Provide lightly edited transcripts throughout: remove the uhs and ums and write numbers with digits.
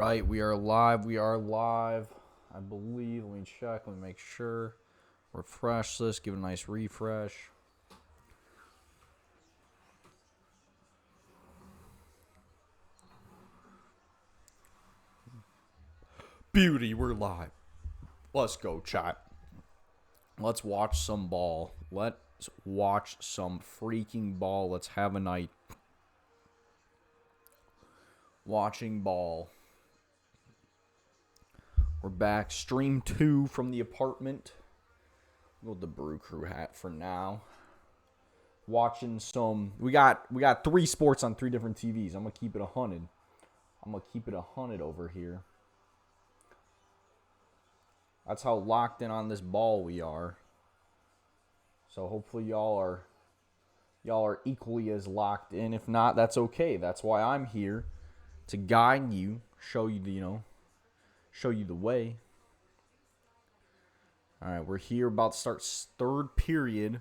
Right, we are live. We are live. I believe. Let me check. Let me make sure. Refresh this. Give it a nice refresh. Beauty, we're live. Let's go, chat. Let's watch some ball. Let's watch some freaking ball. Let's have a night watching ball. We're back. Stream 2 from the apartment. Go with the Brew Crew hat for now. Watching some. We got 3 sports on 3 different TVs. I'm gonna keep it 100. I'm gonna keep it 100 over here. That's how locked in on this ball we are. So hopefully y'all are equally as locked in. If not, that's okay. That's why I'm here to guide you, show you the way. All right, we're here about to start third period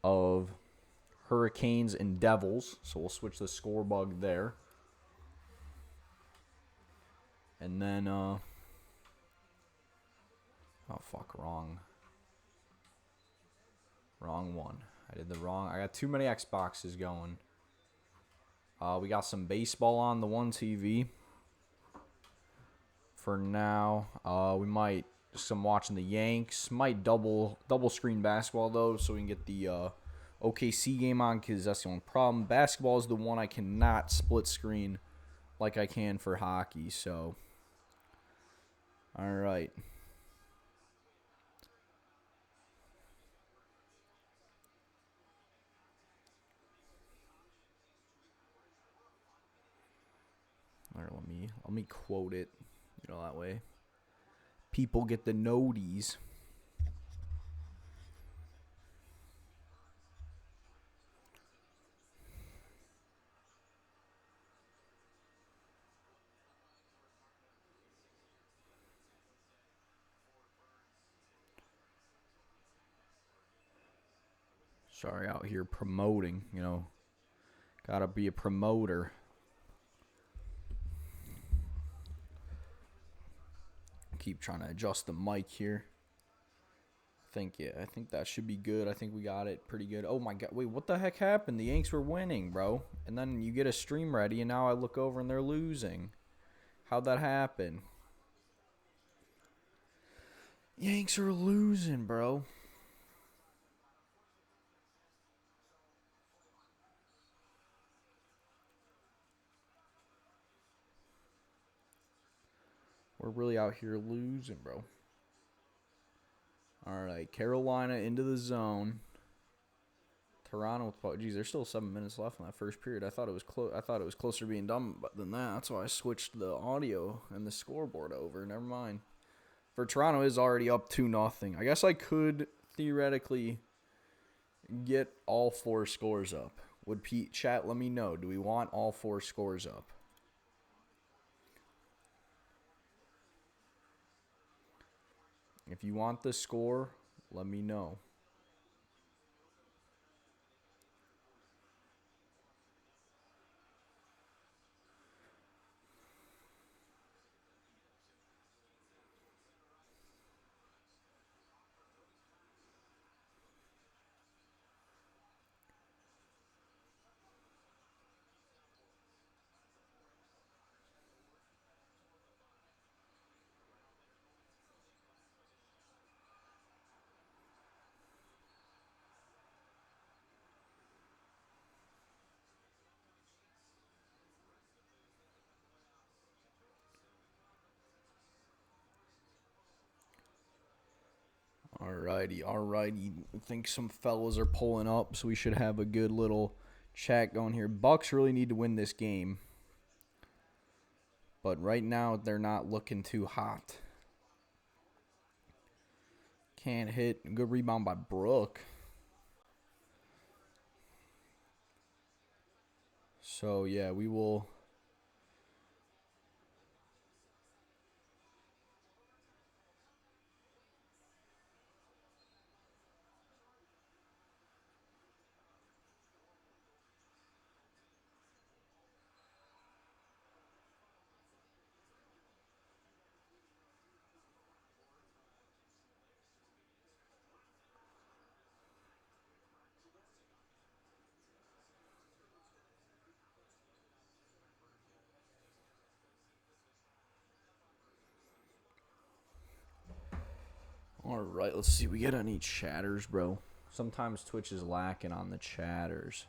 of Hurricanes and Devils. So we'll switch the score bug there. And then oh fuck, wrong one. I got too many Xboxes going. We got some baseball on the one TV. For now, we might some watching the Yanks. Might double screen basketball though, so we can get the OKC game on, because that's the only problem. Basketball is the one I cannot split screen like I can for hockey. So, all right. All right, let me quote it, that way people get the noties. Sorry, out here promoting, gotta be a promoter. Keep trying to adjust the mic here. I think that should be good. I think we got it pretty good. Oh my god, wait, what the heck happened? The Yanks were winning, bro. And then you get a stream ready, and now I look over and they're losing. How'd that happen? Yanks are losing, bro. We're really out here losing, bro. All right, Carolina into the zone. Toronto, geez, there's still 7 minutes left in that first period. I thought it was closer to being done than that. That's why I switched the audio and the scoreboard over. Never mind. For Toronto is already up 2-0. I guess I could theoretically get all 4 scores up. Would Pete chat let me know? Do we want all 4 scores up? If you want the score, let me know. Alrighty. I think some fellas are pulling up, so we should have a good little chat going here. Bucks really need to win this game, but right now they're not looking too hot. Can't hit. Good rebound by Brooke. So yeah, we will. Alright, let's see. We get any chatters, bro. Sometimes Twitch is lacking on the chatters.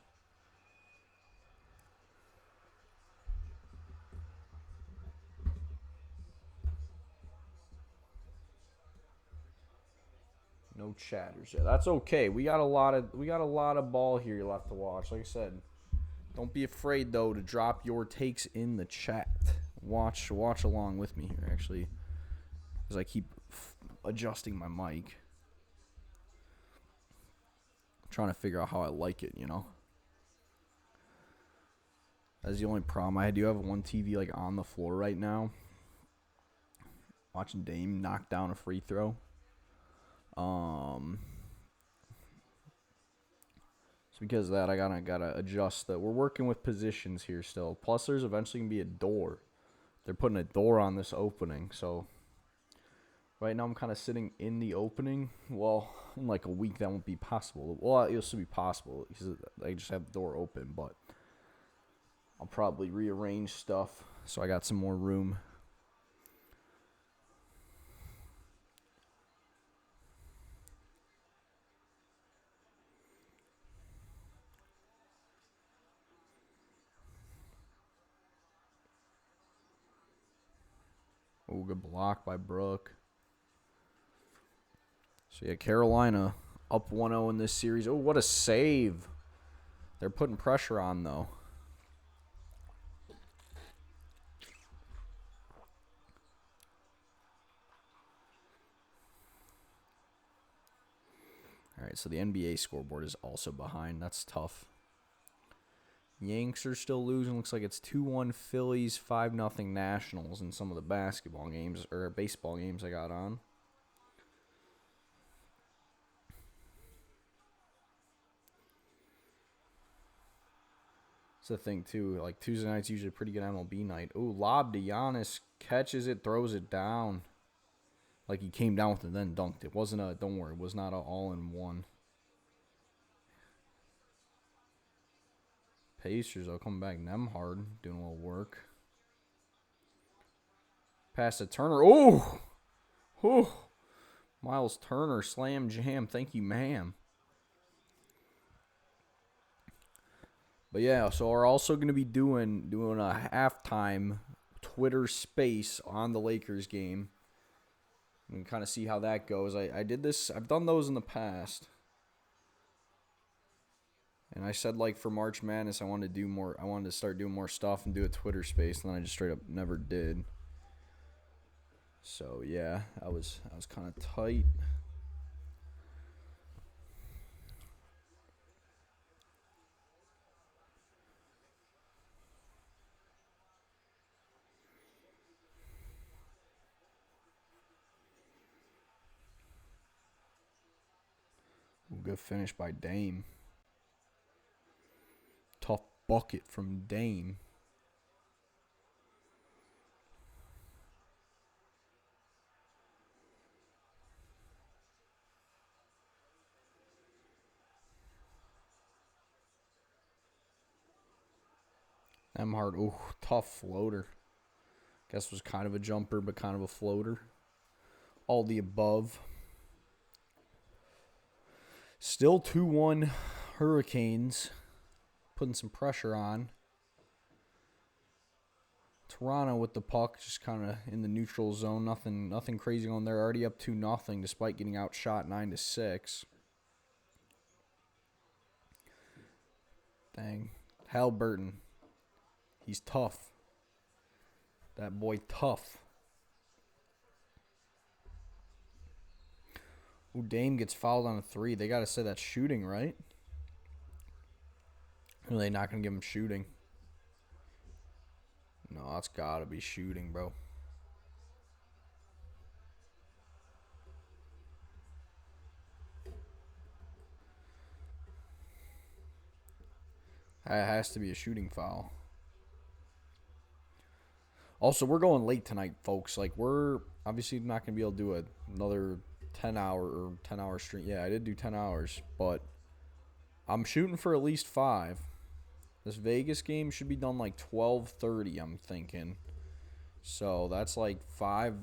No chatters. Yeah, that's okay. We got a lot of ball here left to watch. Like I said, don't be afraid though to drop your takes in the chat. Watch along with me here, actually, because I keep adjusting my mic. I'm trying to figure out how I like it, you know. That's the only problem. I do have one TV like on the floor right now, watching Dame knock down a free throw. So because of that, I gotta adjust that. We're working with positions here still. Plus, there's eventually gonna be a door. They're putting a door on this opening, so right now I'm kind of sitting in the opening. Well, in like a week that won't be possible. Well, it'll still be possible because I just have the door open, but I'll probably rearrange stuff so I got some more room. Oh, good block by Brooke. So, yeah, Carolina up 1-0 in this series. Oh, what a save. They're putting pressure on, though. All right, so the NBA scoreboard is also behind. That's tough. Yanks are still losing. Looks like it's 2-1 Phillies, 5-0 Nationals in some of the basketball games or baseball games I got on. It's the thing, too. Like, Tuesday night's usually a pretty good MLB night. Ooh, lob to Giannis. Catches it, throws it down. Like, he came down with it, then dunked. It wasn't a, don't worry, it was not a all-in-one. Pacers, though, coming back. Nemhard doing a little work. Pass to Turner. Oh! Oh! Miles Turner, slam jam. Thank you, ma'am. But yeah, so we're also going to be doing a halftime Twitter space on the Lakers game. And kind of see how that goes. I did this. I've done those in the past. And I said, like, for March Madness, I wanted to start doing more stuff and do a Twitter space, and then I just straight up never did. So yeah, I was kind of tight. Good finish by Dame. Tough bucket from Dame. Nemhard, ooh, tough floater. Guess was kind of a jumper, but kind of a floater. All the above. Still 2-1 Hurricanes. Putting some pressure on. Toronto with the puck, just kind of in the neutral zone. Nothing crazy on there. Already up 2-0 despite getting outshot 9-6. Dang. Halliburton. He's tough. That boy tough. Ooh, Dame gets fouled on a 3. They got to say that's shooting, right? Or are they not going to give him shooting? No, that's got to be shooting, bro. That has to be a shooting foul. Also, we're going late tonight, folks. Like, we're obviously not going to be able to do another 10-hour stream. Yeah, I did do 10 hours, but I'm shooting for at least 5. This Vegas game should be done like 12:30, I'm thinking. So that's like 5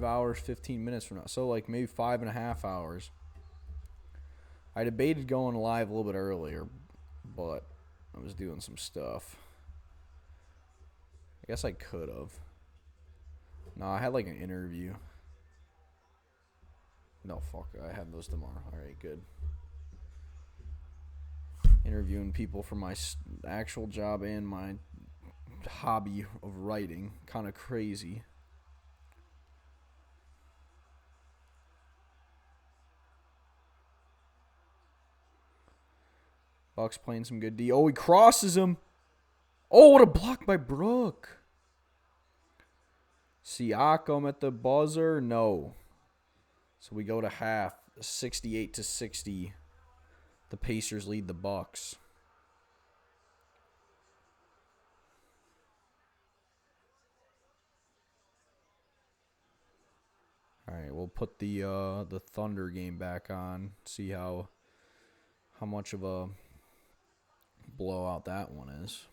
hours, 15 minutes from now. So like maybe 5.5 hours. I debated going live a little bit earlier, but I was doing some stuff. I guess I could have. No, I had like an interview. No, fuck. I have those tomorrow. All right, good. Interviewing people for my actual job and my hobby of writing. Kind of crazy. Buck's playing some good D. Oh, he crosses him. Oh, what a block by Brooke. Siakam at the buzzer. No. So we go to half. 68-60. The Pacers lead the Bucks. All right, we'll put the Thunder game back on. See how much of a blowout that one is.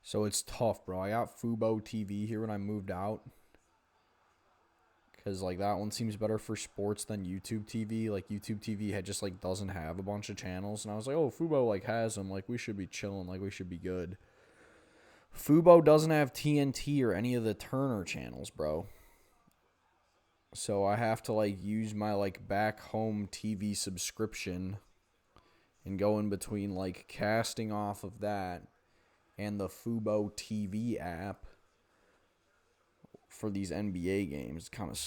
So it's tough, bro. I got Fubo TV here when I moved out. Because, like, that one seems better for sports than YouTube TV. Like, YouTube TV doesn't have a bunch of channels. And I was like, oh, Fubo, like, has them. Like, we should be chilling. Like, we should be good. Fubo doesn't have TNT or any of the Turner channels, bro. So I have to, like, use my, like, back home TV subscription and go in between, like, casting off of that and the Fubo TV app for these NBA games. Kind of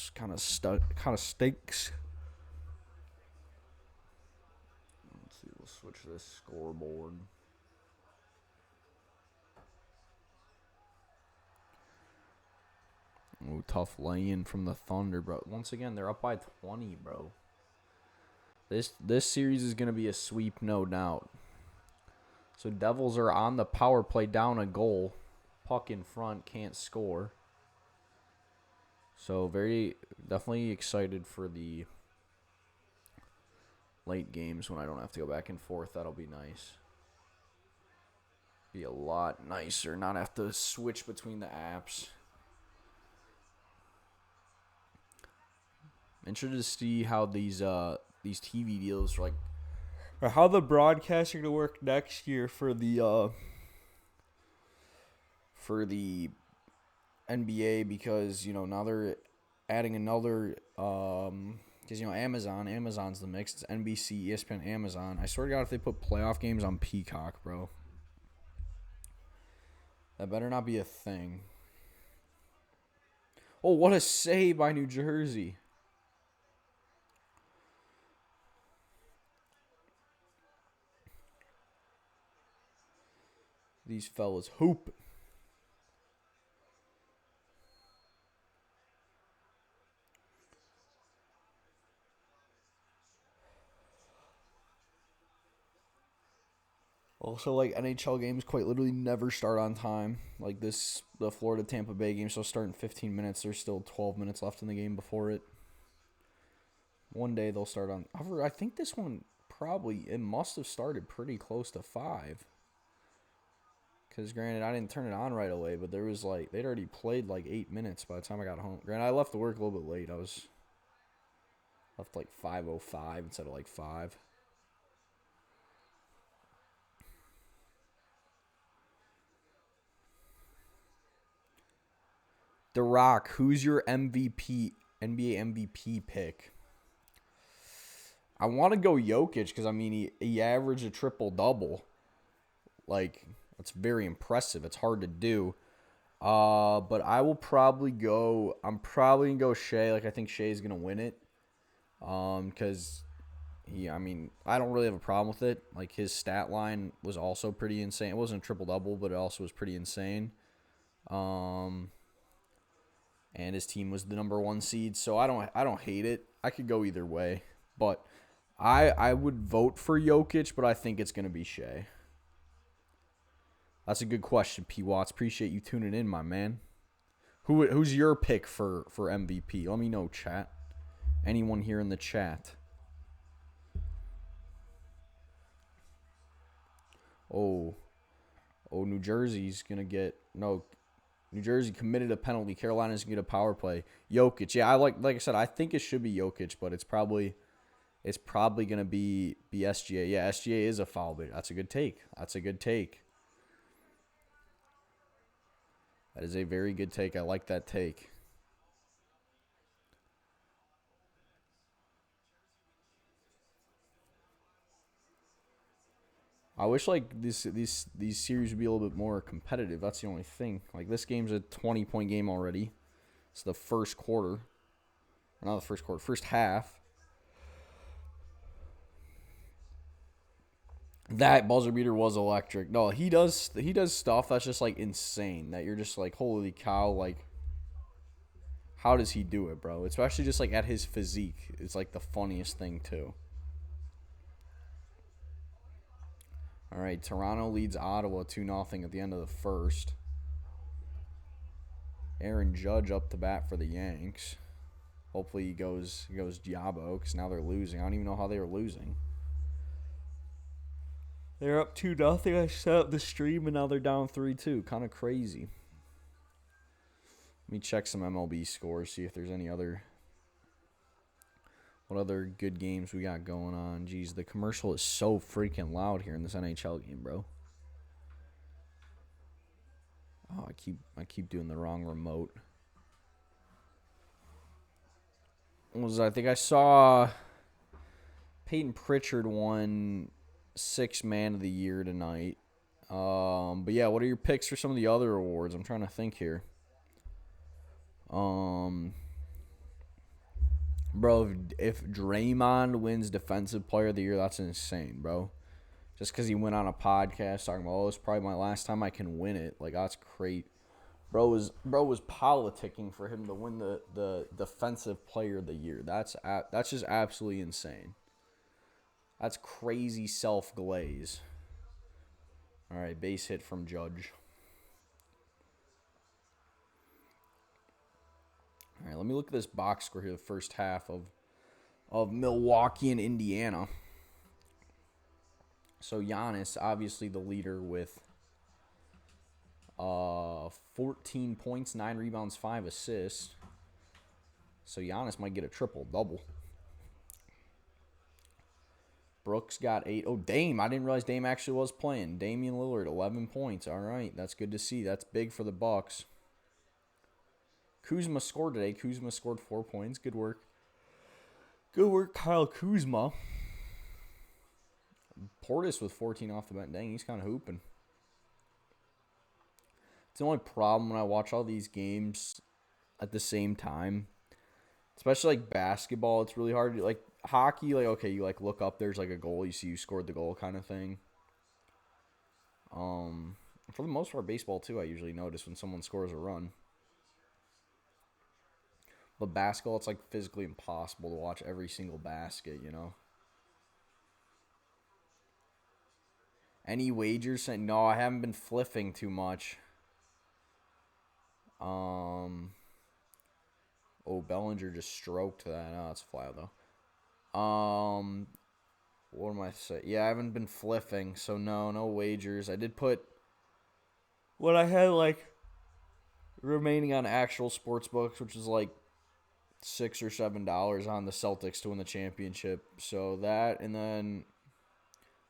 stinks. Let's see. We'll switch this scoreboard. Ooh, tough lay-in from the Thunder, bro. Once again, they're up by 20, bro. This series is gonna be a sweep, no doubt. So Devils are on the power play, down a goal. Puck in front, can't score. So definitely excited for the late games when I don't have to go back and forth. That'll be nice. Be a lot nicer, not have to switch between the apps. I'm interested to see how these TV deals are like, or how the broadcasting to work next year for the NBA, because now they're adding another because Amazon's the mix. It's NBC, ESPN, Amazon. I swear to God, if they put playoff games on Peacock, bro, that better not be a thing. Oh, what a save by New Jersey. These fellas hoop. Also, like, NHL games quite literally never start on time. Like the Florida Tampa Bay game, so start in 15 minutes. There's still 12 minutes left in the game before it. One day they'll start on. I think this one it must have started pretty close to 5. Because granted, I didn't turn it on right away, but there was like, they'd already played like 8 minutes by the time I got home. Granted, I left the work a little bit late. I was left like 5:05 instead of like 5. The Rock, who's your NBA MVP pick? I want to go Jokic because, I mean, he averaged a triple-double. Like, that's very impressive. It's hard to do. But I will probably go... I'm probably going to go Shea. Like, I think Shea's going to win it. Because, I don't really have a problem with it. Like, his stat line was also pretty insane. It wasn't a triple-double, but it also was pretty insane. And his team was the number 1 seed, so I don't hate it. I could go either way. But I would vote for Jokic, but I think it's going to be Shea. That's a good question, P. Watts. Appreciate you tuning in, my man. Who's your pick for MVP? Let me know, chat. Anyone here in the chat? Oh, New Jersey's gonna get no. New Jersey committed a penalty. Carolina's gonna get a power play. Jokic, yeah, like I said, I think it should be Jokic, but it's probably gonna be SGA. Yeah, SGA is a foul, but that's a good take. That is a very good take. I like that take. I wish like these series would be a little bit more competitive. That's the only thing. Like this game's a 20-point game already. It's the first quarter. Not the first quarter, first half. That buzzer beater was electric. No, he does stuff that's just like insane. That you're just like, holy cow, like how does he do it, bro? Especially just like at his physique. It's like the funniest thing too. All right, Toronto leads Ottawa 2-0 at the end of the first. Aaron Judge up to bat for the Yanks. Hopefully he goes Diabo because now they're losing. I don't even know how they were losing. They're up 2-0. I set up the stream and now they're down 3-2. Kind of crazy. Let me check some MLB scores, see if there's any other. What other good games we got going on? Jeez, the commercial is so freaking loud here in this NHL game, bro. Oh, I keep doing the wrong remote. I think I saw Peyton Pritchard won 6th Man of the Year tonight. But yeah, what are your picks for some of the other awards? I'm trying to think here. Bro, if Draymond wins Defensive Player of the Year, that's insane, bro. Just because he went on a podcast talking about, oh, it's probably my last time I can win it. Like, that's great. Bro was politicking for him to win the Defensive Player of the Year. That's just absolutely insane. That's crazy self-glaze. All right, base hit from Judge. All right, let me look at this box score here, the first half of Milwaukee and Indiana. So Giannis, obviously the leader with 14 points, 9 rebounds, 5 assists. So Giannis might get a triple-double. Brooks got 8. Oh, Dame. I didn't realize Dame actually was playing. Damian Lillard, 11 points. All right, that's good to see. That's big for the Bucks. Kuzma scored today. Kuzma scored 4 points. Good work. Good work, Kyle Kuzma. Portis with 14 off the bench. Dang, he's kind of hooping. It's the only problem when I watch all these games at the same time. Especially like basketball, it's really hard to like hockey, like okay, you like look up, there's like a goal, you see you scored the goal kind of thing. For the most part, baseball too, I usually notice when someone scores a run. But basketball, it's like physically impossible to watch every single basket, you know. Any wagers? No, I haven't been flipping too much. Oh, Bellinger just stroked that. Oh, that's a fly though. What am I saying? Yeah, I haven't been flipping, so no wagers. I did put what I had like remaining on actual sports books, which is like $6 or $7 on the Celtics to win the championship. So that, and then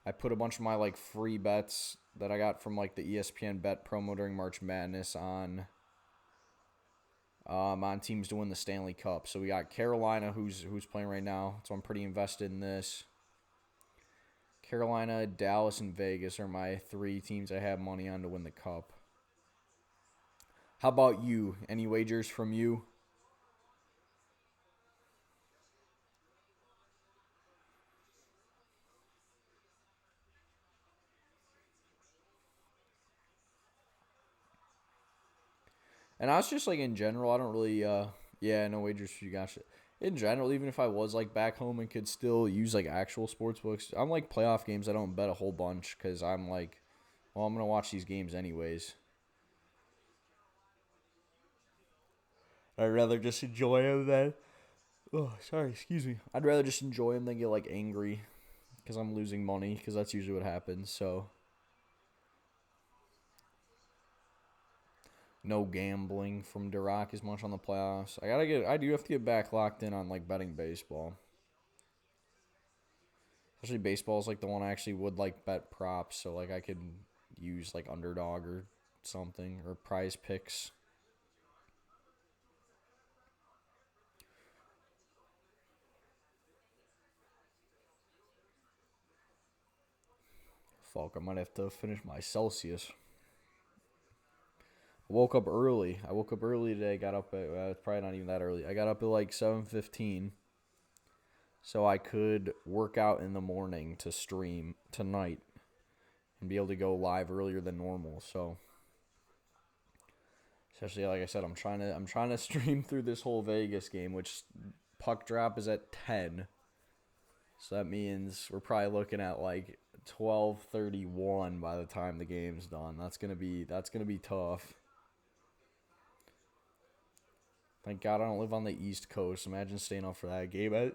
I put a bunch of my like free bets that I got from like the ESPN bet promo during March Madness on teams to win the Stanley Cup. So we got Carolina, who's playing right now. So I'm pretty invested in this. Carolina, Dallas, and Vegas are my 3 teams I have money on to win the Cup. How about you? Any wagers from you? And I was just like in general, I don't really, no wagers for you guys. In general, even if I was like back home and could still use like actual sports books, I'm like playoff games, I don't bet a whole bunch because I'm like, well, I'm going to watch these games anyways. I'd rather just enjoy him than. Oh, sorry, excuse me. I'd rather just enjoy him than get like angry because I'm losing money because that's usually what happens. So no gambling from Dirac as much on the playoffs. I do have to get back locked in on like betting baseball. Especially baseball is like the one I actually would like bet props, so like I could use like underdog or something or prize picks. Fuck, I might have to finish my Celsius. Woke up early. I woke up early today. Got up at it's probably not even that early. I got up at like 7:15, so I could work out in the morning to stream tonight and be able to go live earlier than normal. So, especially like I said, I'm trying to stream through this whole Vegas game, which puck drop is at 10. So that means we're probably looking at like 12:31 by the time the game's done. That's gonna be tough. Thank God I don't live on the East Coast. Imagine staying up for that game.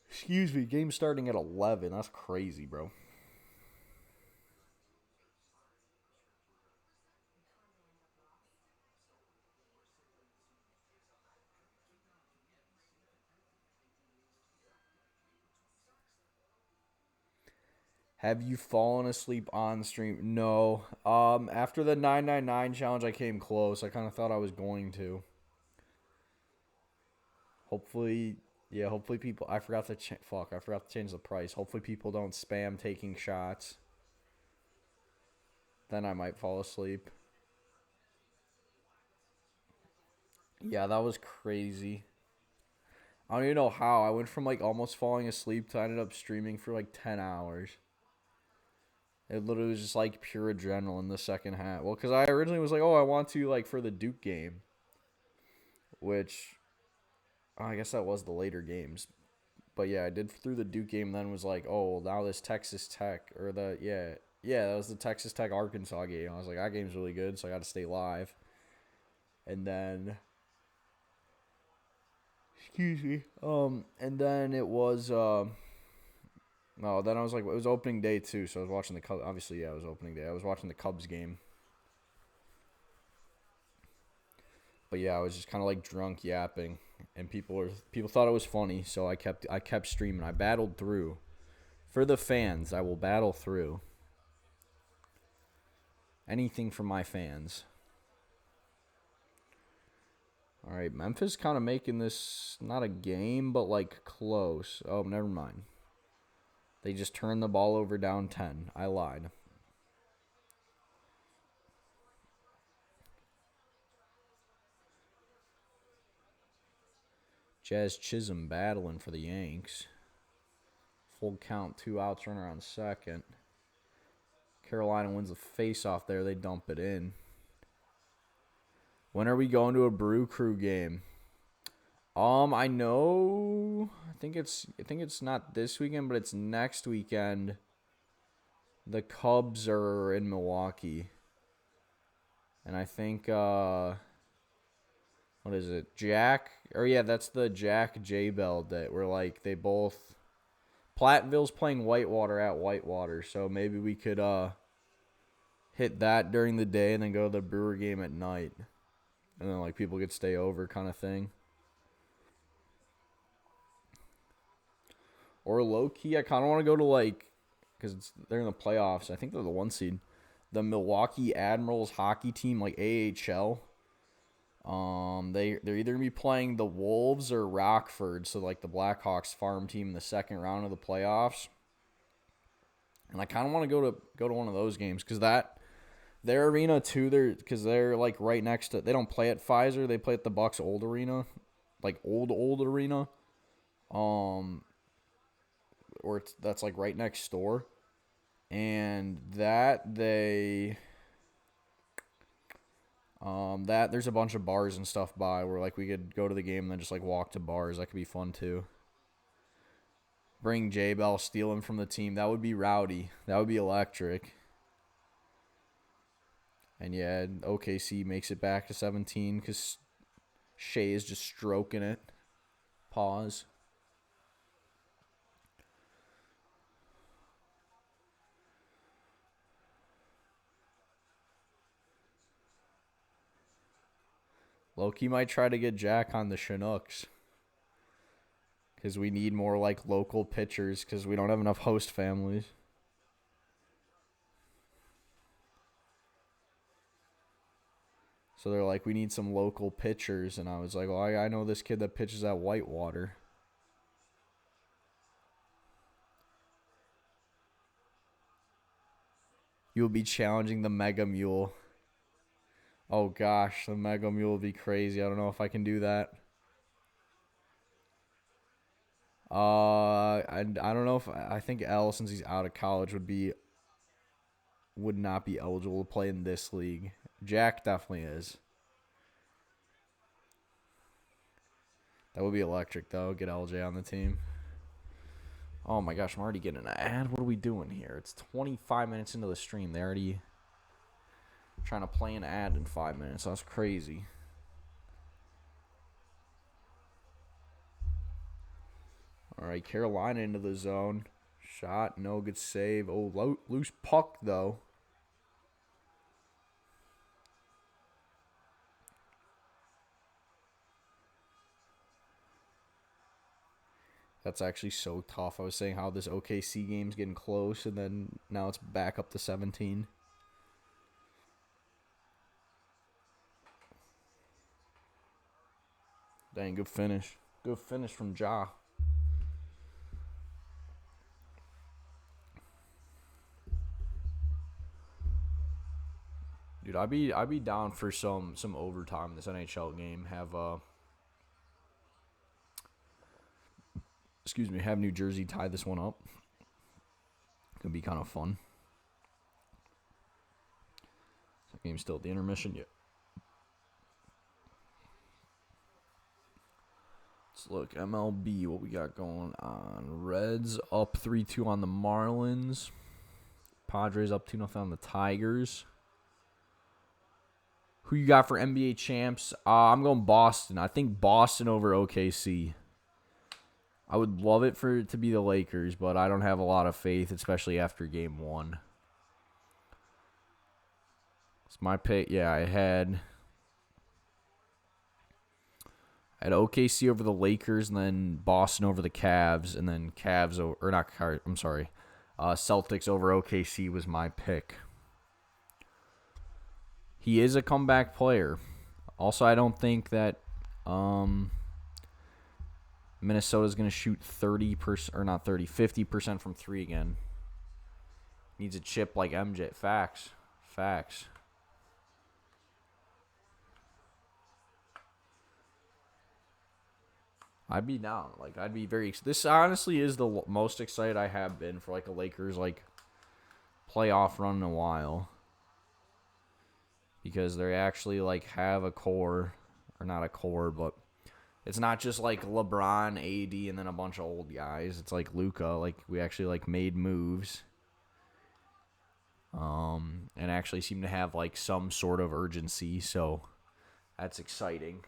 Excuse me, game starting at 11. That's crazy, bro. Have you fallen asleep on stream? No. After the 999 challenge, I came close. I kind of thought I was going to. Hopefully, yeah. Hopefully, people. I forgot to fuck. I forgot to change the price. Hopefully, people don't spam taking shots. Then I might fall asleep. Yeah, that was crazy. I don't even know how. I went from like almost falling asleep to I ended up streaming for like 10 hours. It literally was just like pure adrenaline the second half. Well, because I originally was like, oh, I want to like for the Duke game, which I guess that was the later games. But yeah, I did through the Duke game. Then was like, oh, now this Texas Tech or the yeah, that was the Texas Tech Arkansas game. I was like, that game's really good, so I got to stay live. And then, excuse me, and then it was no, then I was like, it was opening day too, so I was watching the Cubs. Obviously, yeah, it was opening day. I was watching the Cubs game. But yeah, I was just kind of like drunk yapping, and people thought it was funny, so I kept streaming. I battled through. For the fans, I will battle through. Anything for my fans. All right, Memphis kind of making this not a game, but like close. Oh, never mind. They just turned the ball over down 10. I lied. Jazz Chisholm battling for the Yanks. Full count, 2 outs, runner on second. Carolina wins the face-off there. They dump it in. When are we going to a Brew Crew game? I know. I think it's not this weekend, but it's next weekend. The Cubs are in Milwaukee. And I think what is it? Jack? Or yeah, that's the Jack J Bell day where like they both Platteville's playing Whitewater at Whitewater, so maybe we could hit that during the day and then go to the Brewer game at night. And then like people could stay over kind of thing. Or low key, I kind of want to go to like, because they're in the playoffs. I think they're the 1 seed. The Milwaukee Admirals hockey team, like AHL. They're either gonna be playing the Wolves or Rockford, so like the Blackhawks farm team in the second round of the playoffs. And I kind of want to go to one of those games because their arena too. They're like right next to. They don't play at Pfizer. They play at the Bucks old arena, like old arena. Or that's like right next door, and that there's a bunch of bars and stuff by where like we could go to the game and then just like walk to bars. That could be fun too. Bring J Bell, steal him from the team. That would be rowdy. That would be electric. And yeah, OKC makes it back to 17 because Shea is just stroking it. Pause. Loki might try to get Jack on the Chinooks. Because we need more like local pitchers because we don't have enough host families. So they're like, we need some local pitchers. And I was like, well, I know this kid that pitches at Whitewater. You'll be challenging the Mega Mule. Oh, gosh, the Mega Mule would be crazy. I don't know if I can do that. I don't know if I think L, since he's out of college, would not be eligible to play in this league. Jack definitely is. That would be electric, though. Get LJ on the team. Oh, my gosh. I'm already getting an ad. What are we doing here? It's 25 minutes into the stream. They're already trying to play an ad in 5 minutes. That's crazy. All right, Carolina into the zone. Shot. No good save. Oh, loose puck, though. That's actually so tough. I was saying how this OKC game's getting close, and then now it's back up to 17. Dang, good finish. Good finish from Ja. Dude, I'd be down for some overtime in this NHL game. Have New Jersey tie this one up. Could be kind of fun. That game's still at the intermission yet. Let's look MLB. What we got going on? Reds up 3-2 on the Marlins. Padres up 2-0 on the Tigers. Who you got for NBA champs? I'm going Boston. I think Boston over OKC. I would love it for it to be the Lakers, but I don't have a lot of faith, especially after game 1. It's my pick. Yeah, I had OKC over the Lakers, and then Boston over the Cavs, and then Celtics over OKC was my pick. He is a comeback player. Also, I don't think that Minnesota's going to shoot 50% from 3 again. Needs a chip like MJ. Facts. I'd be down. I'd be very. This honestly is the most excited I have been for a Lakers playoff run in a while. Because they actually have a core, or not a core, but it's not just LeBron, AD, and then a bunch of old guys. It's Luka. We actually made moves, and actually seem to have some sort of urgency. So that's exciting.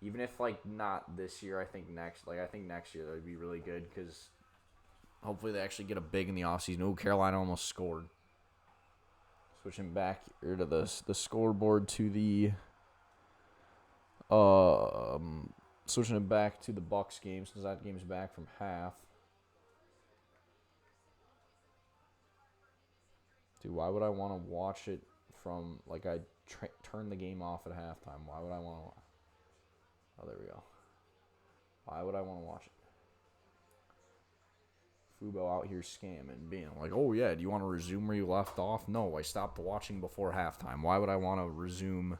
Even if not this year, I think next. I think next year that would be really good because hopefully they actually get a big in the offseason. Oh, Carolina almost scored. Switching back here to the scoreboard to the switching it back to the Bucks game since that game's back from half. Dude, why would I want to watch it from I turn the game off at halftime? Why would I want to? Oh, there we go. Why would I want to watch it? Fubo out here scamming, being oh yeah, do you want to resume where you left off? No, I stopped watching before halftime. Why would I want to resume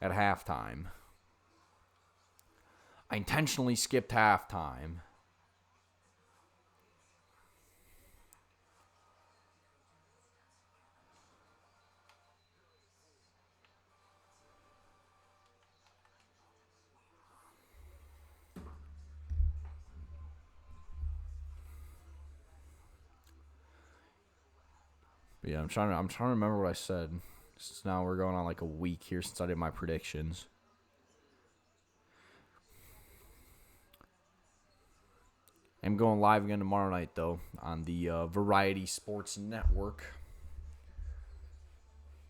at halftime? I intentionally skipped halftime. But Yeah, I'm trying to remember what I said. Since now we're going on like a week here since I did my predictions. I'm going live again tomorrow night though on the Variety Sports Network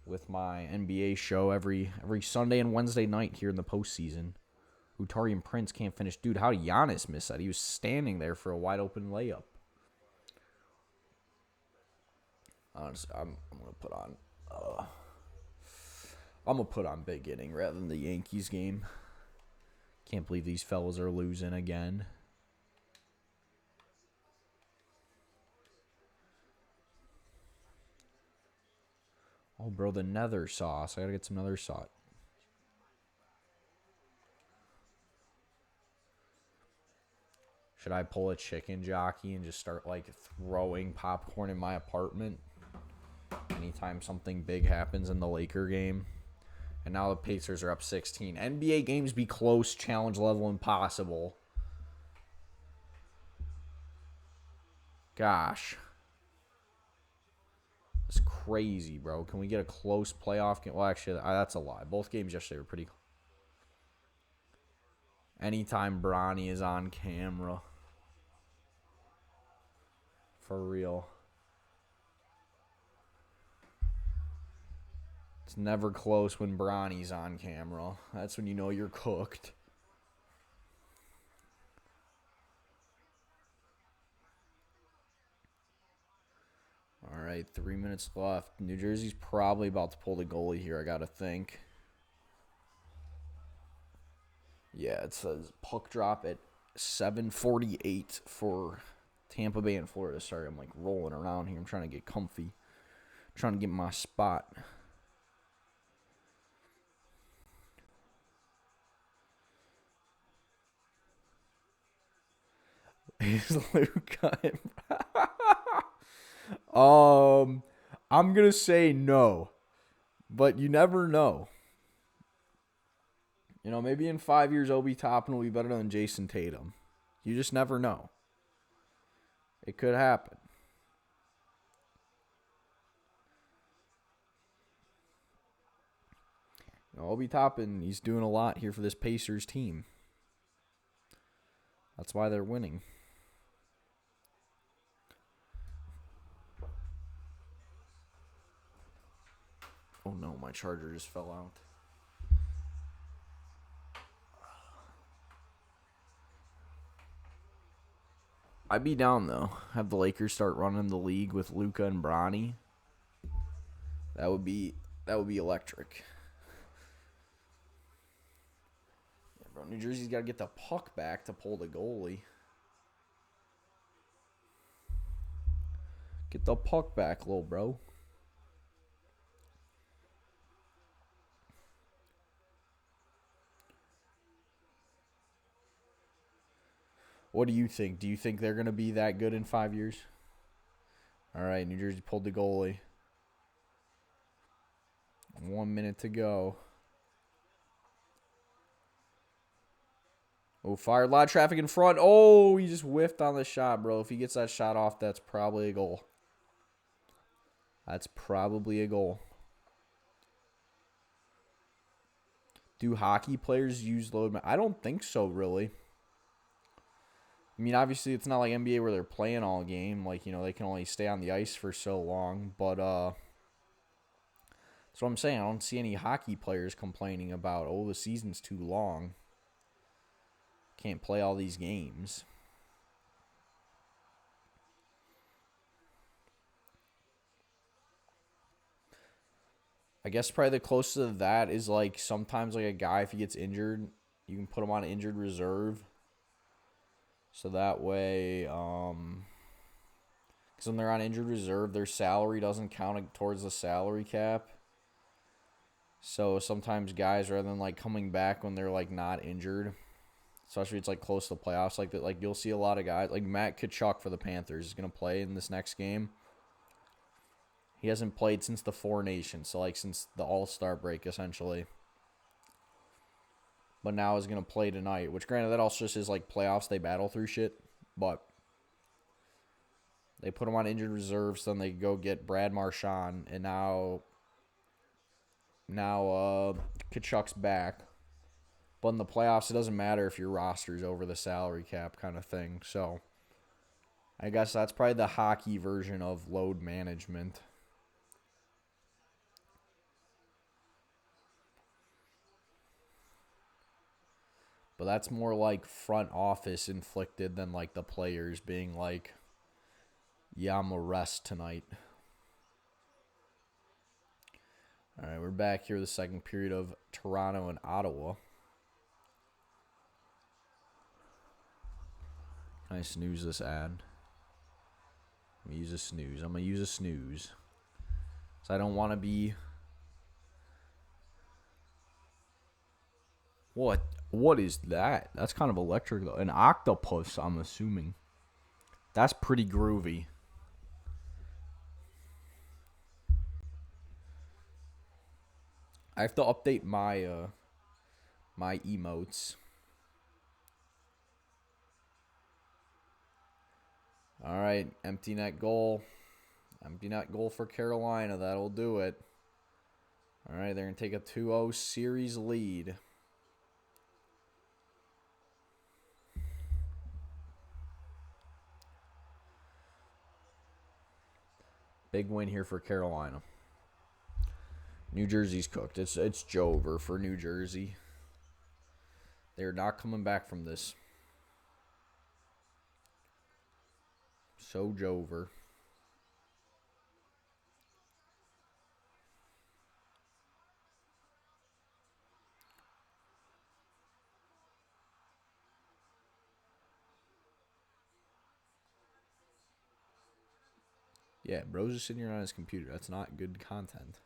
with my NBA show every Sunday and Wednesday night here in the postseason. Utarian Prince can't finish. Dude, how did Giannis miss that? He was standing there for a wide open layup. Honestly, I'm gonna put on. I'm gonna put on big inning rather than the Yankees game. Can't believe these fellas are losing again. Oh, bro, the nether sauce. I gotta get some nether sauce. Should I pull a chicken jockey and just start like throwing popcorn in my apartment anytime something big happens in the Laker game? And now the Pacers are up 16. NBA games be close, challenge level impossible. Gosh. That's crazy, bro. Can we get a close playoff game? Well, actually, that's a lie. Both games yesterday were pretty close. Anytime Bronny is on camera. For real. It's never close when Bronny's on camera. That's when you know you're cooked. All right, 3 minutes left. New Jersey's probably about to pull the goalie here, I got to think. Yeah, it says puck drop at 7:48 for Tampa Bay and Florida. Sorry, I'm like rolling around here. I'm trying to get comfy. Trying to get my spot. Is Luka I'm going to say no. But you never know. You know, maybe in 5 years, Obi Toppin will be better than Jason Tatum. You just never know. It could happen. You know, Obi Toppin, he's doing a lot here for this Pacers team. That's why they're winning. Oh no, my charger just fell out. I'd be down though. Have the Lakers start running the league with Luka and Bronny. That would be electric. Yeah, bro, New Jersey's got to get the puck back to pull the goalie. Get the puck back, little bro. What do you think? Do you think they're going to be that good in 5 years? All right, New Jersey pulled the goalie. 1 minute to go. Oh, fired. A lot of traffic in front. Oh, he just whiffed on the shot, bro. If he gets that shot off, that's probably a goal. That's probably a goal. Do hockey players use load? I don't think so, really. I mean, obviously, it's not like NBA where they're playing all game. Like, you know, they can only stay on the ice for so long. But that's what I'm saying. I don't see any hockey players complaining about, oh, the season's too long. Can't play all these games. I guess probably the closest to that is, like, sometimes, like, a guy, if he gets injured, you can put him on injured reserve. So that way, because when they're on injured reserve, their salary doesn't count towards the salary cap. So sometimes guys, rather than like coming back when they're like not injured, especially it's like close to the playoffs, like that, like you'll see a lot of guys like Matt Tkachuk for the Panthers is gonna play in this next game. He hasn't played since the Four Nations, so like since the All-Star break essentially. But now is going to play tonight, which granted that also just is like playoffs, they battle through shit. But They put him on injured reserve, so then they go get Brad Marchand, and now Kachuk's back. But in the playoffs, it doesn't matter if your roster's over the salary cap kind of thing. So I guess that's probably the hockey version of load management. But that's more like front office inflicted than like the players being like, yeah, I'm a rest tonight. All right, we're back here the second period of Toronto and Ottawa. Can I snooze this ad? I'm going to use a snooze. So I don't want to be... What is that? That's kind of electric, though. An octopus, I'm assuming. That's pretty groovy. I have to update my my emotes. All right, empty net goal. Empty net goal for Carolina. That'll do it. All right, they're going to take a 2-0 series lead. Big win here for Carolina. New Jersey's cooked. It's Jover for New Jersey. They're not coming back from this. So Jover. Yeah, bro's just sitting here on his computer. That's not good content.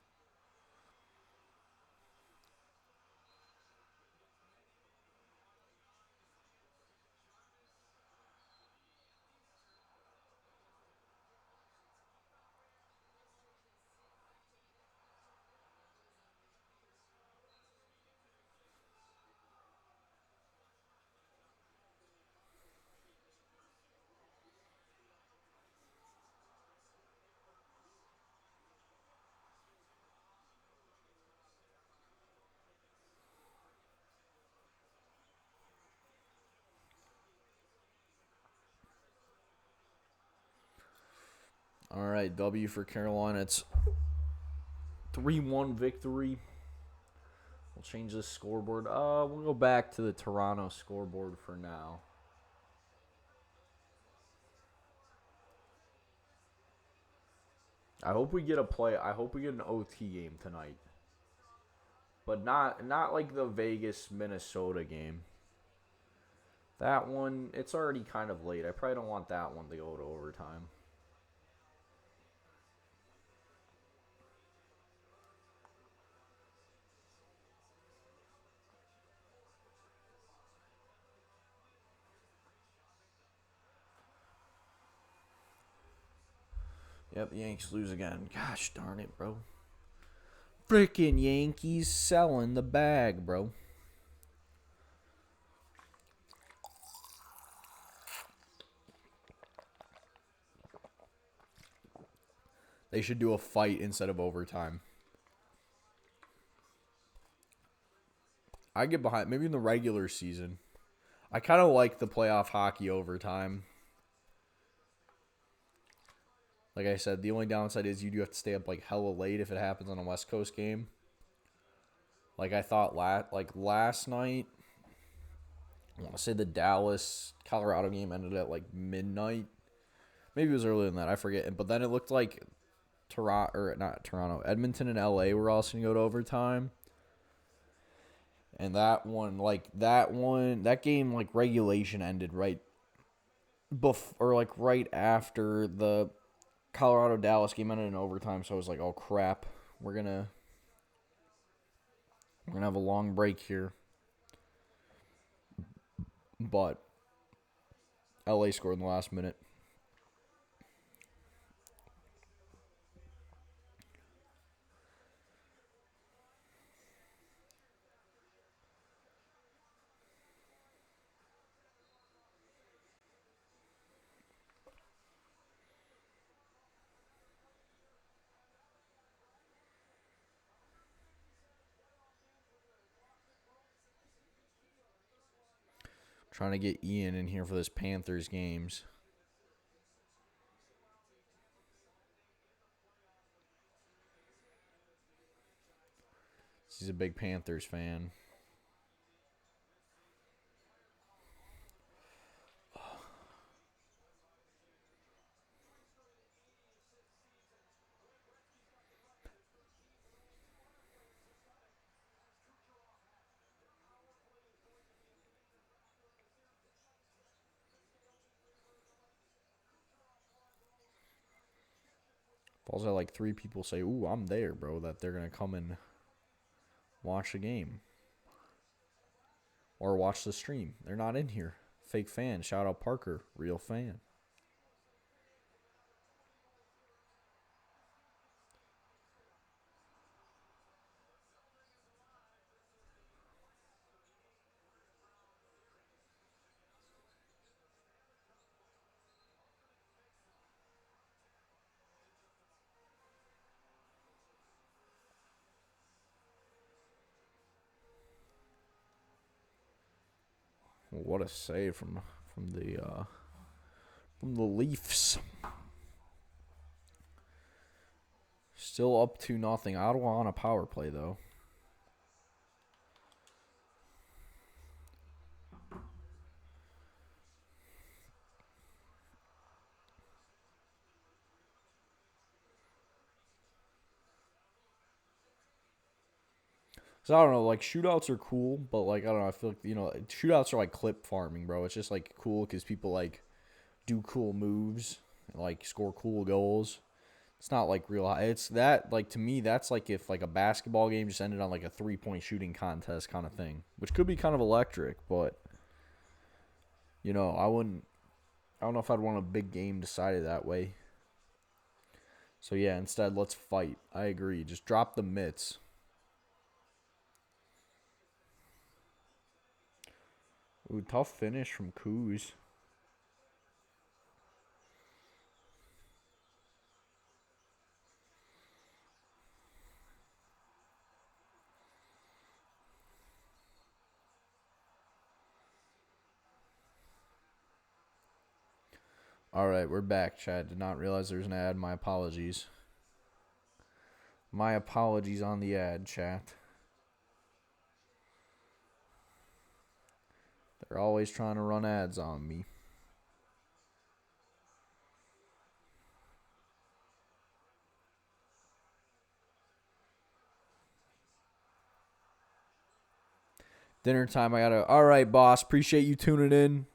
All right, W for Carolina. It's 3-1 victory. We'll change this scoreboard. We'll go back to the Toronto scoreboard for now. I hope we get an OT game tonight. But not like the Vegas Minnesota game. That one, it's already kind of late. I probably don't want that one to go to overtime. Yep, the Yankees lose again. Gosh darn it, bro. Freaking Yankees selling the bag, bro. They should do a fight instead of overtime. I get behind, maybe in the regular season. I kind of like the playoff hockey overtime. Like I said, the only downside is you do have to stay up like hella late if it happens on a West Coast game. Like I thought last night, I want to say the Dallas-Colorado game ended at like midnight. Maybe it was earlier than that. I forget. But then it looked like Edmonton and LA were also going to go to overtime. And that game, like, regulation ended right after the Colorado-Dallas game ended in overtime. So I was like, oh, crap. We're going to have a long break here. But LA scored in the last minute. Trying to get Ian in here for this Panthers games. He's a big Panthers fan. If also like 3 people say, "Ooh, I'm there, bro," that they're gonna come and watch the game or watch the stream. They're not in here. Fake fan. Shout out Parker, real fan. What a save from the Leafs. Still up to nothing. Ottawa on a power play though. So I don't know, like shootouts are cool, but like I don't know, I feel like shootouts are like clip farming, bro. It's just like cool because people like do cool moves, and, like score cool goals. It's not like real. It's that like to me that's like if like a basketball game just ended on like a 3-point shooting contest kind of thing, which could be kind of electric, but I wouldn't. I don't know if I'd want a big game decided that way. So yeah, instead let's fight. I agree. Just drop the mitts. Ooh, tough finish from Kuz. All right, we're back, Chad. Did not realize there's an ad. My apologies. My apologies on the ad, chat. They're always trying to run ads on me. Dinner time, all right, boss. Appreciate you tuning in.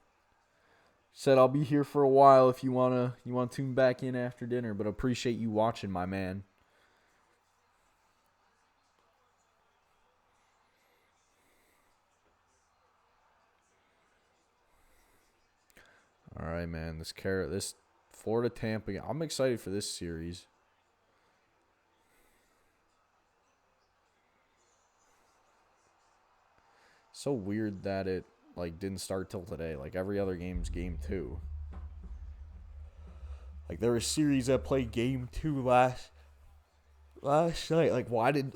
Said I'll be here for a while if you wanna tune back in after dinner, but appreciate you watching, my man. All right, man. This Florida Tampa. I'm excited for this series. So weird that it like didn't start till today. Like every other game's game 2. Like there were series that played game 2 last night. Like why did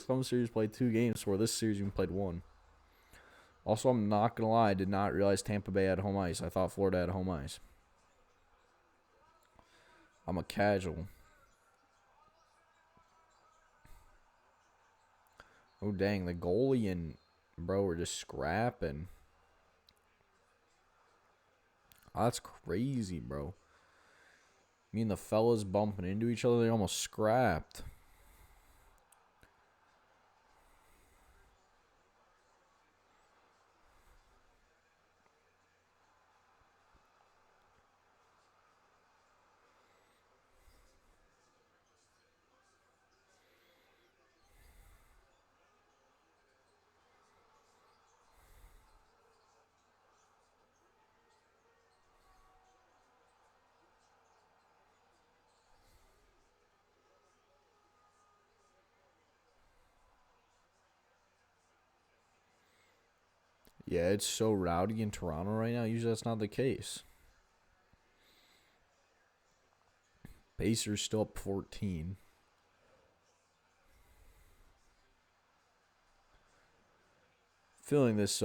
some series play 2 games where this series even played 1? Also, I'm not gonna lie, I did not realize Tampa Bay had home ice. I thought Florida had home ice. I'm a casual. Oh dang, the goalie and bro were just scrapping. Oh, that's crazy, bro. Me and the fellas bumping into each other, they almost scrapped. Yeah, it's so rowdy in Toronto right now. Usually that's not the case. Pacers still up 14. Feeling this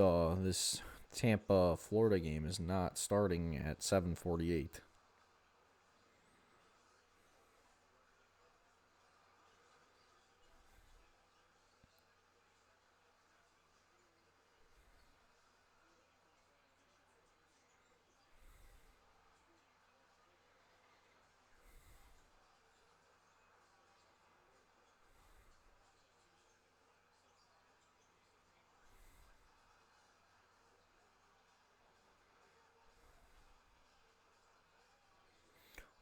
Tampa Florida game is not starting at 7:48.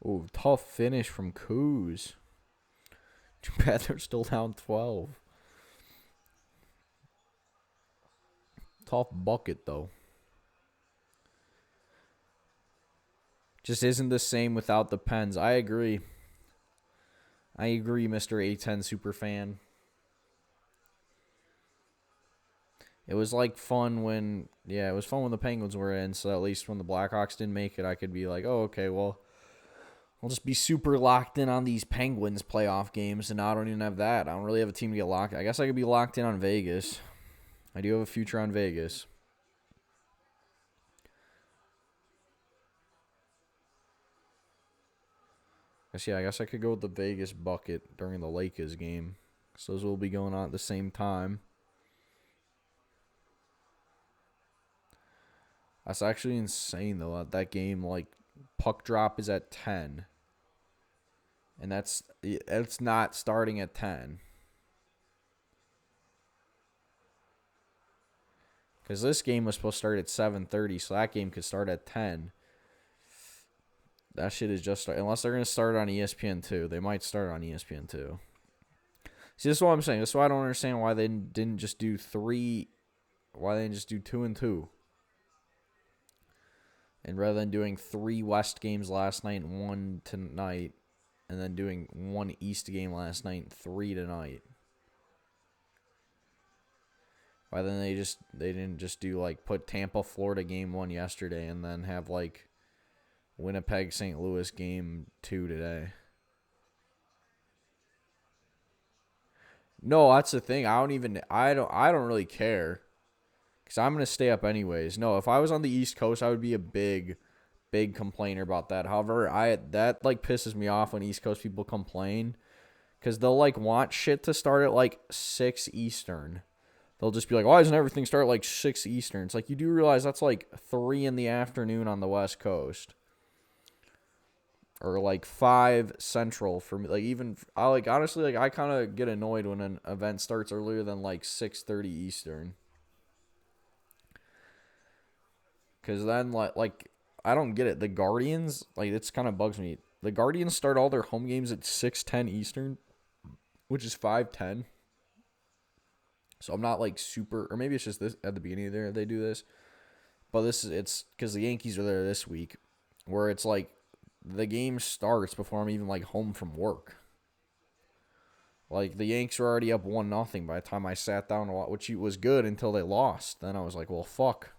Ooh, tough finish from Coos. Too bad they're still down 12. Tough bucket, though. Just isn't the same without the Pens. I agree. Mr. A10 superfan. It was like fun when, it was fun when the Penguins were in, so at least when the Blackhawks didn't make it, I could be like, oh, okay, well, I'll just be super locked in on these Penguins playoff games, and now I don't even have that. I don't really have a team to get locked. I guess I could be locked in on Vegas. I do have a future on Vegas. I guess I could go with the Vegas bucket during the Lakers game. So those will be going on at the same time. That's actually insane, though. That game, like, puck drop is at 10. And it's not starting at 10. Because this game was supposed to start at 7:30, so that game could start at 10. That shit is just unless they're going to start on ESPN2. They might start on ESPN2. See, this is what I'm saying. This is why I don't understand why they didn't just do 3. Why they didn't just do 2 and 2. And rather than doing 3 West games last night and 1 tonight, and then doing 1 East game last night and 3 tonight. Why then they didn't just do like put Tampa Florida game 1 yesterday and then have like Winnipeg St. Louis game 2 today. No, that's the thing. I don't really care. Because I'm going to stay up anyways. No, if I was on the East Coast, I would be a big complainer about that. However, that like pisses me off when East Coast people complain. Because they'll like want shit to start at like 6 Eastern. They'll just be like, why doesn't everything start at like 6 Eastern? It's like, you do realize that's like 3 in the afternoon on the West Coast. Or like 5 Central for me. Like even, honestly, like I kind of get annoyed when an event starts earlier than like 6:30 Eastern. Because then, like, I don't get it. The Guardians, like, it's kind of bugs me. The Guardians start all their home games at 6:10 Eastern, which is 5:10. So I'm not, like, super, or maybe it's just this at the beginning of there they do this. But it's because the Yankees are there this week, where it's like the game starts before I'm even, like, home from work. Like, the Yanks were already up 1-0 by the time I sat down to watch, which was good until they lost. Then I was like, well, fuck.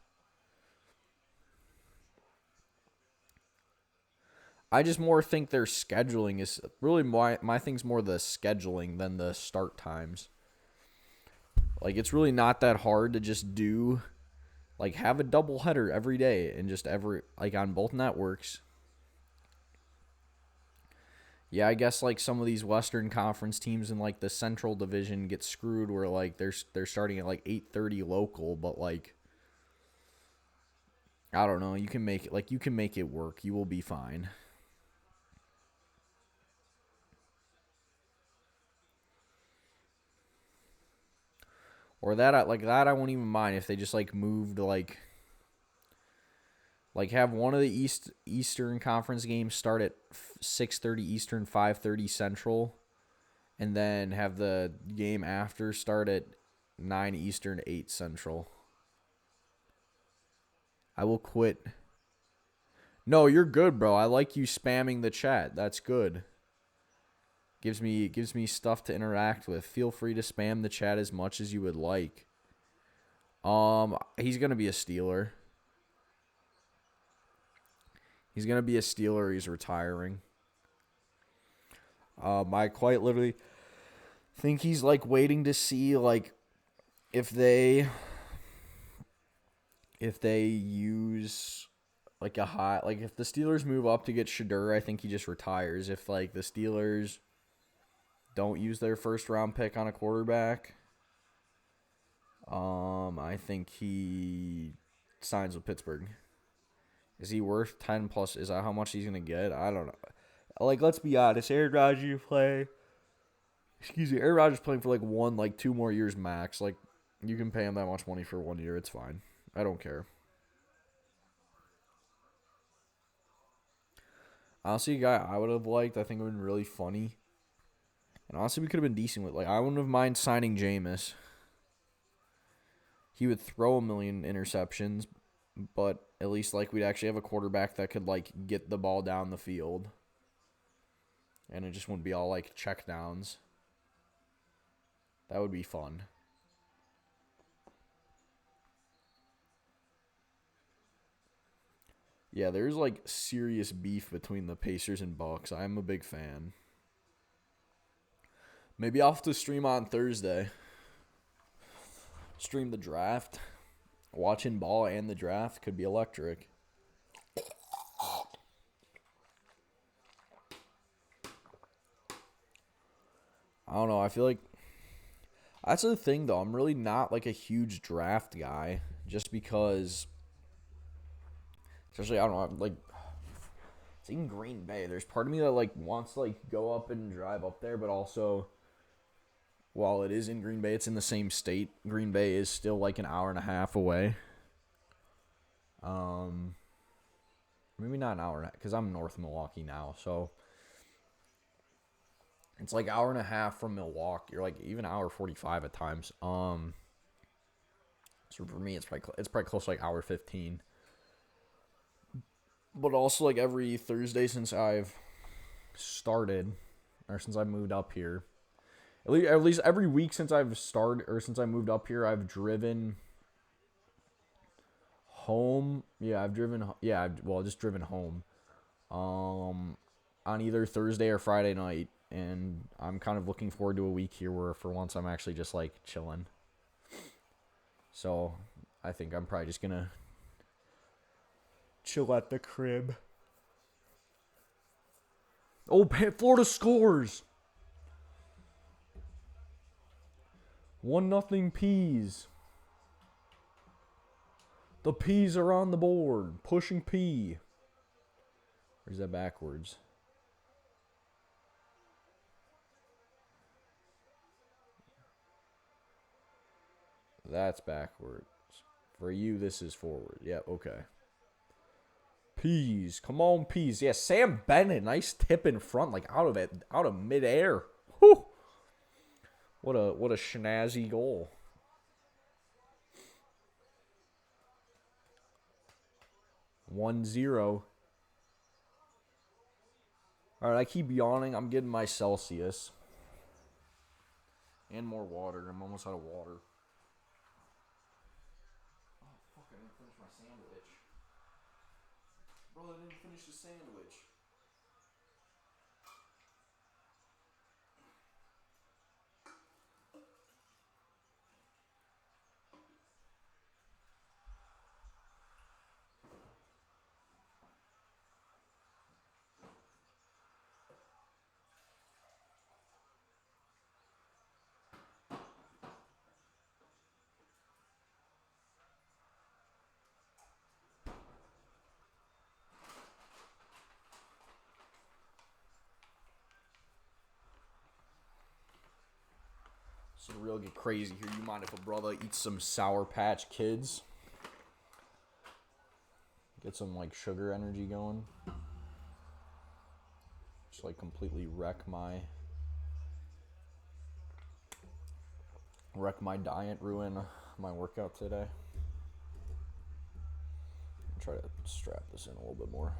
I just more think their scheduling is really my thing's more the scheduling than the start times. Like, it's really not that hard to just do, like, have a doubleheader every day and just on both networks. Yeah, I guess, like, some of these Western Conference teams in, like, the Central Division get screwed where, like, they're starting at, like, 8:30 local, but, like, I don't know. You can make it work. You will be fine. Or that I won't even mind if they just like moved like have one of the Eastern Conference games start at 6:30 Eastern, 5:30 Central, and then have the game after start at 9 Eastern, 8 Central. I will quit. No, you're good, bro. I like you spamming the chat. That's good. Gives me stuff to interact with. Feel free to spam the chat as much as you would like. He's gonna be a Steeler. He's retiring. I quite literally think he's like waiting to see like if they if they use like a high, like if the Steelers move up to get Shadur, I think he just retires. If like the Steelers don't use their first round pick on a quarterback, I think he signs with Pittsburgh. Is he worth 10 plus? Is that how much he's gonna get? I don't know. Like, let's be honest. Aaron Rodgers Aaron Rodgers playing for like 2 more years max. Like, you can pay him that much money for 1 year. It's fine. I don't care. Honestly, a guy I would have liked, I think it would have been really funny. And honestly, we could have been decent with. Like, I wouldn't have mind signing Jameis. He would throw a million interceptions, but at least like we'd actually have a quarterback that could like get the ball down the field. And it just wouldn't be all like check downs. That would be fun. Yeah, there's like serious beef between the Pacers and Bucks. I'm a big fan. Maybe I'll have to stream on Thursday. Stream the draft. Watching ball and the draft could be electric. I don't know. I feel like that's the thing, though. I'm really not like a huge draft guy, just because. Especially, I don't know. Like, it's in Green Bay. There's part of me that like wants to like go up and drive up there, but also, while it is in Green Bay, it's in the same state. Green Bay is still like an hour and a half away. Maybe not an hour and a half, because I'm north Milwaukee now, so it's like hour and a half from Milwaukee, or like even hour 45 at times. So for me, it's probably close to like hour 15. But also like every Thursday since I've started, or since I moved up here, at least every week since I've started, or since I moved up here, I've driven home. Yeah, I've driven. Yeah, just driven home. On either Thursday or Friday night, and I'm kind of looking forward to a week here where for once I'm actually just like chilling. So I think I'm probably just gonna chill at the crib. Oh, Florida scores. 1-0 Peas. The Peas are on the board. Pushing P. Or is that backwards? That's backwards. For you, this is forward. Yep, okay. Peas. Come on, Peas. Yeah, Sam Bennett. Nice tip in front, like out of midair. Whew. What a schnazzy goal. 1-0. Alright, I keep yawning. I'm getting my Celsius. And more water. I'm almost out of water. Oh, fuck, I didn't finish my sandwich. Bro, I didn't finish the sandwich. So real get crazy here. You mind if a brother eats some Sour Patch Kids? Get some like sugar energy going. Just like completely wreck my diet, ruin my workout today. Try to strap this in a little bit more.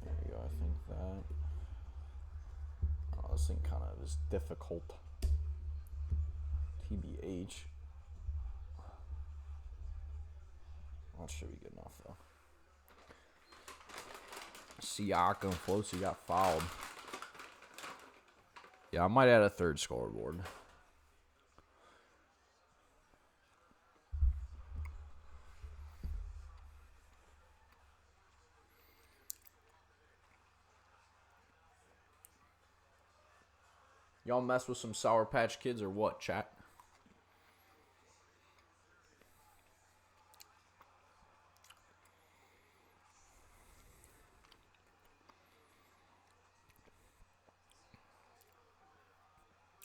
There you go. I think that. Oh, this thing kind of is difficult. TBH. That should be good enough, though. Siakam floats. He got fouled. Yeah, I might add a third scoreboard. Y'all mess with some Sour Patch Kids or what, chat?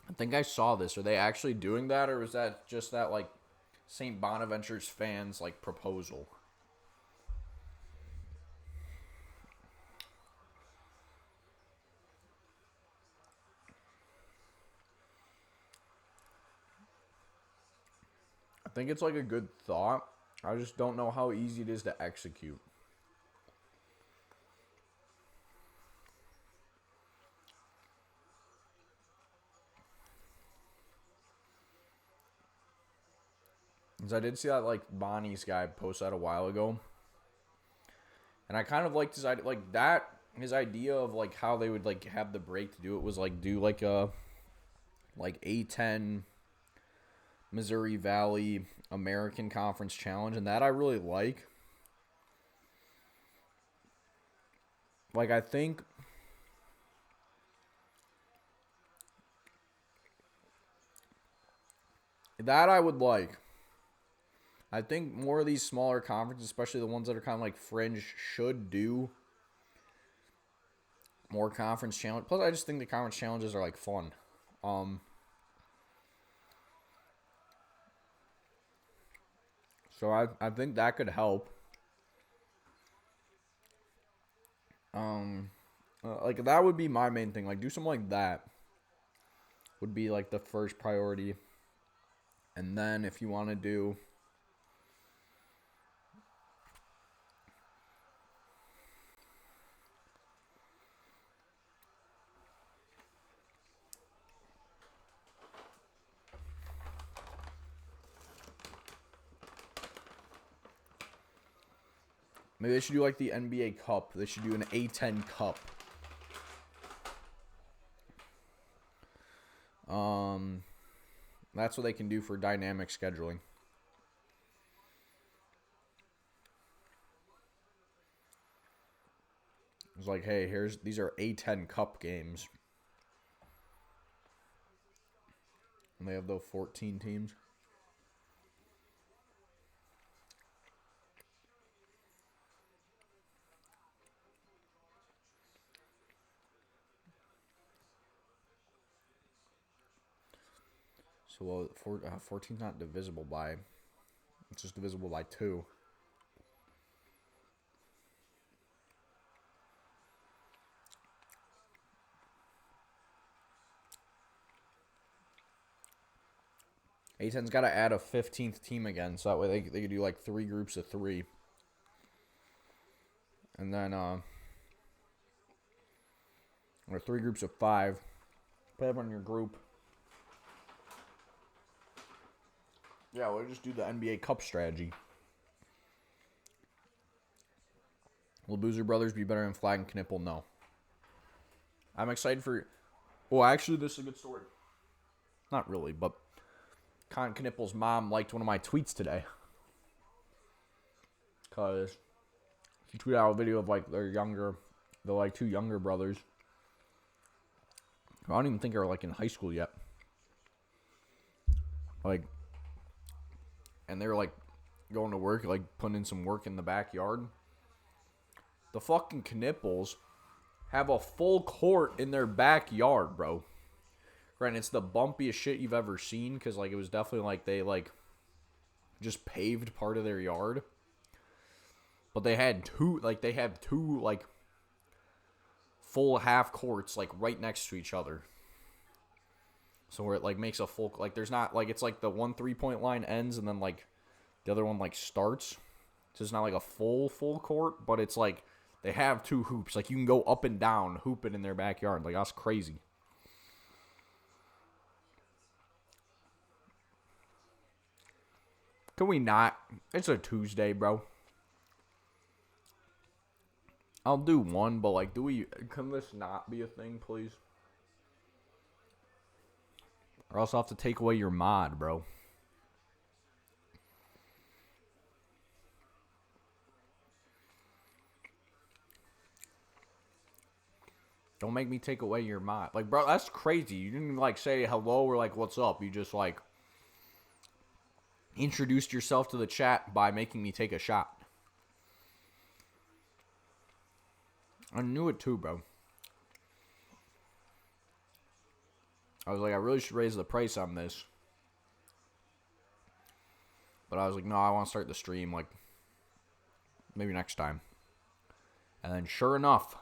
I think I saw this. Are they actually doing that, or was that just that, like, St. Bonaventure's fans, like, proposal? I think it's, like, a good thought. I just don't know how easy it is to execute. Because I did see that, like, Bonnie's guy post that a while ago. And I kind of liked his idea, like, that, his idea of, like, how they would, like, have the break to do it was, like, do, like, a, like, A10 Missouri Valley American Conference Challenge. And that I really like. Like, I think that I would like. I think more of these smaller conferences, especially the ones that are kind of like fringe, should do more conference challenge. Plus, I just think the conference challenges are like fun. So I think that could help. Like that would be my main thing. Like do something like that would be like the first priority. And then if you want to do maybe they should do like the NBA Cup. They should do an A10 Cup. That's what they can do for dynamic scheduling. It's like, hey, these are A10 Cup games. And they have those 14 teams. So, well, 14's not divisible by... It's just divisible by 2. A10's got to add a 15th team again, so that way they could do like 3 groups of 3. And then, or 3 groups of 5. Put everyone in your group. Yeah, we'll just do the NBA Cup strategy. Will Boozer Brothers be better than Flag and Knipple? No. I'm excited for... Well, actually, this is a good story. Not really, but... Con Knipple's mom liked one of my tweets today. Because she tweeted out a video of, like, the 2 younger brothers. I don't even think they're, like, in high school yet. Like... And they were, like, going to work, like, putting in some work in the backyard. The fucking Knipples have a full court in their backyard, bro. Granted, it's the bumpiest shit you've ever seen, because, like, it was definitely, like, they, like, just paved part of their yard. But they have two, like, full half courts, like, right next to each other. So where it, like, makes a full, like, there's not, like, it's, like, the one 3-point line ends, and then, like, the other one, like, starts. So it's not, like, a full court, but it's, like, they have 2 hoops. Like, you can go up and down hooping in their backyard. Like, that's crazy. Can we not? It's a Tuesday, bro. I'll do one, but like, can this not be a thing, please? Or else I'll have to take away your mod, bro. Don't make me take away your mod. Like, bro, that's crazy. You didn't, like, say hello or, like, what's up. You just, like, introduced yourself to the chat by making me take a shot. I knew it too, bro. I was like, I really should raise the price on this. But I was like, no, I want to start the stream, like, maybe next time. And then sure enough,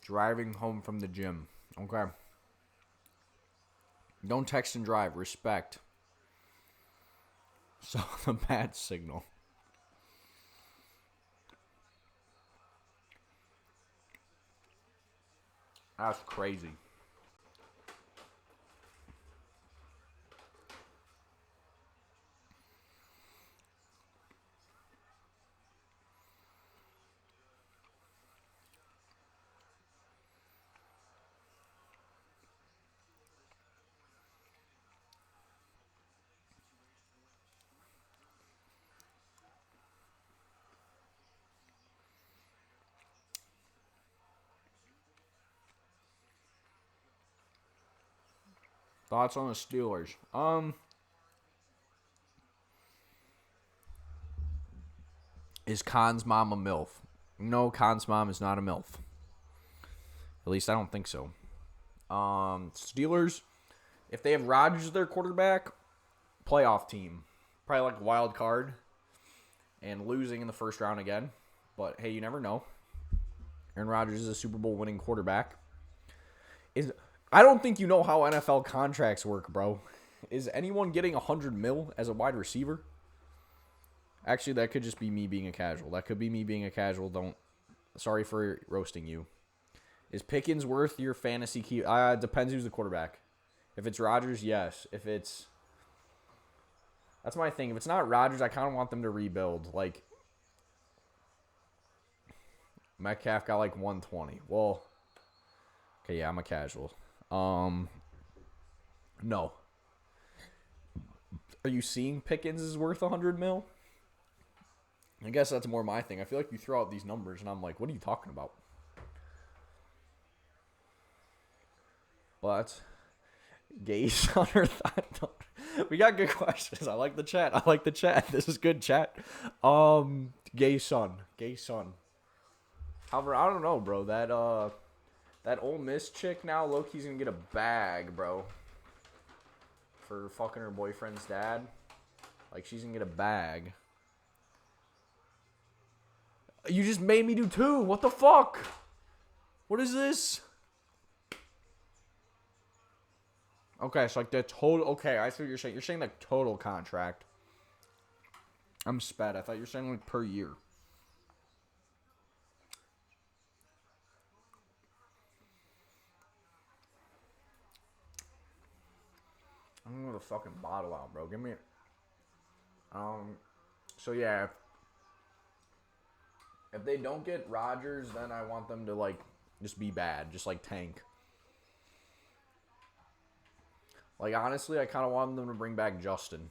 driving home from the gym. Okay. Don't text and drive. Respect. So the bad signal. That's crazy. Thoughts on the Steelers? Is Khan's mom a MILF? No, Khan's mom is not a MILF. At least I don't think so. Steelers, if they have Rodgers as their quarterback, playoff team. Probably like a wild card. And losing in the first round again. But hey, you never know. Aaron Rodgers is a Super Bowl winning quarterback. I don't think you know how NFL contracts work, bro. Is anyone getting $100 million as a wide receiver? Actually, that could just be me being a casual. That could be me being a casual. Sorry for roasting you. Is Pickens worth your fantasy key? Depends who's the quarterback. If it's Rodgers, yes. That's my thing. If it's not Rodgers, I kind of want them to rebuild. Like, Metcalf got like 120. Well, okay, yeah, I'm a casual. No. Are you seeing Pickens is worth $100 million? I guess that's more my thing. I feel like you throw out these numbers, and I'm like, what are you talking about? But gay son or thought. We got good questions. I like the chat. This is good chat. Gay son. However, I don't know, bro. That Ole Miss chick now, Loki's gonna get a bag, bro. For fucking her boyfriend's dad. Like, she's gonna get a bag. You just made me do 2. What the fuck? What is this? Okay, so like the total. Okay, I see what you're saying. You're saying like total contract. I'm sped. I thought you were saying like per year. I'm gonna the fucking bottle out, bro. Give me. So yeah. If they don't get Rodgers, then I want them to like just be bad, just like tank. Like, honestly, I kind of want them to bring back Justin.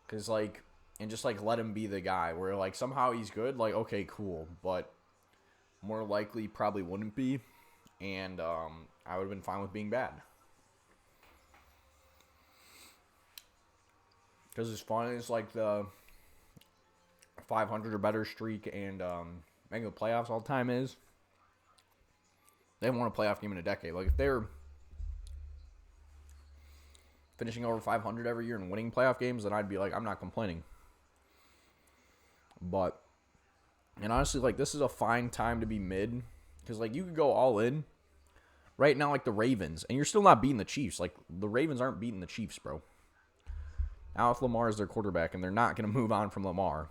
Because, like, and just, like, let him be the guy. Where, like, somehow he's good. Like, okay, cool. But more likely probably wouldn't be. And I would have been fine with being bad. Because as fun as, like, the 500 or better streak and making the playoffs all the time is, they haven't won a playoff game in a decade. Like, if they're finishing over 500 every year and winning playoff games, then I'd be like, I'm not complaining. But, and honestly, like, this is a fine time to be mid. Because, like, you could go all in right now, like the Ravens, and you're still not beating the Chiefs. Like, the Ravens aren't beating the Chiefs, bro. Now, if Lamar is their quarterback, and they're not going to move on from Lamar.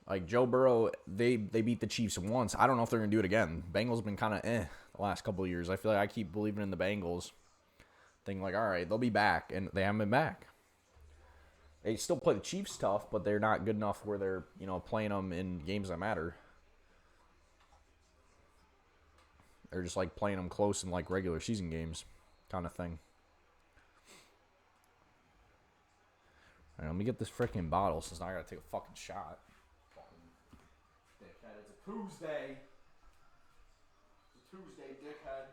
Like, Joe Burrow, they beat the Chiefs once. I don't know if they're going to do it again. Bengals been kind of the last couple of years. I feel like I keep believing in the Bengals. thinking like, all right, they'll be back, and they haven't been back. They still play the Chiefs tough, but they're not good enough where they're, playing them in games that matter. They're just like playing them close in like regular season games, kind of thing. All right, let me get this freaking bottle since now I gotta take a fucking shot. Dickhead, it's a Tuesday. It's a Tuesday, dickhead.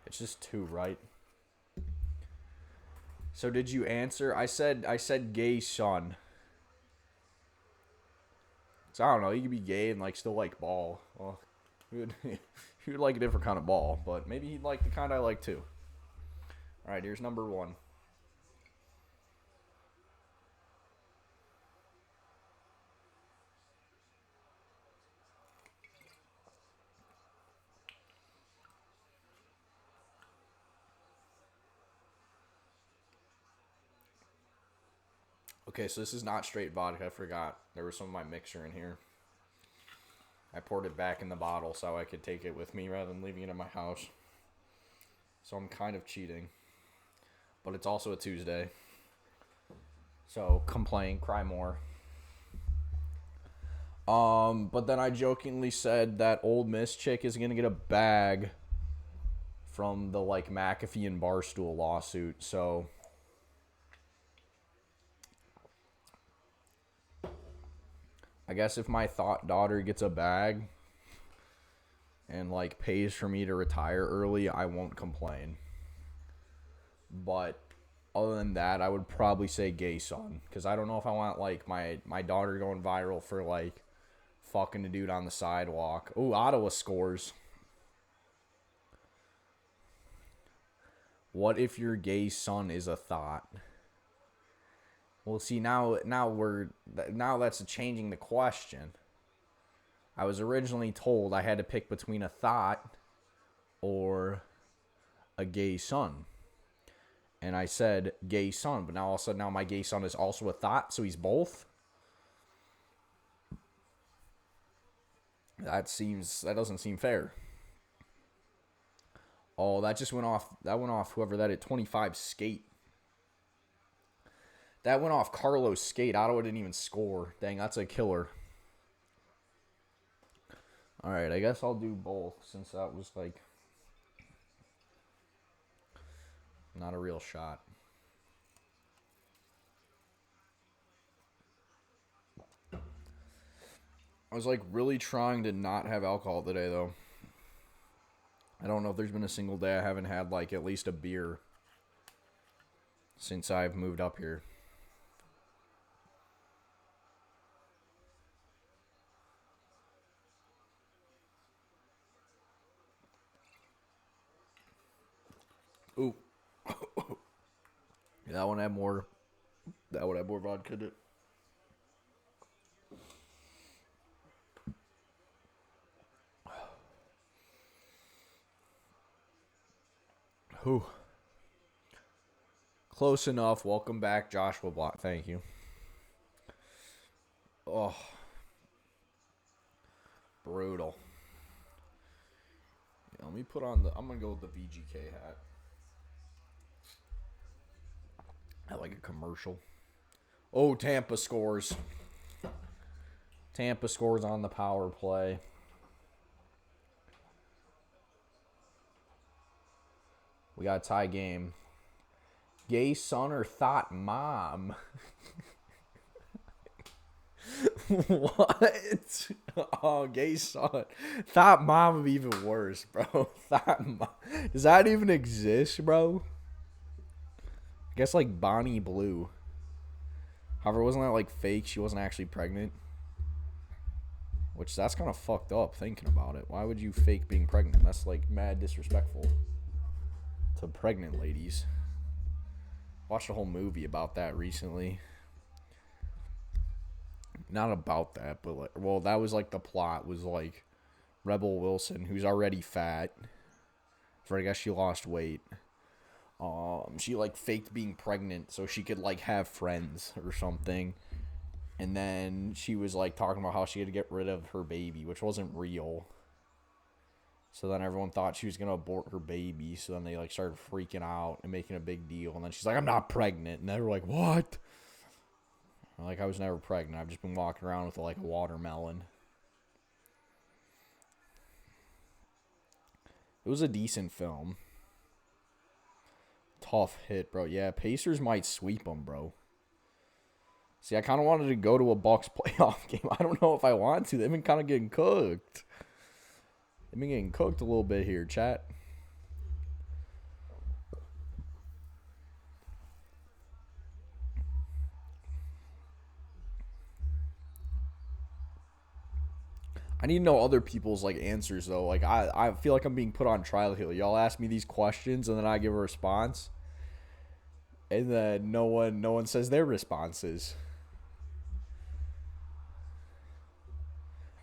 It's just 2, right? So did you answer? I said gay son. So I don't know. You could be gay and like still like ball. Well, he would like a different kind of ball, but maybe he'd like the kind I like too. All right, here's number 1. Okay, so this is not straight vodka. I forgot. There was some of my mixer in here. I poured it back in the bottle so I could take it with me rather than leaving it in my house. So I'm kind of cheating. But it's also a Tuesday. So complain, cry more. But then I jokingly said that Old Miss chick is going to get a bag from the like McAfee and Barstool lawsuit. So I guess if my daughter gets a bag and like pays for me to retire early, I won't complain. But other than that, I would probably say gay son, because I don't know if I want like my daughter going viral for like fucking a dude on the sidewalk. Ooh, Ottawa scores. What if your gay son is a thought? Well, see, now that's changing the question. I was originally told I had to pick between a thought or a gay son. And I said gay son, but now all of a sudden now my gay son is also a thought, so he's both? That doesn't seem fair. Oh, that just went off. That went off whoever that is, 25 skate. That went off Carlos skate. Ottawa didn't even score. Dang, that's a killer. All right, I guess I'll do both since that was like not a real shot. I was like really trying to not have alcohol today though. I don't know if there's been a single day I haven't had like at least a beer since I've moved up here. Ooh. That one had more. That would have more vodka in it. Whew. Close enough. Welcome back, Joshua Block. Thank you. Oh. Brutal. Yeah, let me put on I'm going to go with the VGK hat. I like a commercial. Oh, Tampa scores. Tampa scores on the power play. We got a tie game. Gay son or thought mom? What? Oh, gay son. Thought mom would be even worse, bro. Thought mom. Does that even exist, bro? I guess like Bonnie Blue. However, wasn't that like fake? She wasn't actually pregnant. Which that's kind of fucked up thinking about it. Why would you fake being pregnant? That's like mad disrespectful to pregnant ladies. Watched a whole movie about that recently. not about that, but like, well, that was like the plot was like Rebel Wilson, who's already fat. For I guess she lost weight. She like faked being pregnant so she could like have friends or something. And then she was like talking about how she had to get rid of her baby, which wasn't real. So then everyone thought she was gonna abort her baby. So then they like started freaking out and making a big deal. And then she's like, "I'm not pregnant." And they were like, "What?" Like, I was never pregnant. I've just been walking around with like a watermelon. It was a decent film. Tough hit, bro. Yeah, Pacers might sweep them, bro. See, I kind of wanted to go to a Bucks playoff game. I don't know if I want to. They've been kind of getting cooked. They've been getting cooked a little bit here, chat. I need to know other people's like answers though. Like I feel like I'm being put on trial here. Y'all ask me these questions and then I give a response. And then no one says their responses.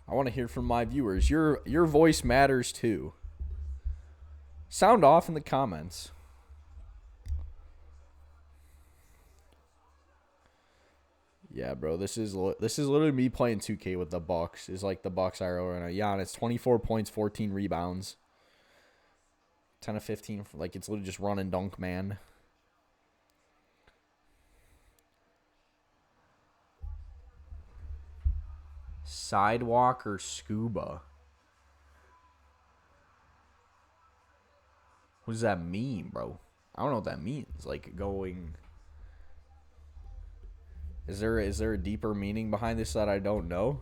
I want to hear from my viewers. Your voice matters too. Sound off in the comments. Yeah, bro, this is literally me playing 2K with the Bucks. Is like the Bucks I right now. Giannis, 24 points, 14 rebounds, 10 of 15. Like it's literally just run and dunk, man. Sidewalk or scuba? What does that mean, bro? I don't know what that means. Like going. Is there a deeper meaning behind this that I don't know?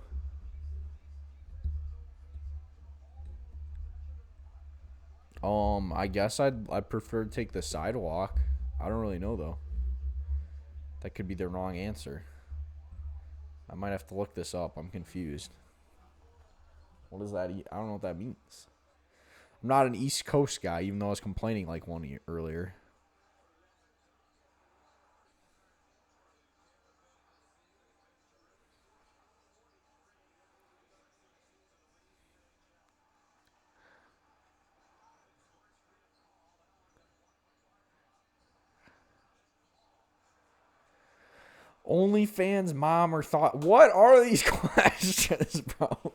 I guess I'd prefer to take the sidewalk. I don't really know though. That could be the wrong answer. I might have to look this up. I'm confused. What does that? I don't know what that means. I'm not an East Coast guy, even though I was complaining like one earlier. OnlyFans mom or thought. What are these questions, bro?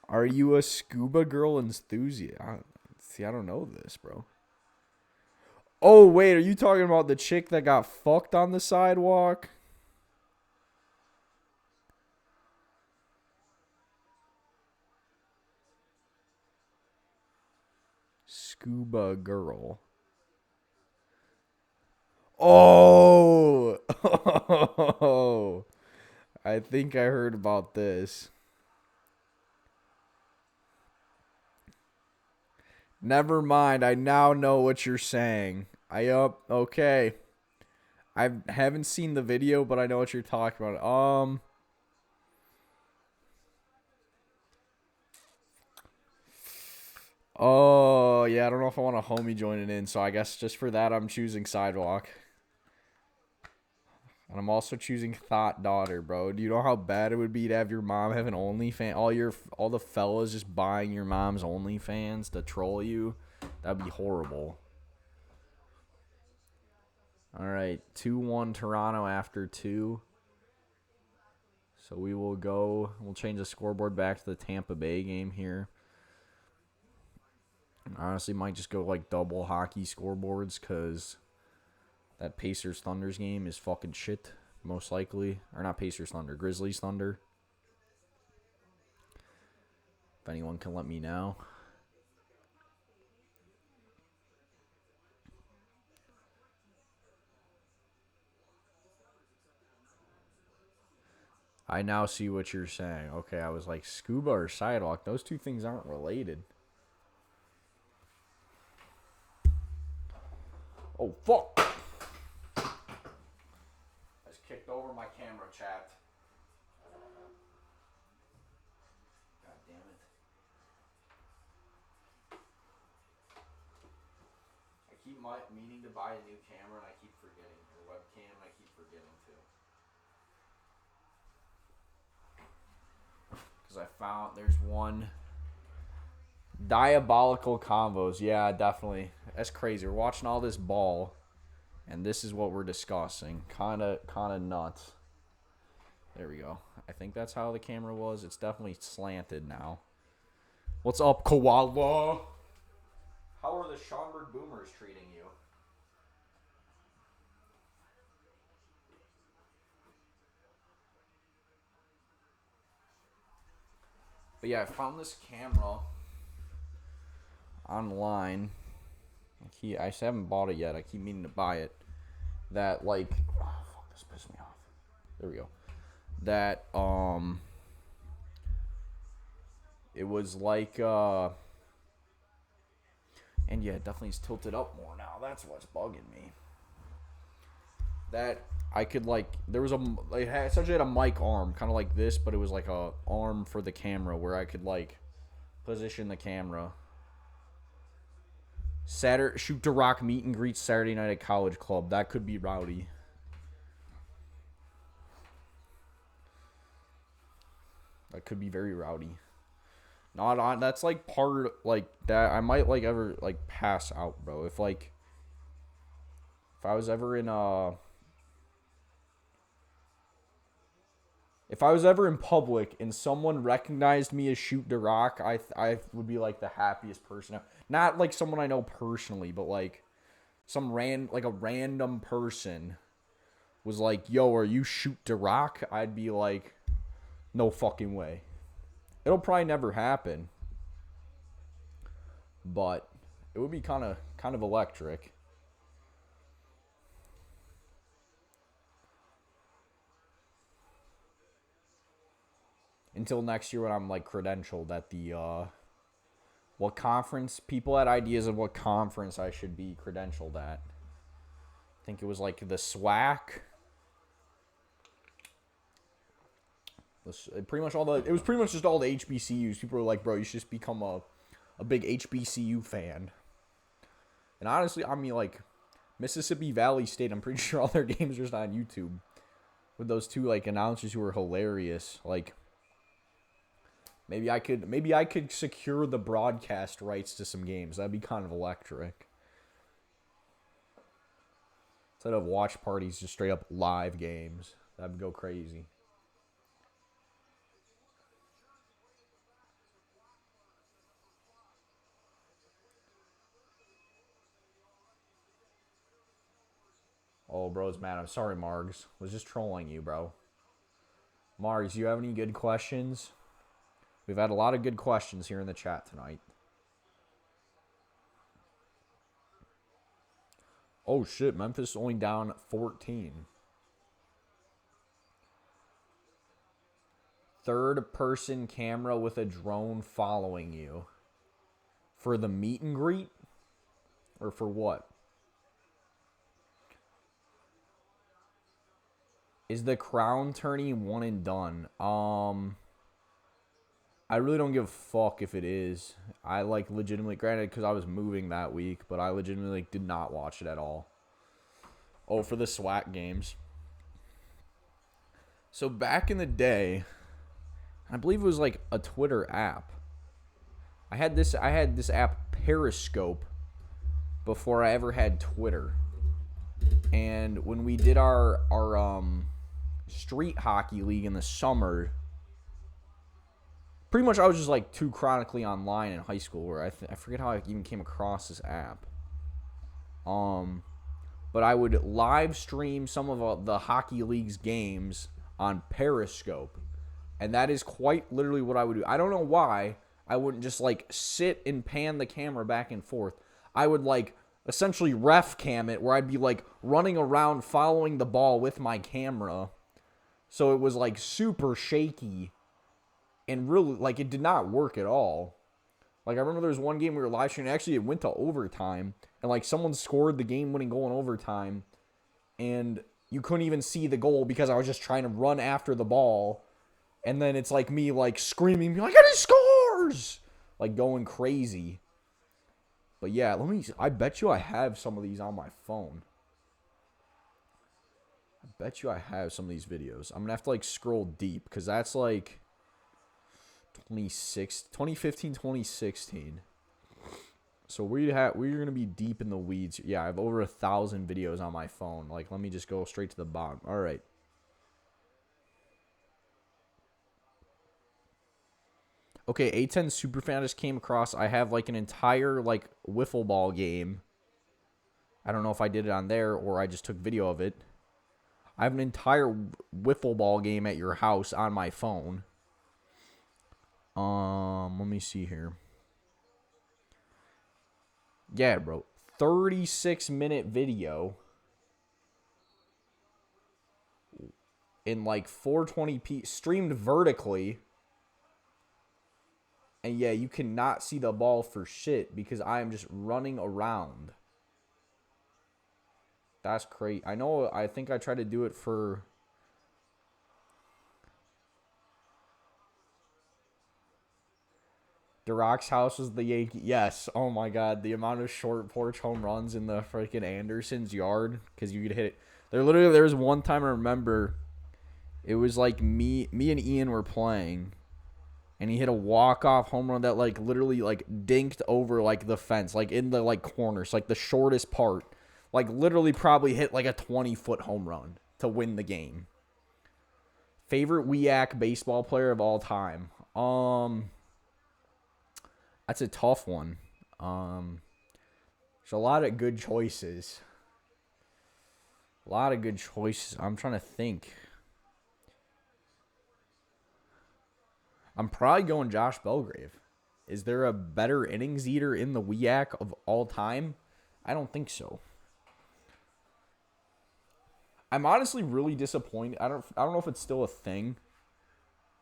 Are you a scuba girl enthusiast? See, I don't know this, bro. Oh, wait, are you talking about the chick that got fucked on the sidewalk? Scuba girl. Oh! Oh! I think I heard about this. Never mind. I now know what you're saying. Okay. I haven't seen the video, but I know what you're talking about. Oh, yeah, I don't know if I want a homie joining in, so I guess just for that I'm choosing sidewalk. And I'm also choosing thought daughter, bro. Do you know how bad it would be to have your mom have an OnlyFans? All the fellas just buying your mom's OnlyFans to troll you? That'd be horrible. All right, 2-1 Toronto after 2. So we'll change the scoreboard back to the Tampa Bay game here. Honestly, might just go like double hockey scoreboards because that Pacers Thunders game is fucking shit, most likely. Or not Pacers Thunder, Grizzlies Thunder. If anyone can let me know. I now see what you're saying. Okay, I was like, scuba or sidewalk? Those two things aren't related. Oh, fuck. I just kicked over my camera, chat. God damn it. keep meaning to buy a new camera, and I keep forgetting. Or webcam, and I keep forgetting too. Because I found there's one. Diabolical combos. Yeah, definitely. That's crazy. We're watching all this ball, and this is what we're discussing. Kind of nuts. There we go. I think that's how the camera was. It's definitely slanted now. What's up, Koala? How are the Schaumburg Boomers treating you? But yeah, I found this camera online. I just haven't bought it yet. I keep meaning to buy it. That like, oh, fuck, this pissed me off. There we go. That it was like and yeah, it definitely is tilted up more now. That's what's bugging me. That I could like, there was essentially had a mic arm, kind of like this, but it was like a arm for the camera where I could like position the camera. Shoot to rock meet and greet Saturday night at College Club. That could be rowdy. That could be very rowdy. Not on. That's like part like that. I might like ever like pass out, bro. If I was ever in if I was ever in public and someone recognized me as Shoot to Rock, I would be like the happiest person. Not like someone I know personally, but like a random person was like, "Yo, are you Shoot to Rock?" I'd be like, "No fucking way." It'll probably never happen, but it would be kind of electric. Until next year when I'm like credentialed at the what conference? People had ideas of what conference I should be credentialed at. I think it was like the SWAC. It was pretty much just all the HBCUs. People were like, bro, you should just become a big HBCU fan. And honestly, I mean, like, Mississippi Valley State, I'm pretty sure all their games are just on YouTube. With those two, like, announcers who were hilarious. Like, maybe I could secure the broadcast rights to some games. That'd be kind of electric. Instead of watch parties, just straight up live games. That'd go crazy. Oh, bro's mad. I'm sorry, Margs. Was just trolling you, bro. Margs, you have any good questions? We've had a lot of good questions here in the chat tonight. Oh, shit. Memphis only down 14. Third-person camera with a drone following you. For the meet and greet? Or for what? Is the crown tourney one and done? I really don't give a fuck if it is. I like legitimately, granted, because I was moving that week, but I legitimately did not watch it at all. Oh, for the SWAC games. So back in the day, I believe it was like a Twitter app. I had this app Periscope before I ever had Twitter. And when we did our street hockey league in the summer, pretty much I was just like too chronically online in high school where I forget how I even came across this app. But I would live stream some of the hockey league's games on Periscope. And that is quite literally what I would do. I don't know why I wouldn't just like sit and pan the camera back and forth. I would like essentially ref cam it where I'd be like running around following the ball with my camera. So it was like super shaky and really like it did not work at all. Like I remember there was one game we were live streaming. Actually, it went to overtime and like someone scored the game-winning goal in overtime and you couldn't even see the goal because I was just trying to run after the ball. And then it's like me like screaming, like, and he scores! Like going crazy. But yeah, I bet you I have some of these on my phone. I bet you I have some of these videos. I'm going to have to like scroll deep because that's like 2015, 2016. So we're going to be deep in the weeds. Yeah, I have over 1,000 videos on my phone. Like, let me just go straight to the bottom. All right. Okay, A10 Superfan just came across. I have like an entire like wiffle ball game. I don't know if I did it on there or I just took video of it. I have an entire wiffle ball game at your house on my phone. Let me see here. Yeah, bro. 36-minute video in like 420p streamed vertically. And yeah, you cannot see the ball for shit because I am just running around. That's crazy. I think I tried to do it for... DeRock's house was the Yankee. Yes. Oh my God. The amount of short porch home runs in the freaking Anderson's yard because you could hit it. There was one time I remember it was like me and Ian were playing. And he hit a walk-off home run that, like, literally, like, dinked over, like, the fence. Like, in the, like, corners. Like, the shortest part. Like, literally probably hit, like, a 20-foot home run to win the game. Favorite WEAC baseball player of all time? That's a tough one. There's a lot of good choices. I'm trying to think. I'm probably going Josh Belgrave. Is there a better innings eater in the WEAC of all time? I don't think so. I'm honestly really disappointed. I don't know if it's still a thing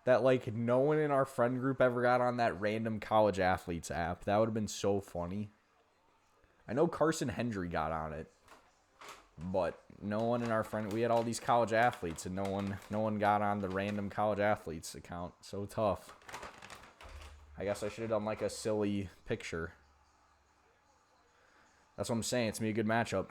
that like no one in our friend group ever got on that random college athletes app. That would have been so funny. I know Carson Hendry got on it, but no one in our we had all these college athletes and no one got on the random college athletes account. So tough. I guess I should have done like a silly picture. That's what I'm saying. It's gonna be a good matchup.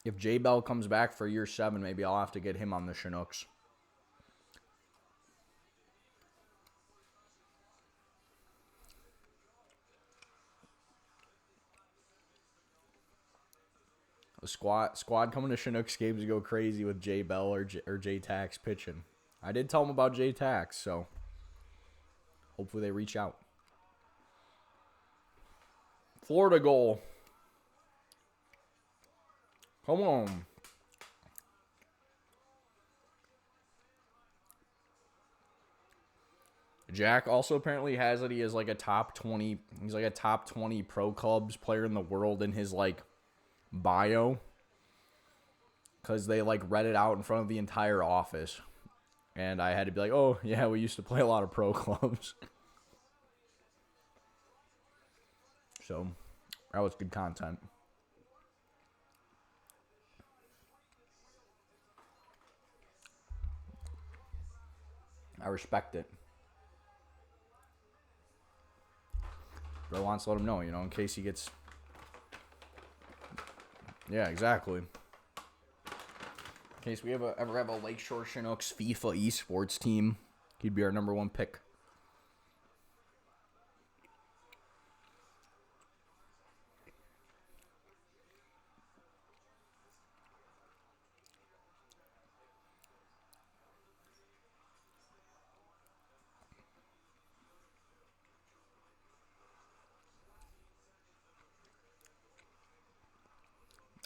If J Bell comes back for year 7, maybe I'll have to get him on the Chinooks. A squad coming to Chinooks games to go crazy with J Bell or J Tax pitching. I did tell him about J Tax, so hopefully they reach out. Florida goal. Come on. Jack also apparently has that he is like a top 20. He's like a top 20 pro clubs player in the world in his like bio. Because they like read it out in front of the entire office. And I had to be like, oh, yeah, we used to play a lot of pro clubs. So, that was good content. I respect it. Bro wants to let him know, you know, in case he gets... Yeah, exactly. In case we ever have a Lakeshore Chinooks FIFA esports team, he'd be our number 1 pick.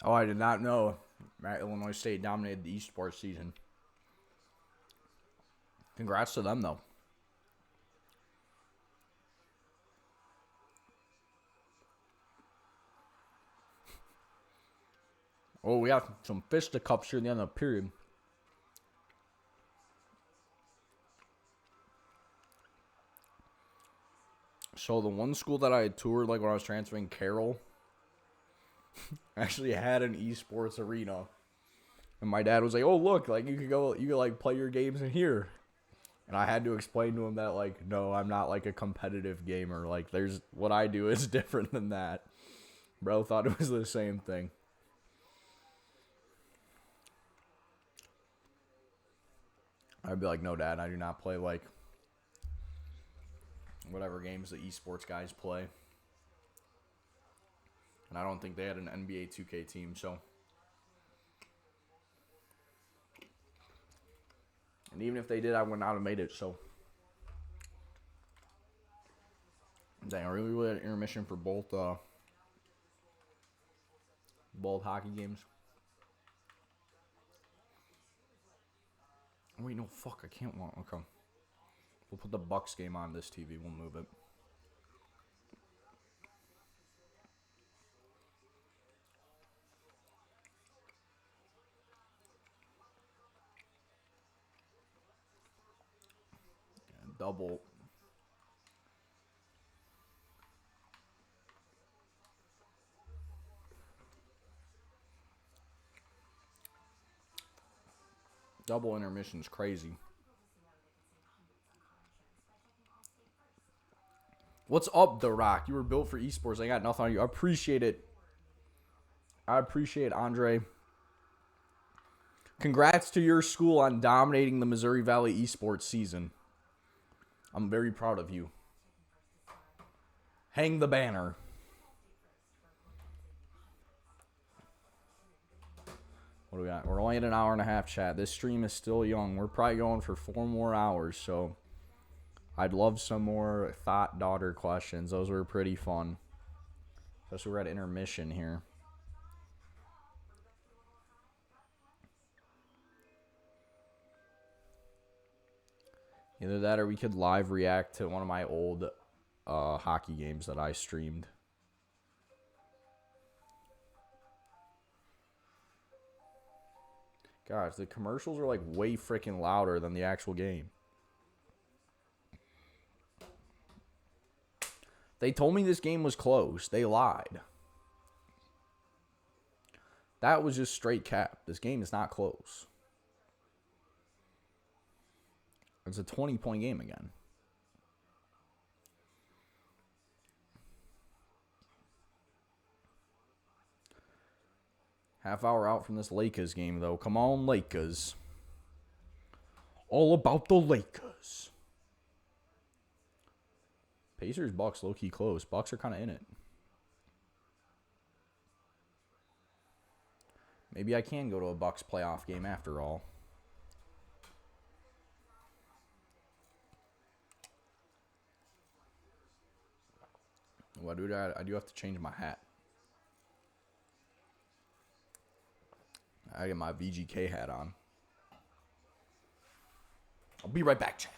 Oh, I did not know Illinois State dominated the esports season. Congrats to them, though. Oh, we got some fisticuffs here at the end of the period. So the one school that I had toured, like when I was transferring, Carroll, actually had an esports arena. And my dad was like, "Oh, look, like you could like play your games in here." And I had to explain to him that like, no, I'm not like a competitive gamer. Like there's what I do is different than that. Bro thought it was the same thing. I'd be like, "No, Dad, I do not play like whatever games the esports guys play." And I don't think they had an NBA 2K team, so. And even if they did, I would not have made it, so. Dang, I really had intermission for both hockey games. Oh, wait, no, fuck, I can't want. Okay. We'll put the Bucks game on this TV, we'll move it. Double intermission's crazy. What's up, The Rock? You were built for esports. I got nothing on you. I appreciate it. I appreciate Andre. Congrats to your school on dominating the Missouri Valley esports season. I'm very proud of you. Hang the banner. What do we got? We're only at an hour and a half, chat. This stream is still young. We're probably going for 4 more hours, so I'd love some more thought daughter questions. Those were pretty fun. Especially we're at intermission here. Either that or we could live react to one of my old hockey games that I streamed. Gosh, the commercials are like way freaking louder than the actual game. They told me this game was closed. They lied. That was just straight cap. This game is not close. It's a 20-point game again. Half hour out from this Lakers game, though. Come on, Lakers. All about the Lakers. Pacers, Bucks, low-key close. Bucks are kind of in it. Maybe I can go to a Bucks playoff game after all. Well, dude, I do have to change my hat. I get my VGK hat on. I'll be right back, chat.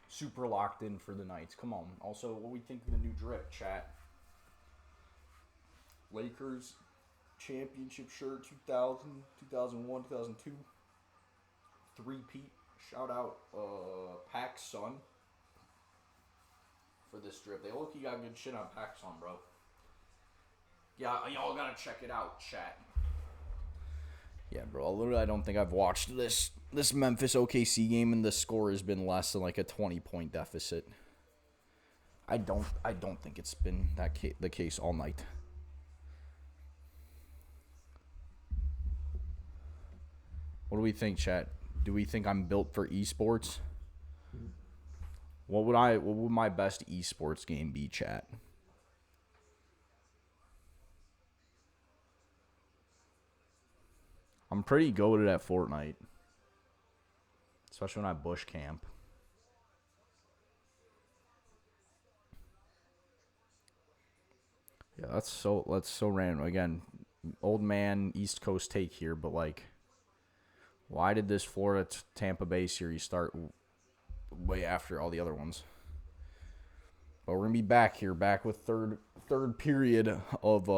Super locked in for the Knights. Come on. Also, what we think of the new drip, chat? Lakers championship shirt 2000, 2001, 2002. Three-peat. Shout out Pac Sun for this drip. They look, you got good shit on Pac Sun, bro. Yeah, y'all gotta check it out, chat. Yeah, bro. Literally, I don't think I've watched this Memphis OKC game, and the score has been less than like a 20-point deficit. I don't think it's been the case all night. What do we think, chat? Do we think I'm built for esports? What would my best esports game be, chat? I'm pretty goated at Fortnite. Especially when I bush camp. Yeah, that's so random. Again, old man East Coast take here, but like, why did this Florida Tampa Bay series start way after all the other ones? But we're gonna be back here, back with third period of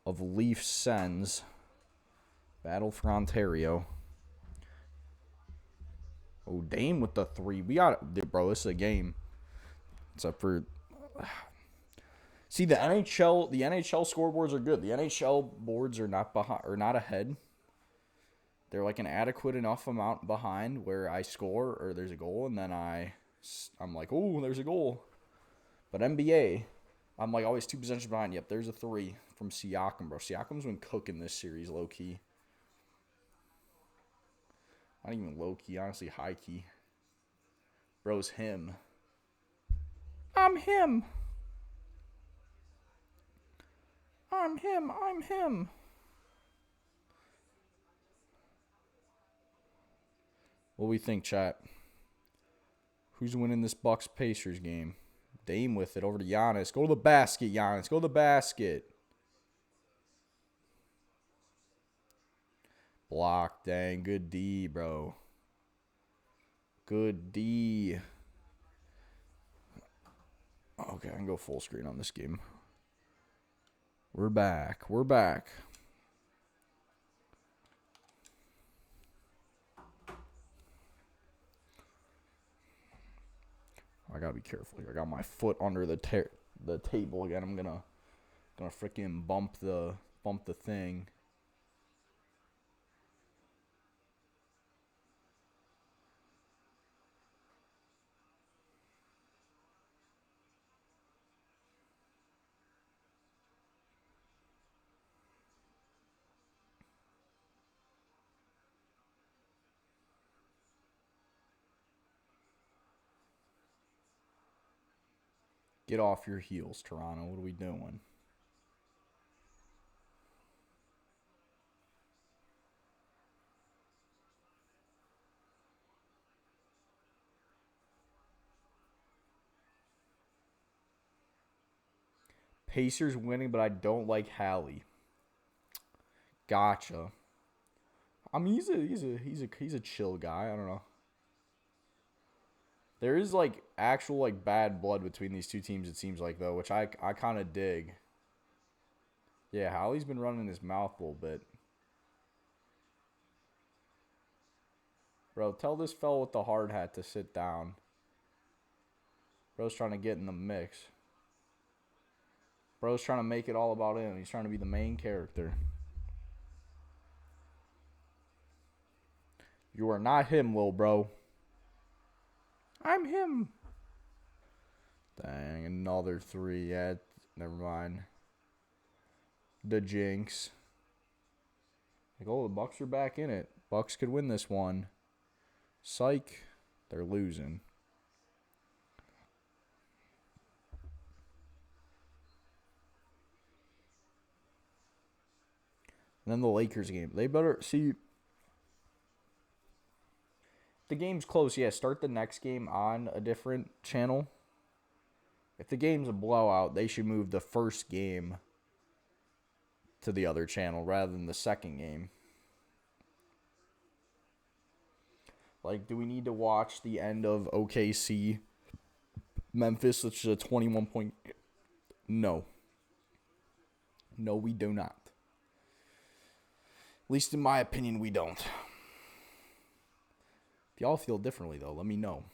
Leaf Sens battle for Ontario. Oh, Dame with the 3. We got it, bro. This is a game. Except for, see, the NHL scoreboards are good. The NHL boards are not behind or not ahead. They're like an adequate enough amount behind where I score or there's a goal, and then I'm like, oh, there's a goal. But NBA, I'm like always 2 possessions behind. Yep, there's a 3 from Siakam, bro. Siakam's been cooking this series, low key. Not even low key, honestly, high key. Bro's him. I'm him. I'm him. I'm him. What do we think, chat? Who's winning this Bucks Pacers game? Dame with it over to Giannis. Go to the basket, Giannis. Go to the basket. Block, dang. Good D, bro. Good D. Okay, I can go full screen on this game. We're back. We're back. I gotta be careful here. I got my foot under the table again. I'm gonna freaking bump the thing. Get off your heels, Toronto. What are we doing? Pacers winning, but I don't like Hallie. Gotcha. I mean, he's a chill guy. I don't know. There is like actual like bad blood between these two teams. It seems like though, which I kind of dig. Yeah, Hallie's been running his mouth a little bit. Bro, tell this fellow with the hard hat to sit down. Bro's trying to get in the mix. Bro's trying to make it all about him. He's trying to be the main character. You are not him, little bro. I'm him. Dang, another 3. Yeah, never mind. The jinx. Like, oh, the Bucks are back in it. Bucks could win this one. Psych. They're losing. And then the Lakers game. They better see. The game's close. Yeah, start the next game on a different channel. If the game's a blowout, they should move the first game to the other channel rather than the second game. Like, do we need to watch the end of OKC Memphis, which is a 21 point? No. No, we do not. At least in my opinion, we don't. If y'all feel differently, though, let me know.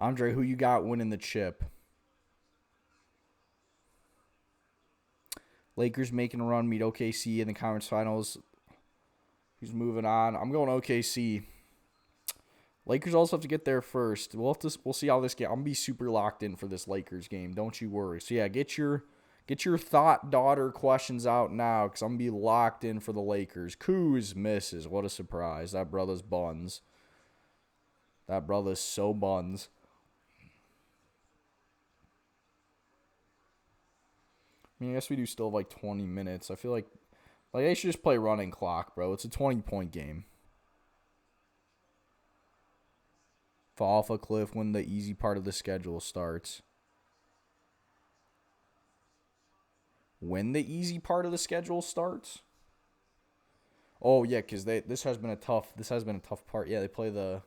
Andre, who you got winning the chip? Lakers making a run, meet OKC in the conference finals. Who's moving on? I'm going OKC. Lakers also have to get there first. We'll see how this game. I'm gonna be super locked in for this Lakers game. Don't you worry. So yeah, get your thought daughter questions out now, because I'm gonna be locked in for the Lakers. Kuz misses. What a surprise. That brother's buns. That brother's so buns. I mean, I guess we do still have like 20 minutes. I feel like they should just play running clock, bro. It's a 20-point game. Fall off a cliff when the easy part of the schedule starts. When the easy part of the schedule starts? Oh yeah, because this has been a tough part. Yeah, they play the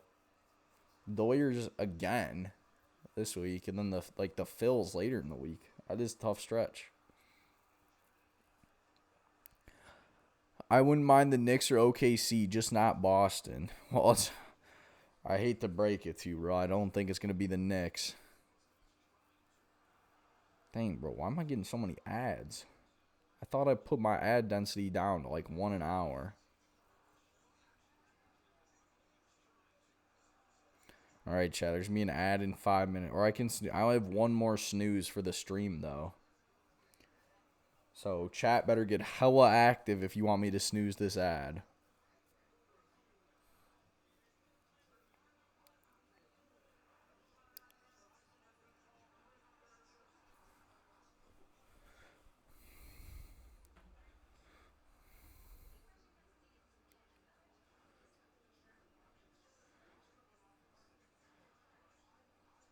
Warriors again this week, and then the Phils later in the week. That is a tough stretch. I wouldn't mind the Knicks or OKC, just not Boston. Well, I hate to break it to you, bro. I don't think it's gonna be the Knicks. Dang, bro, why am I getting so many ads? I thought I put my ad density down to like 1 an hour. All right, chat. There's me an ad in 5 minutes, or I only have one more snooze for the stream though. So chat better get hella active if you want me to snooze this ad.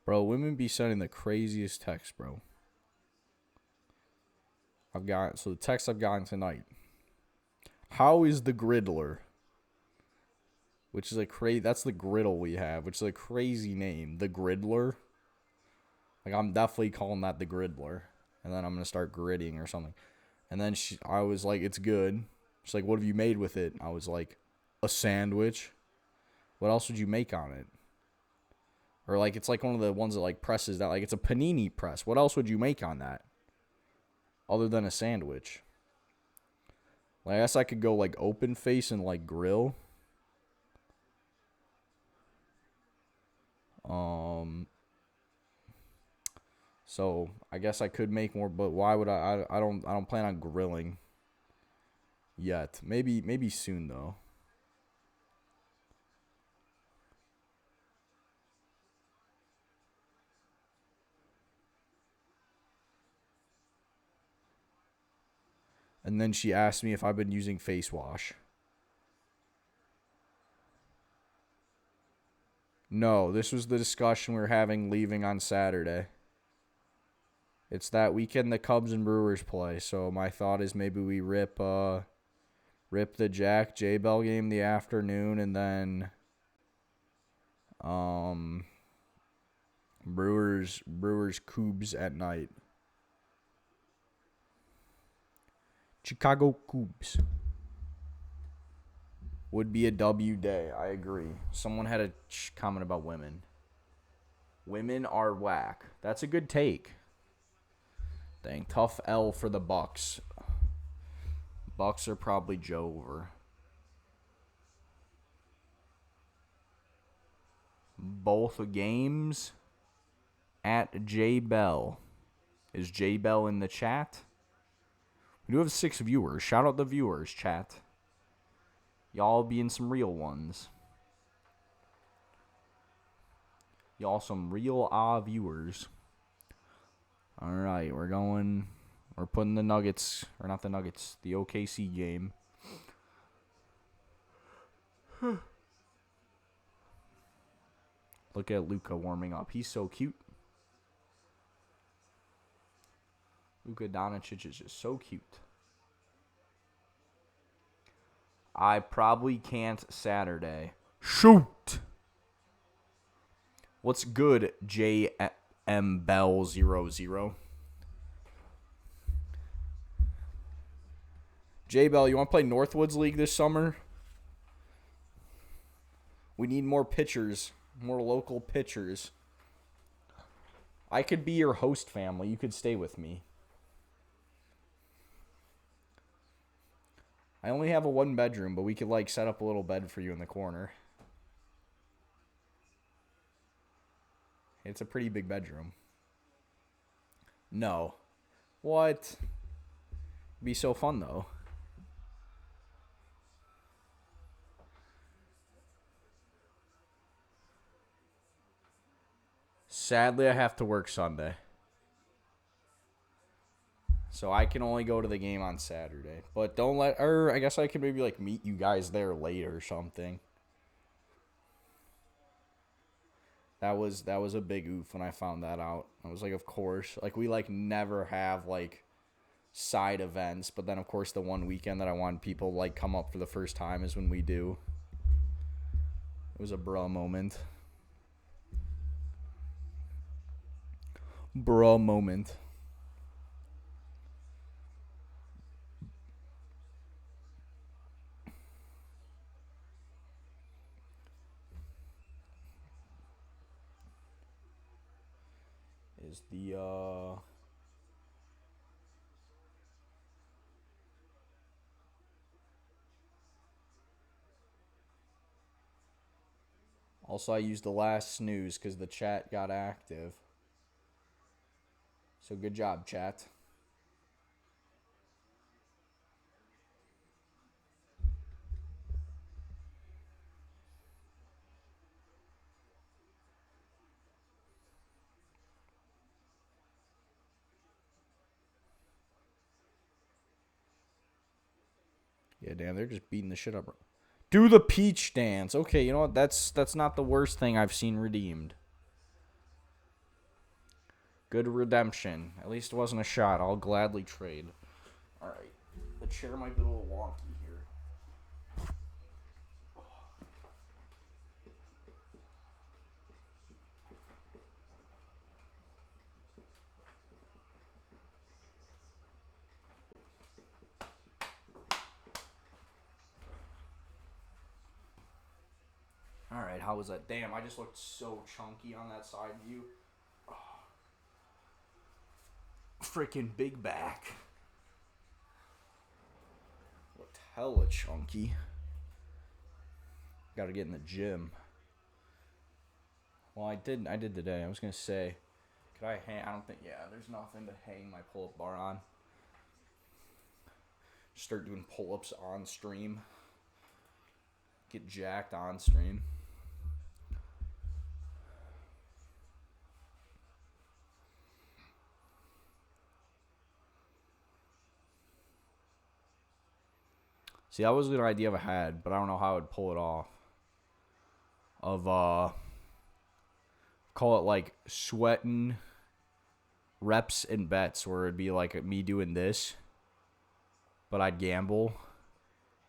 Bro, women be sending the craziest texts, bro. The text I've gotten tonight. How is the griddler? Which is that's the griddle we have, which is a crazy name. The griddler. Like, I'm definitely calling that the griddler. And then I'm going to start gridding or something. And then I was like, it's good. She's like, what have you made with it? I was like, a sandwich. What else would you make on it? Or like, it's like one of the ones that like presses that. Like, it's a panini press. What else would you make on that? Other than a sandwich. Like, I guess I could go like open face and like grill. So I guess I could make more, but why would I don't plan on grilling yet. Maybe soon though. And then she asked me if I've been using face wash. No, this was the discussion we were having leaving on Saturday. It's that weekend the Cubs and Brewers play, so my thought is maybe we rip the Jack J Bell game in the afternoon, and then Brewers Cubs at night. Chicago Cubs would be a W day. I agree. Someone had a comment about women. Women are whack. That's a good take. Dang, tough L for the Bucks. Bucks are probably Joe over. Both games at J Bell. Is J Bell in the chat? We do have 6 viewers. Shout out the viewers, chat. Y'all being some real ones. Y'all some real viewers. All right, we're putting the Nuggets, or not the Nuggets, the OKC game. Look at Luka warming up. He's so cute. Luka Doncic is just so cute. I probably can't Saturday. Shoot! What's good, JM Bell 00? J Bell, you want to play Northwoods League this summer? We need more pitchers, more local pitchers. I could be your host family. You could stay with me. I only have a 1 bedroom, but we could like set up a little bed for you in the corner. It's a pretty big bedroom. No. What? Be so fun, though. Sadly, I have to work Sunday. So I can only go to the game on Saturday. But don't let, or I guess I could maybe like meet you guys there later or something. That was a big oof when I found that out. I was like, of course. Like we like never have like side events, but then of course the one weekend that I want people like come up for the first time is when we do. It was a bruh moment. Bruh moment. Is the also I used the last snooze because the chat got active. So good job, chat. Yeah, damn, they're just beating the shit up. Do the peach dance. Okay, you know what? That's not the worst thing I've seen redeemed. Good redemption. At least it wasn't a shot. I'll gladly trade. All right. The chair might be a little wonky here. All right, how was that? Damn, I just looked so chunky on that side view. Oh. Freaking big back. Looked hella chunky. Got to get in the gym. Well, I did today. I was gonna say, could I hang? I don't think. Yeah, there's nothing to hang my pull-up bar on. Start doing pull-ups on stream. Get jacked on stream. See, that was an idea I had, but I don't know how I would pull it off. Call it like sweating reps and bets, where it'd be like me doing this, but I'd gamble,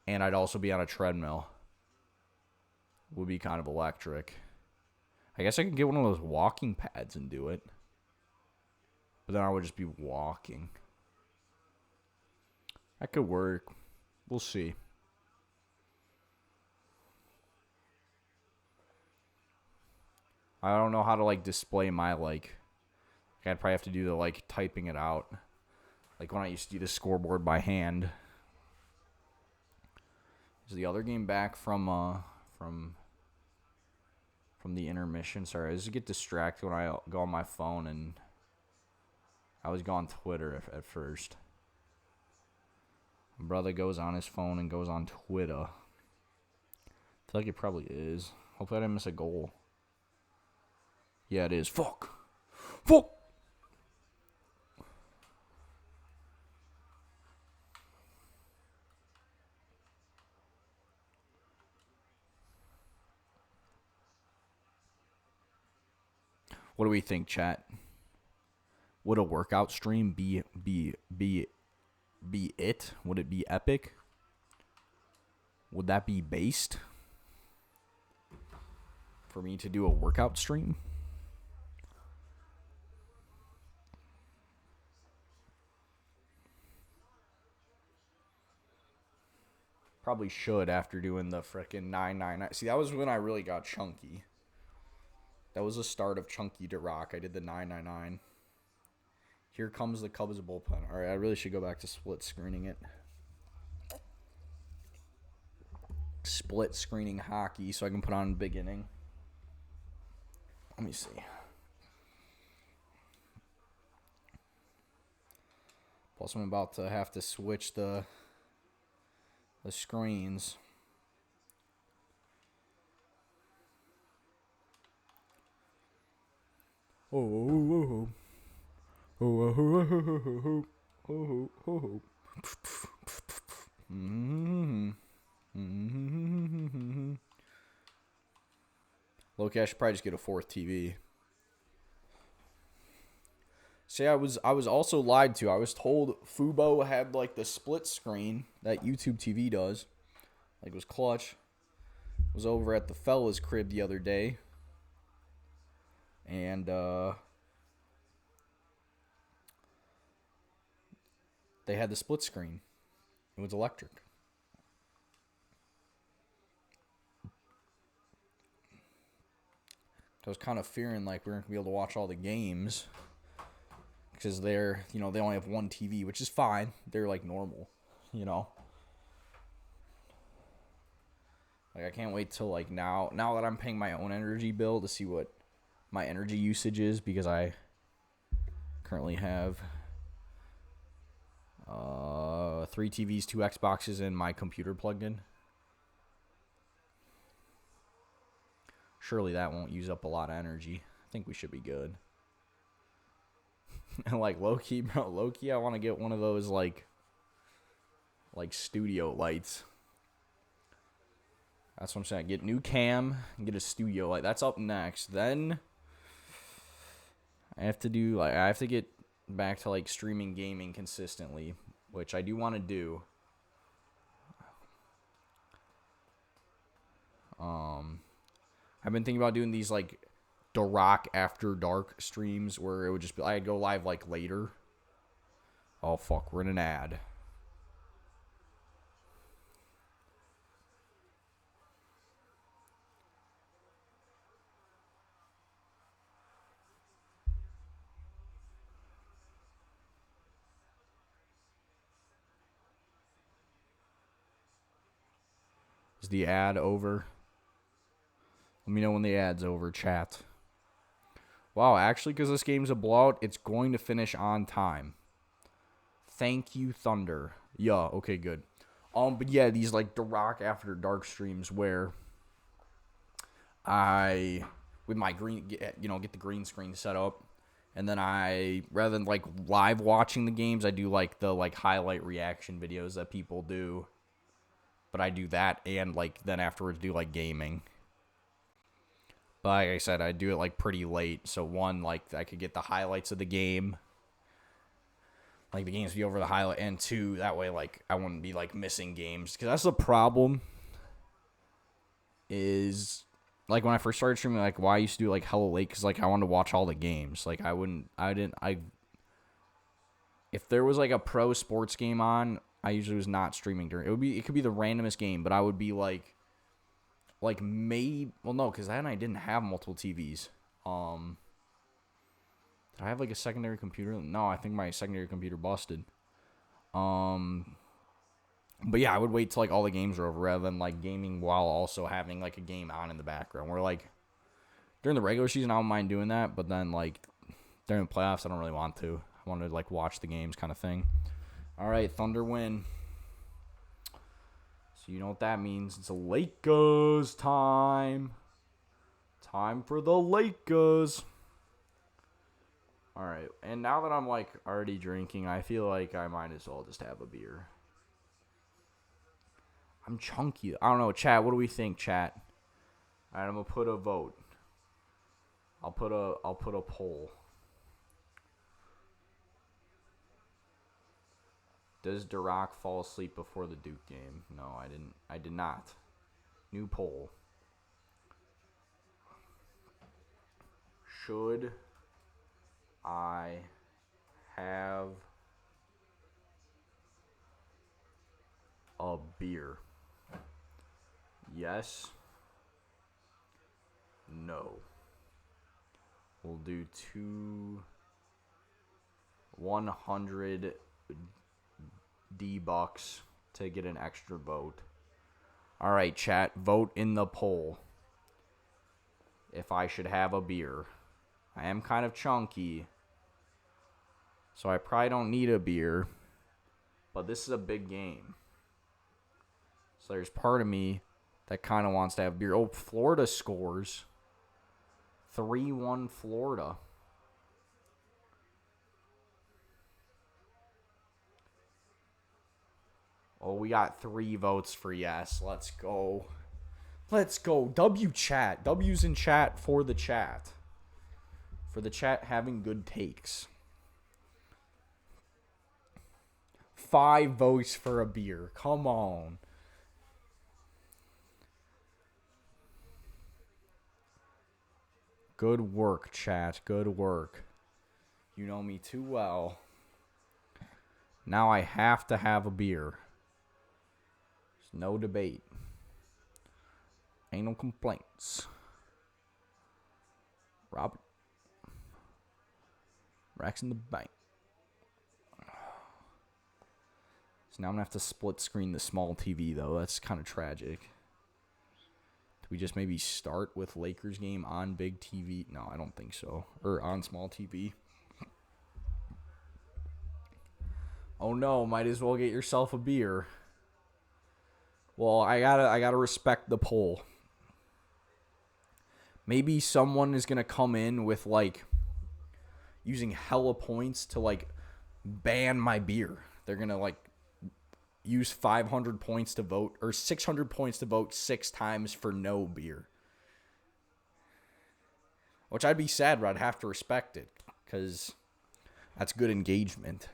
and I'd also be on a treadmill. Would be kind of electric. I guess I could get one of those walking pads and do it, but then I would just be walking. That could work. We'll see. I don't know how to like display my like. I'd probably have to do the like typing it out, like when I used to do the scoreboard by hand. Is the other game back from the intermission? Sorry, I just get distracted when I go on my phone, and I always go on Twitter at first. My brother goes on his phone and goes on Twitter. I feel like it probably is. Hopefully I didn't miss a goal. Yeah, it is. Fuck. Fuck. What do we think, chat? Would a workout stream be it? Would it be epic? Would that be based for me to do a workout stream? Probably should after doing the frickin' 999. See, that was when I really got chunky. That was the start of chunky to rock. I did the 999. Here comes the Cubs bullpen. All right, I really should go back to split screening it. Split screening hockey so I can put on beginning. Let me see. Plus, I'm about to have to switch the screens. Oh. Loki, I should probably just get a fourth TV. See, I was also lied to. I was told Fubo had like the split screen that YouTube TV does. Like, it was clutch. Was over at the fella's crib the other day. And they had the split screen. It was electric. I was kind of fearing like we weren't gonna be able to watch all the games because they're, they only have one TV, which is fine. They're like normal, Like, I can't wait till like now that I'm paying my own energy bill to see what my energy usage is, because I currently have 3 TVs, 2 Xboxes, and my computer plugged in. Surely that won't use up a lot of energy. I think we should be good. And like low-key, I want to get one of those like studio lights. That's what I'm saying. Get new cam and get a studio light. That's up next. Then I have to get back to like streaming gaming consistently, which I do want to do. I've been thinking about doing these like The Rock After Dark streams where it would just be, I'd go live like later. Oh fuck, we're in an ad. Is the ad over? Let me know when the ad's over, chat. Wow, actually, because this game's a blowout, it's going to finish on time. Thank you, Thunder. Yeah, okay, good. But yeah, these like The Rock After Dark streams where I, with my get the green screen set up, and then I, rather than like live watching the games, I do like the like highlight reaction videos that people do. But I do that, and like then afterwards do like gaming. But like I said, I do it like pretty late. So one, like I could get the highlights of the game. Like the games be over the highlight, and two, that way like I wouldn't be like missing games. Because that's the problem. Is like when I first started streaming, like why I used to do like hella late, because like I wanted to watch all the games. Like if there was like a pro sports game on, I usually was not streaming during. It could be the randomest game, but I would be like maybe, well no, because then I didn't have multiple TVs. Did I have like a secondary computer? No, I think my secondary computer busted. But yeah, I would wait till like all the games are over rather than like gaming while also having like a game on in the background. Where like during the regular season I don't mind doing that, but then like during the playoffs I don't really want to. I want to like watch the games kind of thing. All right, Thunder win. So you know what that means. It's a Lakers time. Time for the Lakers. All right, and now that I'm like already drinking, I feel like I might as well just have a beer. I'm chunky. I don't know, chat. What do we think, chat? All right, I'm gonna put a vote. I'll put a poll. Does Dirac fall asleep before the Duke game? No, I didn't. I did not. New poll. Should I have a beer? Yes. No. We'll do 100 D-bucks to get an extra vote. All right, chat, vote in the poll if I should have a beer. I am kind of chunky, so I probably don't need a beer. But this is a big game. So there's part of me that kind of wants to have beer. Oh, Florida scores. 3-1 Florida. Oh, we got 3 votes for yes. Let's go. Let's go. W chat. W's in chat for the chat. For the chat having good takes. 5 votes for a beer. Come on. Good work, chat. Good work. You know me too well. Now I have to have a beer. There's no debate. Ain't no complaints. Robert. Racks in the bank. So now I'm going to have to split screen the small TV, though. That's kind of tragic. Do we just maybe start with Lakers game on big TV? No, I don't think so. Or on small TV. Oh no, might as well get yourself a beer. Well, I gotta respect the poll. Maybe someone is gonna come in with like using hella points to like ban my beer. They're gonna like use 500 points to vote or 600 points to vote 6 times for no beer. Which I'd be sad, but I'd have to respect it because that's good engagement.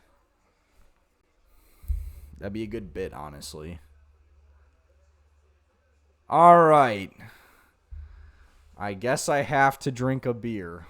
That'd be a good bit, honestly. All right. I guess I have to drink a beer.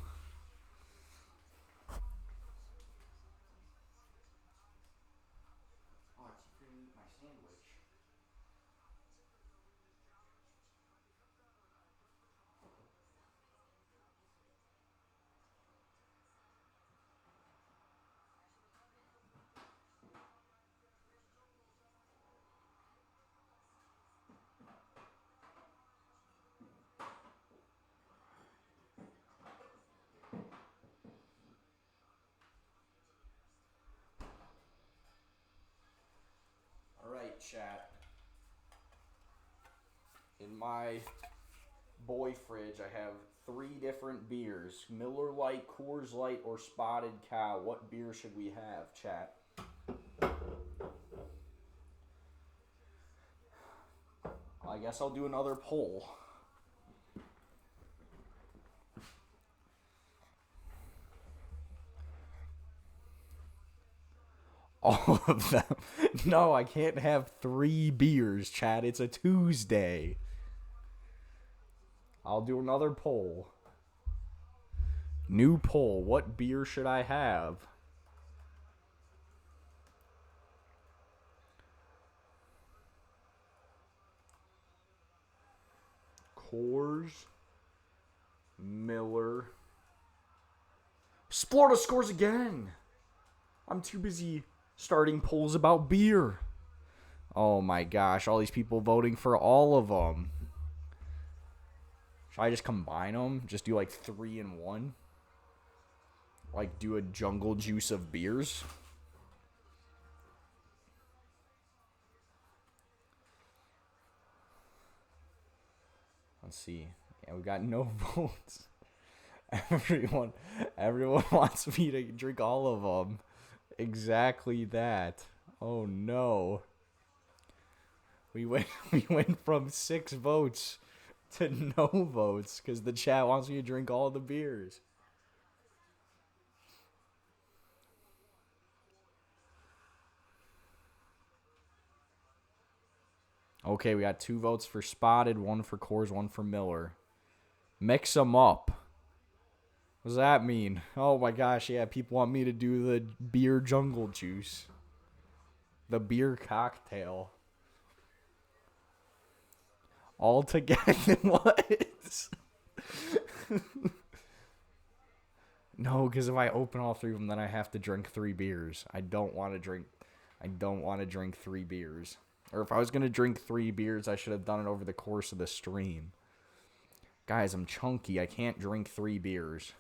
Alright, chat. In my boy fridge, I have 3 different beers. Miller Lite, Coors Light, or Spotted Cow. What beer should we have, chat? I guess I'll do another poll. All of them. No, I can't have 3 beers, chat. It's a Tuesday. I'll do another poll. New poll. What beer should I have? Coors, Miller. Florida scores again. I'm too busy starting polls about beer. Oh my gosh, all these people voting for all of them. Should I just combine them? Just do like 3 in 1? Like do a jungle juice of beers? Let's see. Yeah, we got no votes. Everyone wants me to drink all of them. Exactly that. Oh no. We went from 6 votes to no votes because the chat wants me to drink all the beers. Okay, we got 2 votes for Spotted, 1 for Coors, 1 for Miller. Mix them up. What does that mean? Oh my gosh, yeah, people want me to do the beer jungle juice. The beer cocktail. All together. What? No, because if I open all 3 of them, then I have to drink 3 beers. I don't want to drink 3 beers. Or if I was going to drink 3 beers, I should have done it over the course of the stream. Guys, I'm chunky. I can't drink 3 beers.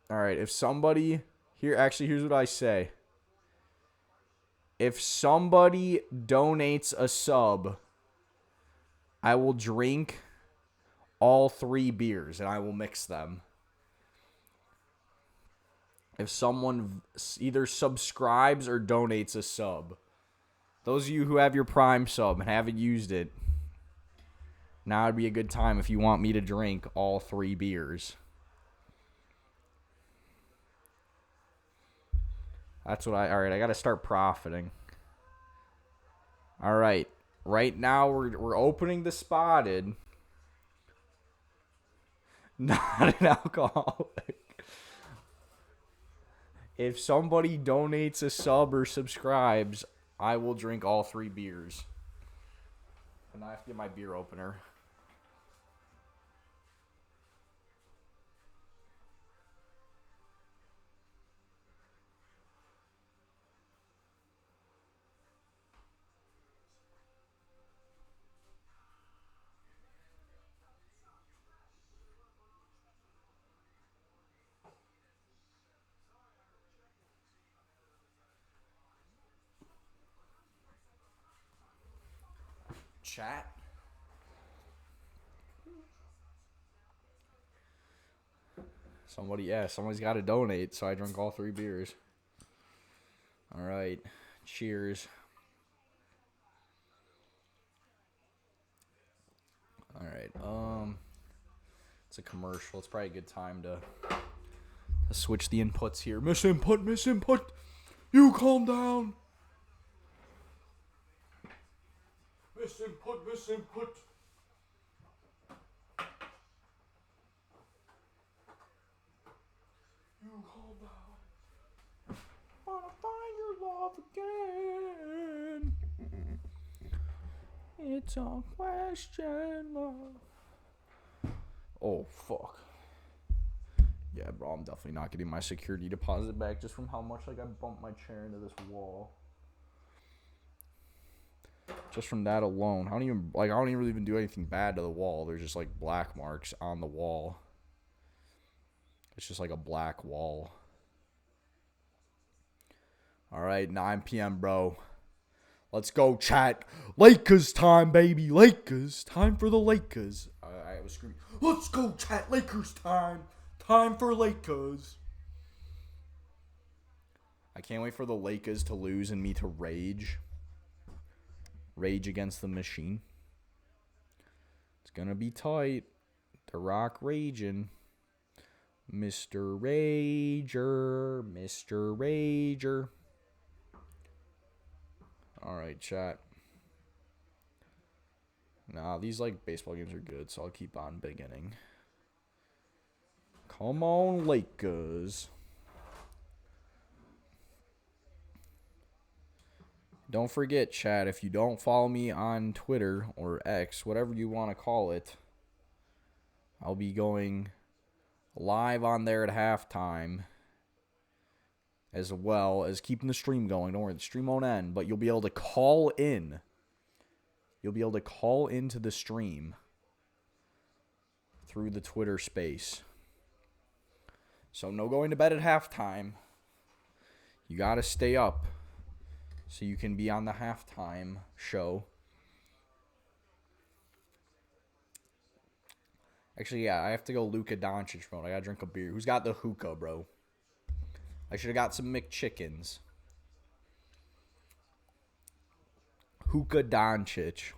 All right, if somebody... Here's what I say. If somebody donates a sub, I will drink all 3 beers and I will mix them. If someone either subscribes or donates a sub. Those of you who have your Prime sub and haven't used it, now would be a good time if you want me to drink all 3 beers. That's what alright, I gotta start profiting. Alright. Right now we're opening the spotted. Not an alcoholic. If somebody donates a sub or subscribes, I will drink all 3 beers. And I have to get my beer opener. Chat. Somebody's got to donate, so I drink all 3 beers. All right. Cheers. All right. It's a commercial. It's probably a good time to switch the inputs here. Miss input. You calm down. Miss input. You calm down. Wanna find your love again. It's a question of... Oh, fuck. Yeah, bro, I'm definitely not getting my security deposit back just from how much, like, I bumped my chair into this wall. Just from that alone. I don't even really even do anything bad to the wall. There's just, like, black marks on the wall. It's just like a black wall. All right, 9 p.m., bro. Let's go, chat. Lakers time, baby. Lakers. Time for the Lakers. I was screaming. Let's go, chat. Lakers time. Time for Lakers. I can't wait for the Lakers to lose and me to rage. Rage against the machine. It's going to be tight. The Rock raging. Mr. Rager. Alright, chat. Nah, these, like, baseball games are good, so I'll keep on beginning. Come on, Lakers. Don't forget, chat, if you don't follow me on Twitter or X, whatever you want to call it, I'll be going live on there at halftime, as well as keeping the stream going. Don't worry, the stream won't end, but you'll be able to call in. You'll be able to call into the stream through the Twitter space. So no going to bed at halftime. You got to stay up so you can be on the halftime show. Actually, yeah, I have to go Luka Doncic mode. I got to drink a beer. Who's got the hookah, bro? I should have got some McChickens. Hookah Doncic.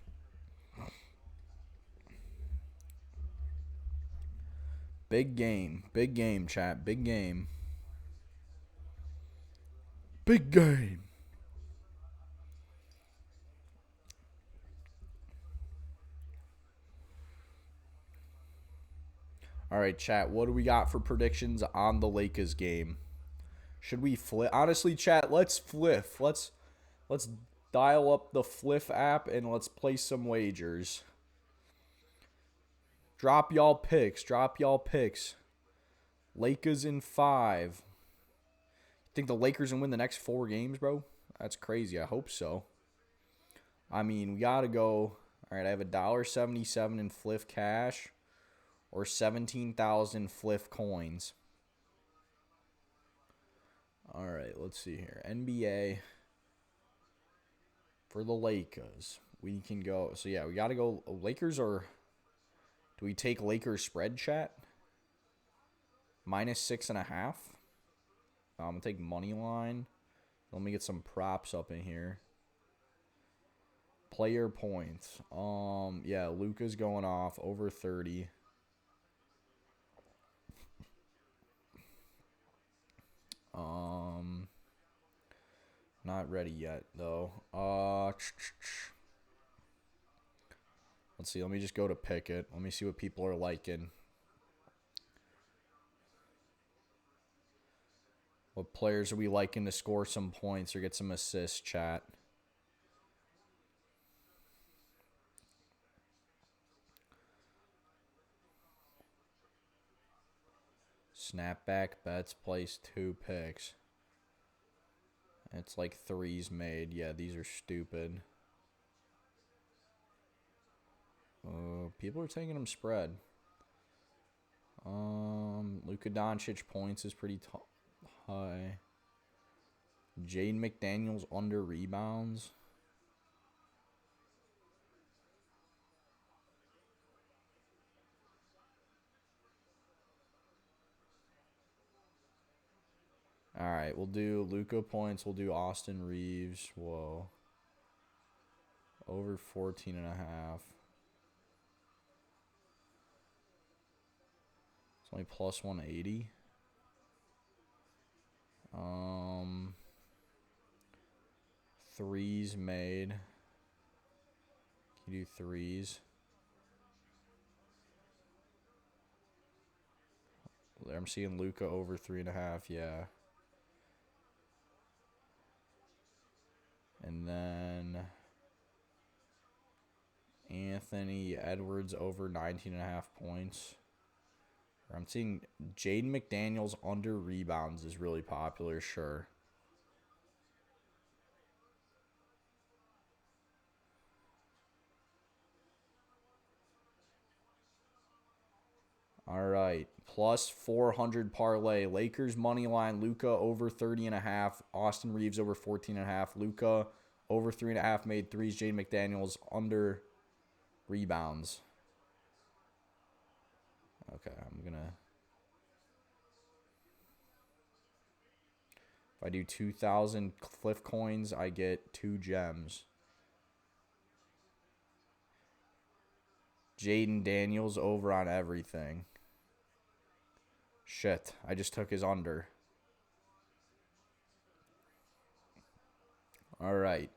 Big game. Big game, chat. Big game. Big game. All right, chat. What do we got for predictions on the Lakers game? Should we flip? Honestly, chat, let's flip. Let's dial up the Flip app and let's place some wagers. Drop y'all picks. Lakers in 5. Think the Lakers can win the next 4 games, bro? That's crazy. I hope so. I mean, we got to go. All right, I have $1.77 in Flip cash or 17,000 Flip coins. All right, let's see here. NBA. For the Lakers, we can go. So, yeah, we got to go. Lakers or do we take Lakers spread, chat? -6.5. I'm going to take money line. Let me get some props up in here. Player points. Yeah, Luka's going off over 30. Not ready yet though. Let's see. Let me just go to pick it. Let me see what people are liking. What players are we liking to score some points or get some assists, chat? Snapback bets, place 2 picks. It's like 3s made. Yeah, these are stupid. People are taking them spread. Luka Doncic points is pretty high. Jaden McDaniels under rebounds. All right, we'll do Luka points. We'll do Austin Reeves. Whoa. Over 14.5. It's only plus 180. Threes made. Can you do threes? I'm seeing Luka over 3.5. Yeah. And then Anthony Edwards over 19.5 points. I'm seeing Jaden McDaniels under rebounds is really popular, sure. All right, plus 400 parlay. Lakers money line, Luka over 30.5. Austin Reeves over 14.5. Luka over 3.5 made threes. Jaden McDaniels under rebounds. Okay, I'm gonna. If I do 2,000 Cliff coins, I get 2 gems. Jaden Daniels over on everything. Shit, I just took his under. All right.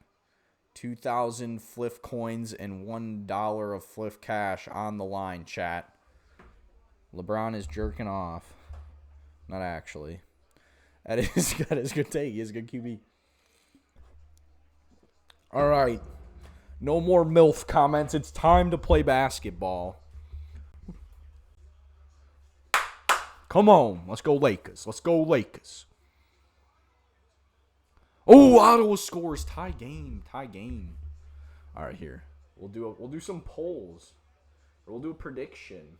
2,000 Fliff coins and $1 of Fliff cash on the line, chat. LeBron is jerking off. Not actually. That is good take. He is a good QB. All right. No more MILF comments. It's time to play basketball. Come on. Let's go Lakers. Let's go Lakers. Oh, Ottawa scores. Tie game. Tie game. All right, here. We'll do some polls. We'll do a prediction.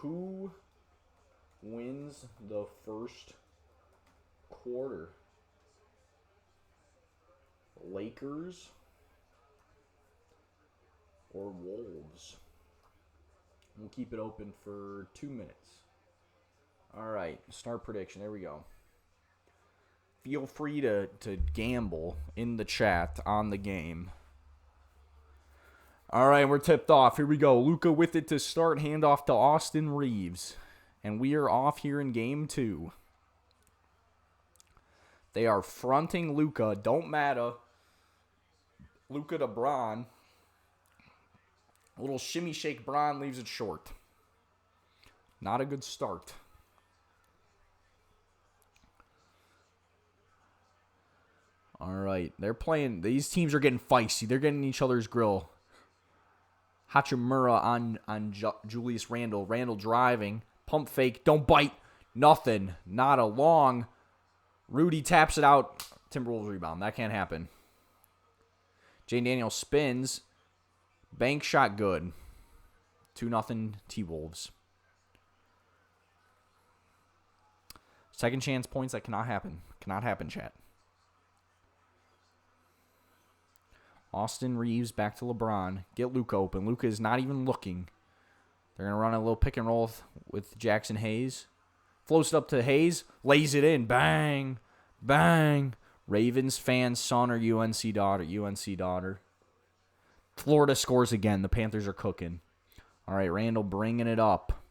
Who wins the first quarter? Lakers or Wolves? We'll keep it open for 2 minutes. All right, start prediction. There we go. Feel free to gamble in the chat on the game. All right, we're tipped off. Here we go. Luka with it to start. Handoff to Austin Reeves. And we are off here in game 2. They are fronting Luka. Don't matter. Luka to Bron. A little shimmy shake. Bron leaves it short. Not a good start. All right. They're playing. These teams are getting feisty. They're getting each other's grill. Hachimura on Julius Randle. Randle driving. Pump fake. Don't bite. Nothing. Not a long. Rudy taps it out. Timberwolves rebound. That can't happen. Jane Daniels spins. Bank shot good. 2-0 TWolves. Second chance points. That cannot happen. Cannot happen, chat. Austin Reeves back to LeBron. Get Luka open. Luka is not even looking. They're going to run a little pick and roll with Jackson Hayes. Floats it up to Hayes. Lays it in. Bang. Bang. Ravens fan, son, or UNC daughter. UNC daughter. Florida scores again. The Panthers are cooking. All right, Randall bringing it up.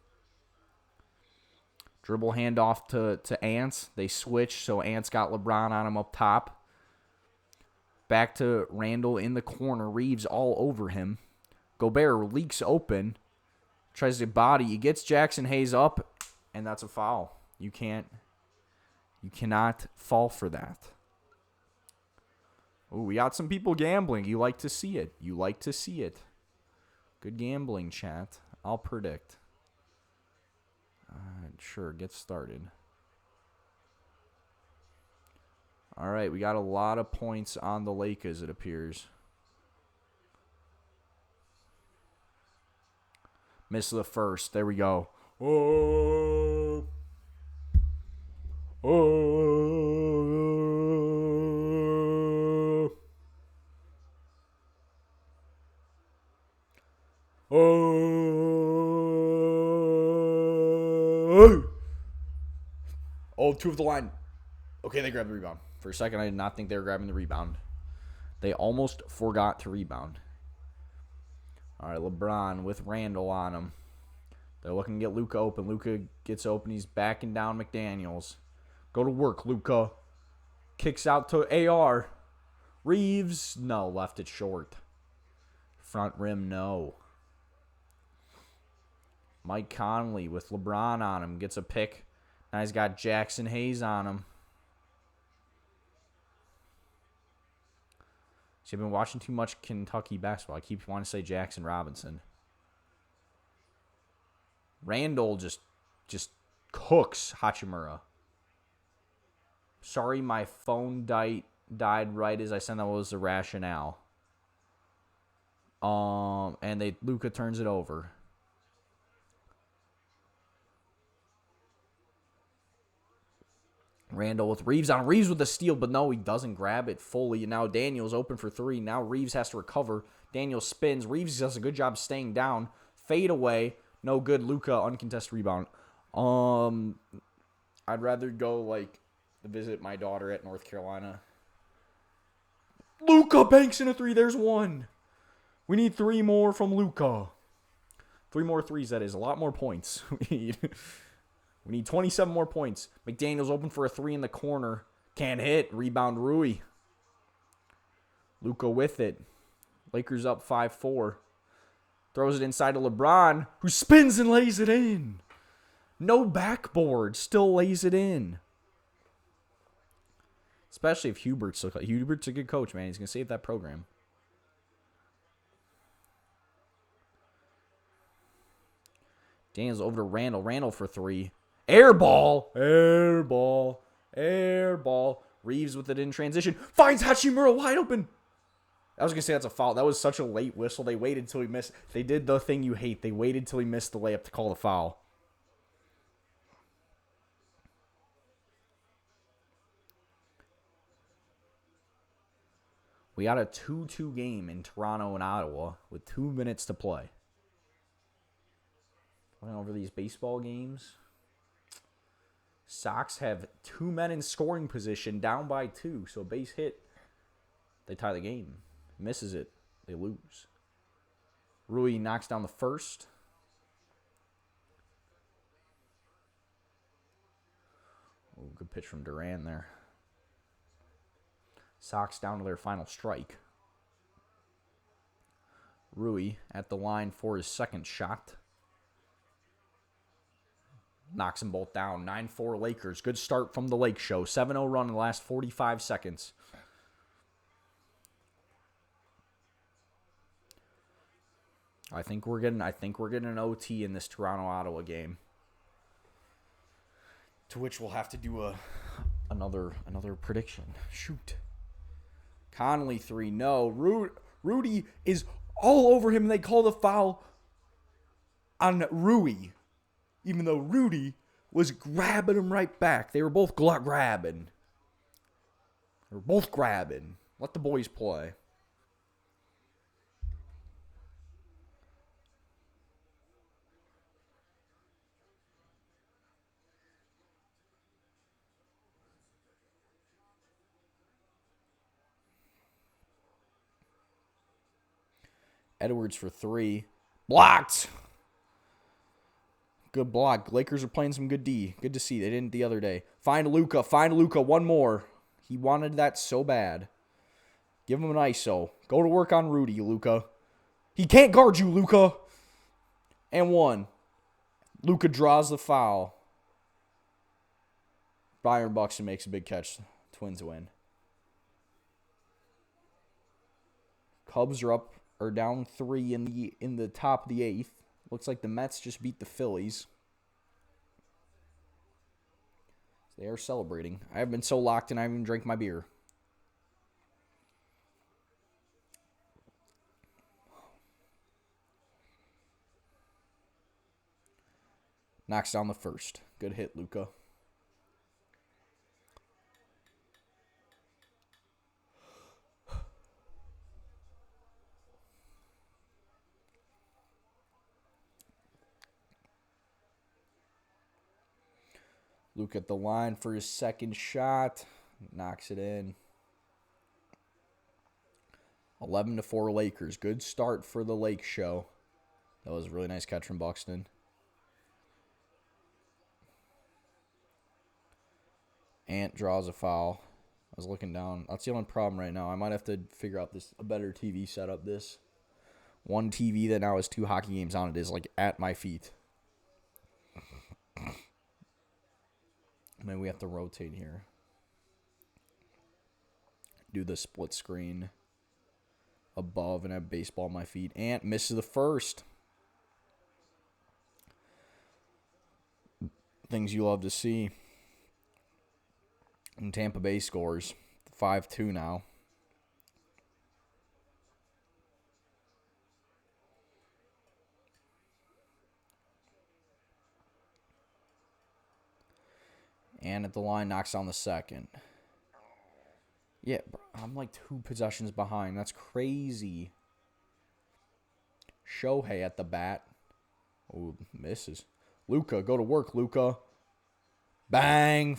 Dribble handoff to Ants. They switch, so Ants got LeBron on him up top. Back to Randall in the corner. Reeves all over him. Gobert leaks open. Tries to body. He gets Jackson Hayes up, and that's a foul. You cannot fall for that. Oh, we got some people gambling. You like to see it. You like to see it. Good gambling, chat. I'll predict. Sure, get started. All right, we got a lot of points on the Lakers, it appears. Miss the first. There we go. Oh. Oh. Oh, two of the line. Okay, they grabbed the rebound. For a second, I did not think they were grabbing the rebound. They almost forgot to rebound. All right, LeBron with Randall on him. They're looking to get Luka open. Luka gets open. He's backing down McDaniels. Go to work, Luka. Kicks out to AR. Reeves, no, left it short. Front rim, no. Mike Conley with LeBron on him. Gets a pick. Now he's got Jackson Hayes on him. See, I've been watching too much Kentucky basketball. I keep wanting to say Jackson Robinson. Randall just cooks Hachimura. Sorry, my phone died right as I said that was the rationale. And Luka turns it over. Randall with Reeves on. Reeves with the steal, but no, he doesn't grab it fully. And now Daniels open for three. Now Reeves has to recover. Daniels spins. Reeves does a good job staying down. Fade away. No good. Luka, uncontested rebound. I'd rather go, visit my daughter at North Carolina. Luka banks in a three. There's one. We need three more from Luka. 3 more threes, that is. A lot more points. We need 27 more points. McDaniels open for a three in the corner. Can't hit. Rebound Rui. Luka with it. Lakers up 5-4. Throws it inside to LeBron, who spins and lays it in. No backboard. Still lays it in. Especially if Hubert's a good coach, man. He's going to save that program. Daniels over to Randall. Randall for three. Air ball. Air ball. Air ball. Reeves with it in transition. Finds Hachimura wide open. I was going to say that's a foul. That was such a late whistle. They waited until he missed. They did the thing you hate. They waited until he missed the layup to call the foul. We got a 2-2 game in Toronto and Ottawa with 2 minutes to play. Going over these baseball games. Sox have 2 men in scoring position, down by 2. So base hit, they tie the game. Misses it, they lose. Rui knocks down the first. Oh, good pitch from Duran there. Sox down to their final strike. Rui at the line for his second shot. Knocks them both down. 9-4 Lakers. Good start from the Lake Show. 7-0 run in the last 45 seconds. I think we're getting an OT in this Toronto-Ottawa game. To which we'll have to do another prediction. Shoot. Conley 3. No. Rudy is all over him. They call the foul on Rui. Even though Rudy was grabbing him right back. They were both grabbing. They were both grabbing. Let the boys play. Edwards for 3. Blocked. Good block. Lakers are playing some good D. Good to see. They didn't the other day. Find Luka. Find Luka. One more. He wanted that so bad. Give him an ISO. Go to work on Rudy, Luka. He can't guard you, Luka. And 1. Luka draws the foul. Byron Buxton makes a big catch. Twins win. Cubs are down 3 in the top of the 8th. Looks like the Mets just beat the Phillies. They are celebrating. I haven't been so locked in I haven't even drank my beer. Knocks down the first. Good hit, Luka. Luka at the line for his second shot. Knocks it in. 11-4 Lakers. Good start for the Lake Show. That was a really nice catch from Buxton. Ant draws a foul. I was looking down. That's the only problem right now. I might have to figure out a better TV setup. This one TV that now has 2 hockey games on it is like at my feet. Maybe we have to rotate here. Do the split screen above and have baseball at my feet. Ant misses the first. Things you love to see. And Tampa Bay scores 5-2 now. And at the line, knocks down the second. Yeah, bro, I'm like 2 possessions behind. That's crazy. Shohei at the bat. Oh, misses. Luka, go to work, Luka. Bang.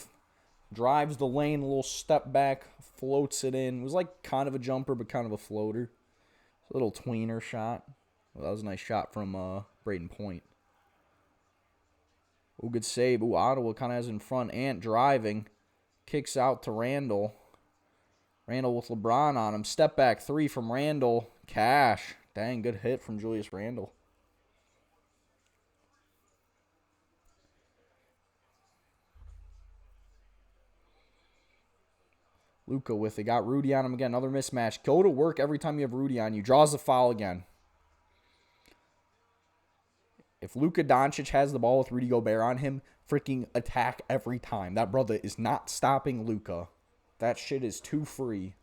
Drives the lane, a little step back, floats it in. It was like kind of a jumper, but kind of a floater. A little tweener shot. Well, that was a nice shot from Braden Point. Oh, good save. Ooh, Ottawa kind of has in front. Ant driving. Kicks out to Randall. Randall with LeBron on him. Step back 3 from Randall. Cash. Dang, good hit from Julius Randall. Luka with it. Got Rudy on him again. Another mismatch. Go to work every time you have Rudy on you. Draws the foul again. If Luka Doncic has the ball with Rudy Gobert on him, freaking attack every time. That brother is not stopping Luka. That shit is too free.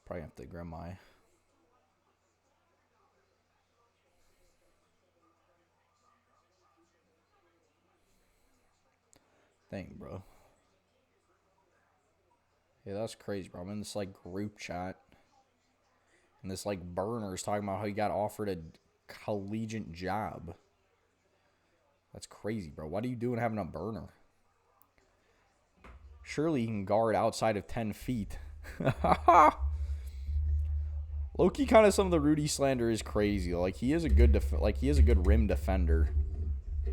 Probably have to grab my thing, bro. Yeah, that's crazy, bro. I'm in this, like, group chat. And this, like, burner is talking about how he got offered a collegiate job. That's crazy, bro. What are you doing having a burner? Surely he can guard outside of 10 feet. Low-key, kind of some of the Rudy slander is crazy. Like, he is a good rim defender.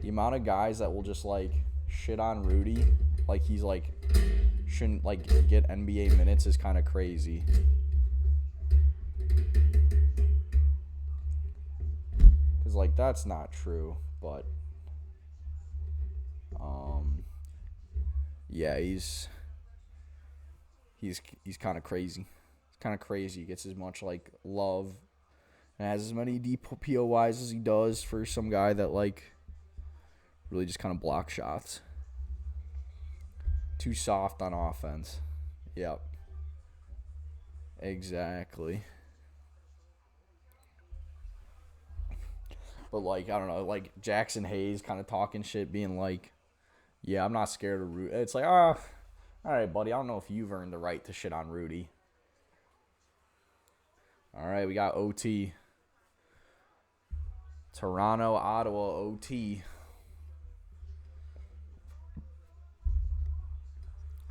The amount of guys that will just, like, shit on Rudy, like he's, like, shouldn't, like, get NBA minutes is kind of crazy. Because, like, that's not true, but, yeah, he's kind of crazy. It's kind of crazy. He gets as much, like, love and has as many DPOYs as he does for some guy that, like, really just kind of block shots. Too soft on offense. Yep. Exactly. But, like, I don't know, like, Jackson Hayes kind of talking shit, being like, yeah, I'm not scared of Rudy. It's like, All right, buddy. I don't know if you've earned the right to shit on Rudy. All right, we got OT. Toronto, Ottawa, OT.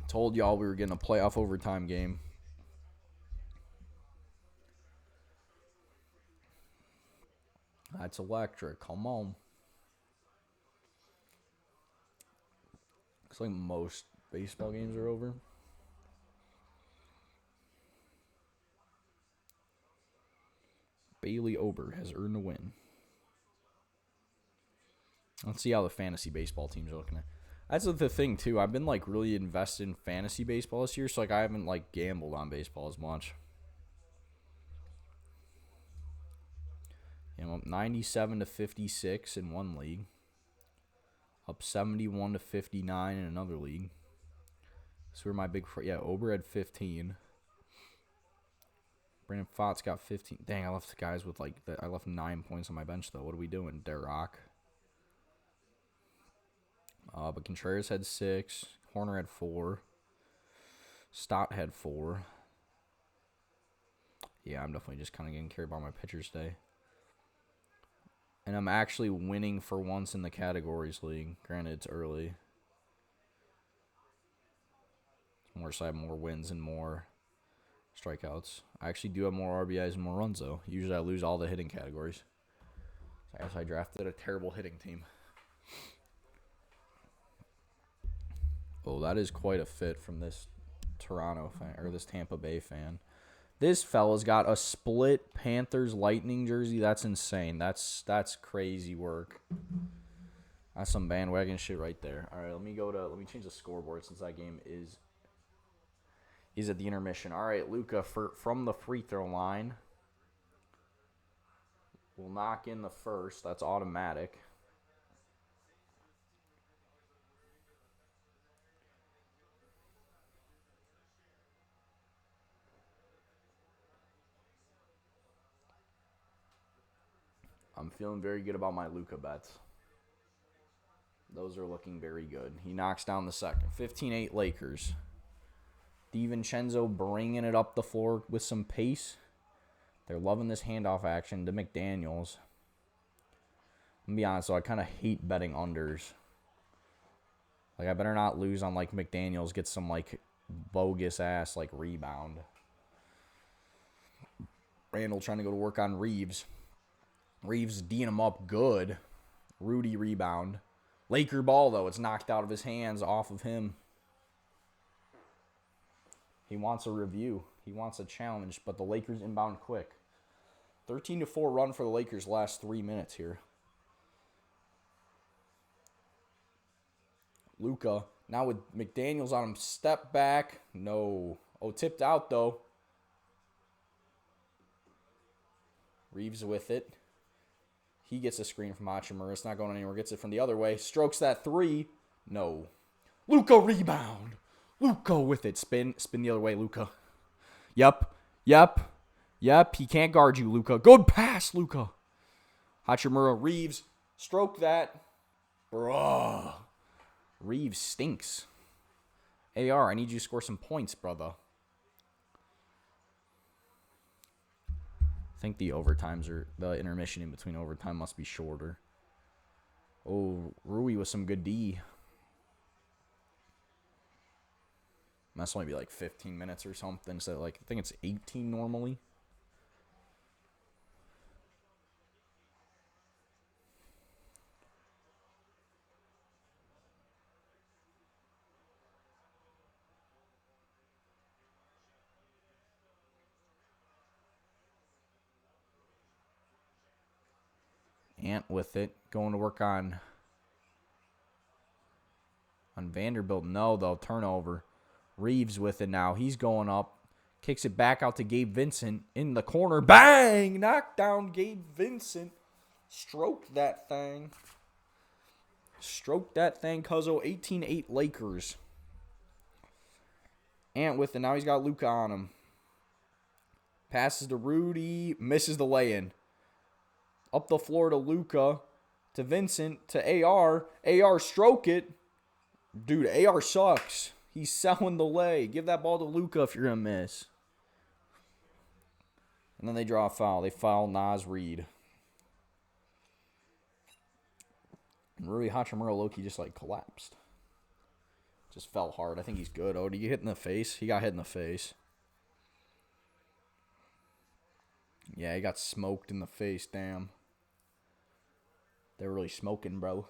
Told y'all we were getting a playoff overtime game. That's electric. Come on. Looks like most baseball games are over. Bailey Ober has earned a win. Let's see how the fantasy baseball teams are looking at. That's the thing, too. I've been, like, really invested in fantasy baseball this year, so, like, I haven't, like, gambled on baseball as much. I'm up 97 to 56 in one league. Up 71 to 59 in another league. So we're my big... Ober had 15. Brandon Pfaadt's got 15. Dang, I left guys with, like... I left 9 points on my bench, though. What are we doing? Derrock. But Contreras had 6. Horner had 4. Stott had 4. Yeah, I'm definitely just kind of getting carried by my pitchers today. And I'm actually winning for once in the categories league. Granted, it's early. So I have more wins and more strikeouts. I actually do have more RBIs and more runs, though. Usually I lose all the hitting categories. So I guess I drafted a terrible hitting team. Oh, that is quite a fit from this Toronto fan, or this Tampa Bay fan. This fella's got a split Panthers Lightning jersey. That's insane. That's crazy work. That's some bandwagon shit right there. All right, let me change the scoreboard since that game is at the intermission. All right, Luka from the free throw line will knock in the first. That's automatic. I'm feeling very good about my Luka bets. Those are looking very good. He knocks down the second. 15-8 Lakers. DiVincenzo bringing it up the floor with some pace. They're loving this handoff action to McDaniels. I'm going to be honest, though, I kind of hate betting unders. Like, I better not lose on, like, McDaniels get some, like, bogus-ass, like, rebound. Randall trying to go to work on Reeves. Reeves D'ing him up good. Rudy rebound. Laker ball, though. It's knocked out of his hands, off of him. He wants a review. He wants a challenge, but the Lakers inbound quick. 13-4 run for the Lakers last 3 minutes here. Luka, now with McDaniels on him. Step back. No. Oh, tipped out, though. Reeves with it. He gets a screen from Hachimura. It's not going anywhere. Gets it from the other way. Strokes that 3. No. Luka rebound. Luka with it. Spin the other way, Luka. Yep. He can't guard you, Luka. Good pass, Luka. Hachimura, Reeves. Stroke that. Bruh. Reeves stinks. AR, I need you to score some points, brother. I think the intermission in between overtime must be shorter. Oh, Rui with some good D. Must only be like 15 minutes or something. So I think it's 18 normally. Ant with it. Going to work on Vanderbilt. No, though. Turnover. Reeves with it now. He's going up. Kicks it back out to Gabe Vincent. In the corner. Bang! Knocked down Gabe Vincent. Stroked that thing. Cuzzo. 18-8 Lakers. Ant with it. Now he's got Luka on him. Passes to Rudy. Misses the lay-in. Up the floor to Luka. To Vincent. To AR. AR stroke it. Dude, AR sucks. He's selling the lay. Give that ball to Luka if you're going to miss. And then they draw a foul. They foul Naz Reid. And Rui Hachimura Loki just like collapsed. Just fell hard. I think he's good. Oh, did he get hit in the face? He got hit in the face. Yeah, he got smoked in the face. Damn. They're really smoking, bro.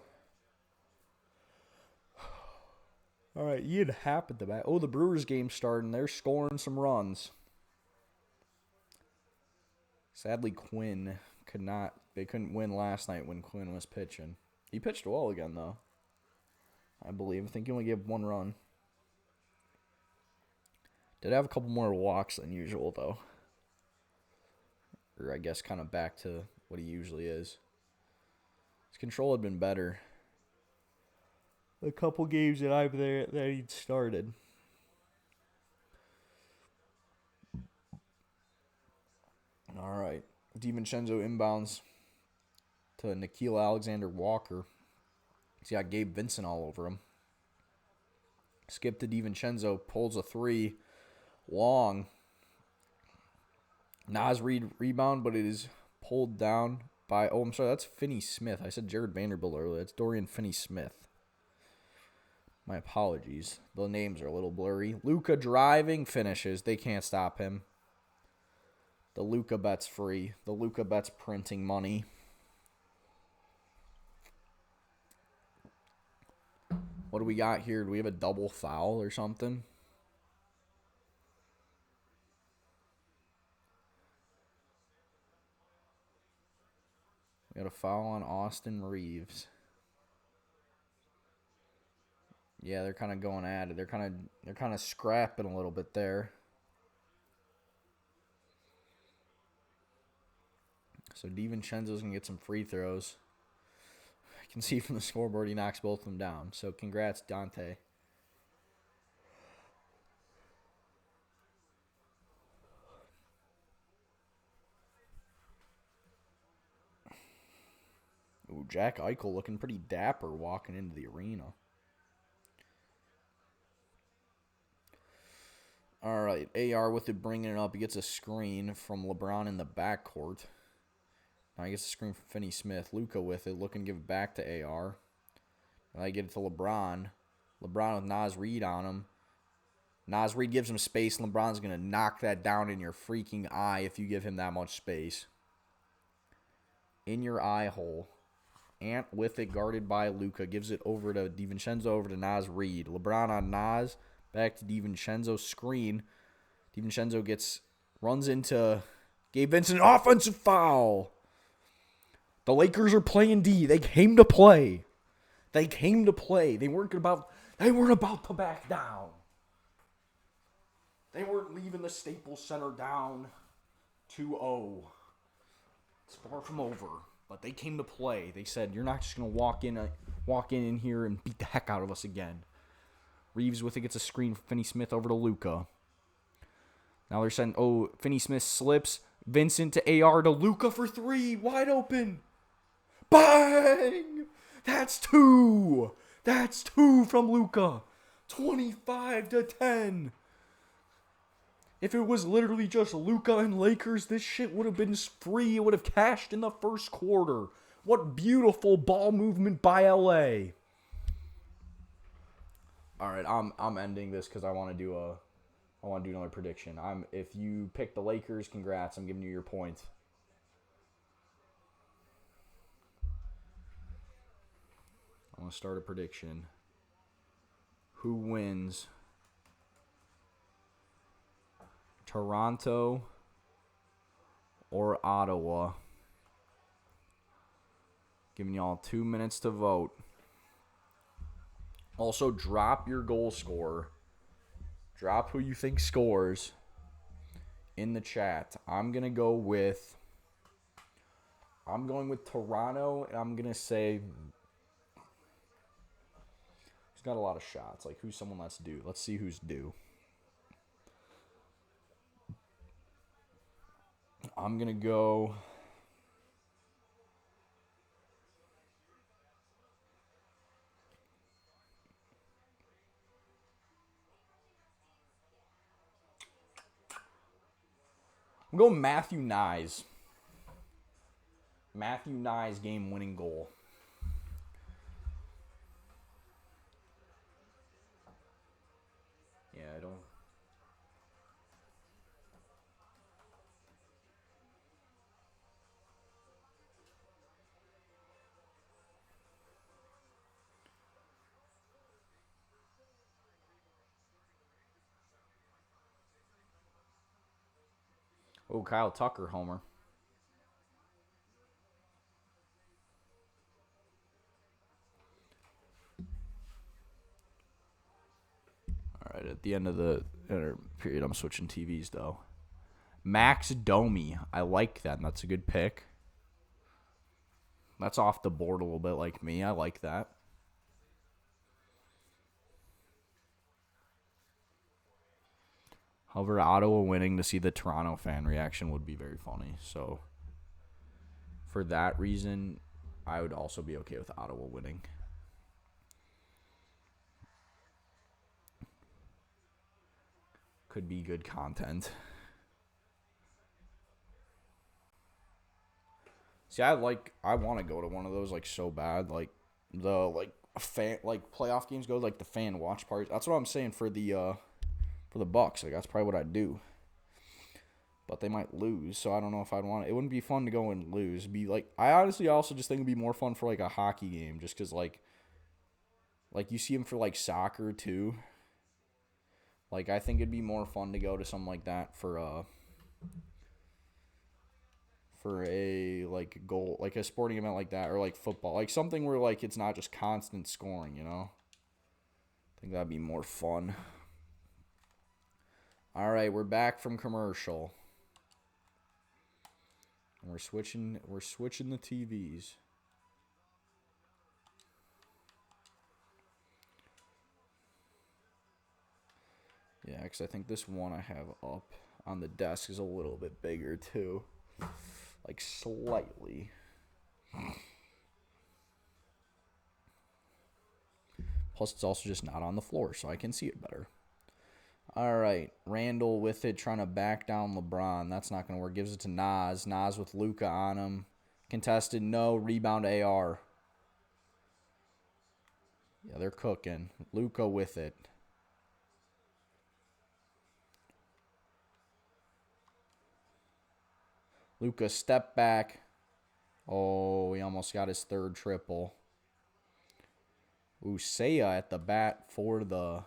All right, Ian Happ at the back. Oh, the Brewers game starting. They're scoring some runs. Sadly, Quinn could not. They couldn't win last night when Quinn was pitching. He pitched well again, though. I believe. I think he only gave 1 run. Did have a couple more walks than usual, though. Or I guess kind of back to what he usually is. His control had been better. A couple games that I've there that he'd started. All right. DiVincenzo inbounds to Nikhil Alexander Walker. He's got Gabe Vincent all over him. Skip to DiVincenzo, pulls a 3. Long. Naz Reid rebound, but it is pulled down by... Oh, I'm sorry. That's Finney Smith. I said Jared Vanderbilt earlier. It's Dorian Finney-Smith. My apologies. The names are a little blurry. Luka driving finishes. They can't stop him. The Luka bet's free. The Luka bet's printing money. What do we got here? Do we have a double foul or something? We got a foul on Austin Reeves. Yeah, they're kind of going at it. They're kind of scrapping a little bit there. So DiVincenzo's going to get some free throws. I can see from the scoreboard he knocks both of them down. So congrats, Dante. Ooh, Jack Eichel looking pretty dapper walking into the arena. All right, AR with it, bringing it up. He gets a screen from LeBron in the backcourt. Now he gets a screen from Finney-Smith. Luka with it, looking to give it back to AR. Now they get it to LeBron. LeBron with Naz Reid on him. Naz Reid gives him space, and LeBron's going to knock that down in your freaking eye if you give him that much space. In your eye hole. Ant with it, guarded by Luka. Gives it over to DiVincenzo, over to Naz Reid. LeBron on Naz. Back to DiVincenzo's screen. DiVincenzo runs into Gabe Vincent. Offensive foul. The Lakers are playing D. They came to play. They came to play. They weren't about to back down. They weren't leaving the Staples Center down 2-0. It's far from over. But they came to play. They said, you're not just going to walk in here and beat the heck out of us again. Reeves with it gets a screen from Finney-Smith over to Luka. Now they're saying, Finney-Smith slips. Vincent to AR to Luka for 3. Wide open. Bang! That's 2. That's 2 from Luka. 25-10. If it was literally just Luka and Lakers, this shit would have been free. It would have cashed in the first quarter. What beautiful ball movement by LA. All right, I'm ending this because I want to do another prediction. If you pick the Lakers, congrats. I'm giving you your points. I want to start a prediction. Who wins? Toronto or Ottawa? Giving y'all 2 minutes to vote. Also, drop your goal scorer. Drop who you think scores in the chat. I'm going with Toronto, and I'm going to say he's got a lot of shots. Like, who's someone that's due? Let's see who's due. I'm going to go... Go Matthew Nyes. Matthew Nyes game-winning goal. Yeah, I don't... Oh, Kyle Tucker homer. All right, at the end of the period, I'm switching TVs, though. Max Domi. I like that. That's a good pick. That's off the board a little bit like me. I like that. However, Ottawa winning to see the Toronto fan reaction would be very funny. So, for that reason, I would also be okay with Ottawa winning. Could be good content. See, I want to go to one of those like so bad, like the fan playoff games go like the fan watch parties. That's what I'm saying for the Bucks. Like that's probably what I'd do. But they might lose, so I don't know if I'd want it. It wouldn't be fun to go and lose. Be like I honestly also just think it'd be more fun for like a hockey game, just because like you see them for like soccer too. Like I think it'd be more fun to go to something like that for a like goal, like a sporting event like that, or like football, like something where like it's not just constant scoring, you know. I think that'd be more fun. All right, we're back from commercial. And we're switching the TVs. Yeah, because I think this one I have up on the desk is a little bit bigger too. Like slightly. Plus, it's also just not on the floor, so I can see it better. All right, Randall with it, trying to back down LeBron. That's not going to work. Gives it to Nas. Nas with Luka on him. Contested, no. Rebound AR. Yeah, they're cooking. Luka with it. Luka step back. Oh, he almost got his third triple. Usea at the bat for the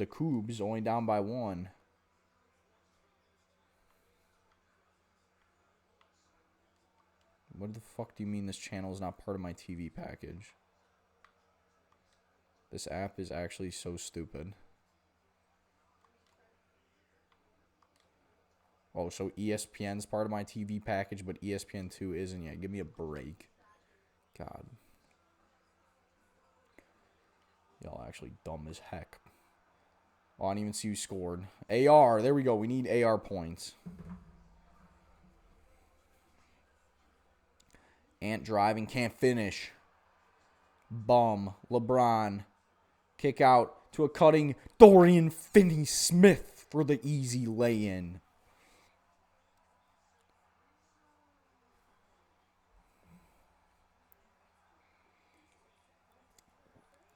Cougs, only down by one. What the fuck do you mean this channel is not part of my TV package? This app is actually so stupid. Oh, so ESPN's part of my TV package, but ESPN2 isn't yet. Give me a break. God. Y'all actually dumb as heck. Oh, I didn't even see who scored. AR. There we go. We need AR points. Ant driving. Can't finish. Bum. LeBron. Kick out to a cutting Dorian Finney-Smith for the easy lay-in.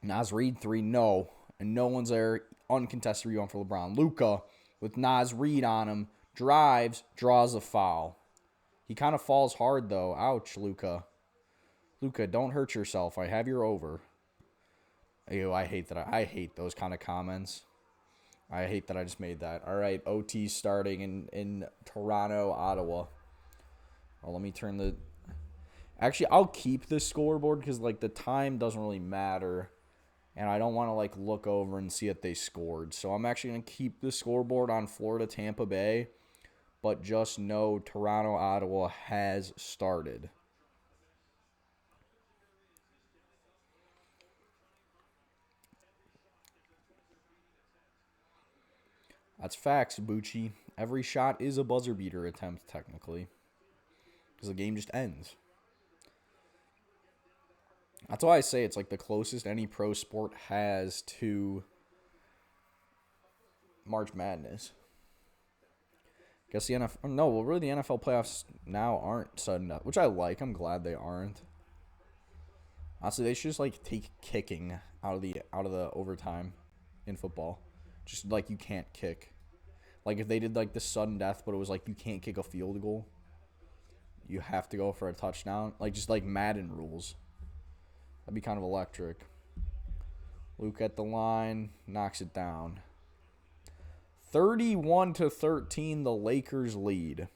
Nas Reed 3, no. And no one's there. Uncontested rebound for LeBron. Luka with Nas Reed on him. Drives, draws a foul. He kind of falls hard, though. Ouch, Luka. Luka, don't hurt yourself. I have your over. Ew, I hate that. I hate those kind of comments. I hate that I just made that. All right, OT starting in Toronto, Ottawa. Well, let me turn the... Actually, I'll keep this scoreboard because, like, the time doesn't really matter. And I don't want to, like, look over and see if they scored. So I'm actually going to keep the scoreboard on Florida, Tampa Bay. But just know Toronto, Ottawa has started. That's facts, Bucci. Every shot is a buzzer beater attempt, technically. Because the game just ends. That's why I say it's like the closest any pro sport has to March Madness. Guess the NFL. No, well, really, the NFL playoffs now aren't sudden death, which I like. I'm glad they aren't. Honestly, they should just like take kicking out of the overtime in football. Just like you can't kick. Like if they did like the sudden death, but it was like you can't kick a field goal. You have to go for a touchdown. Like just like Madden rules. That'd be kind of electric. Luke at the line knocks it down. 31-13, the Lakers lead.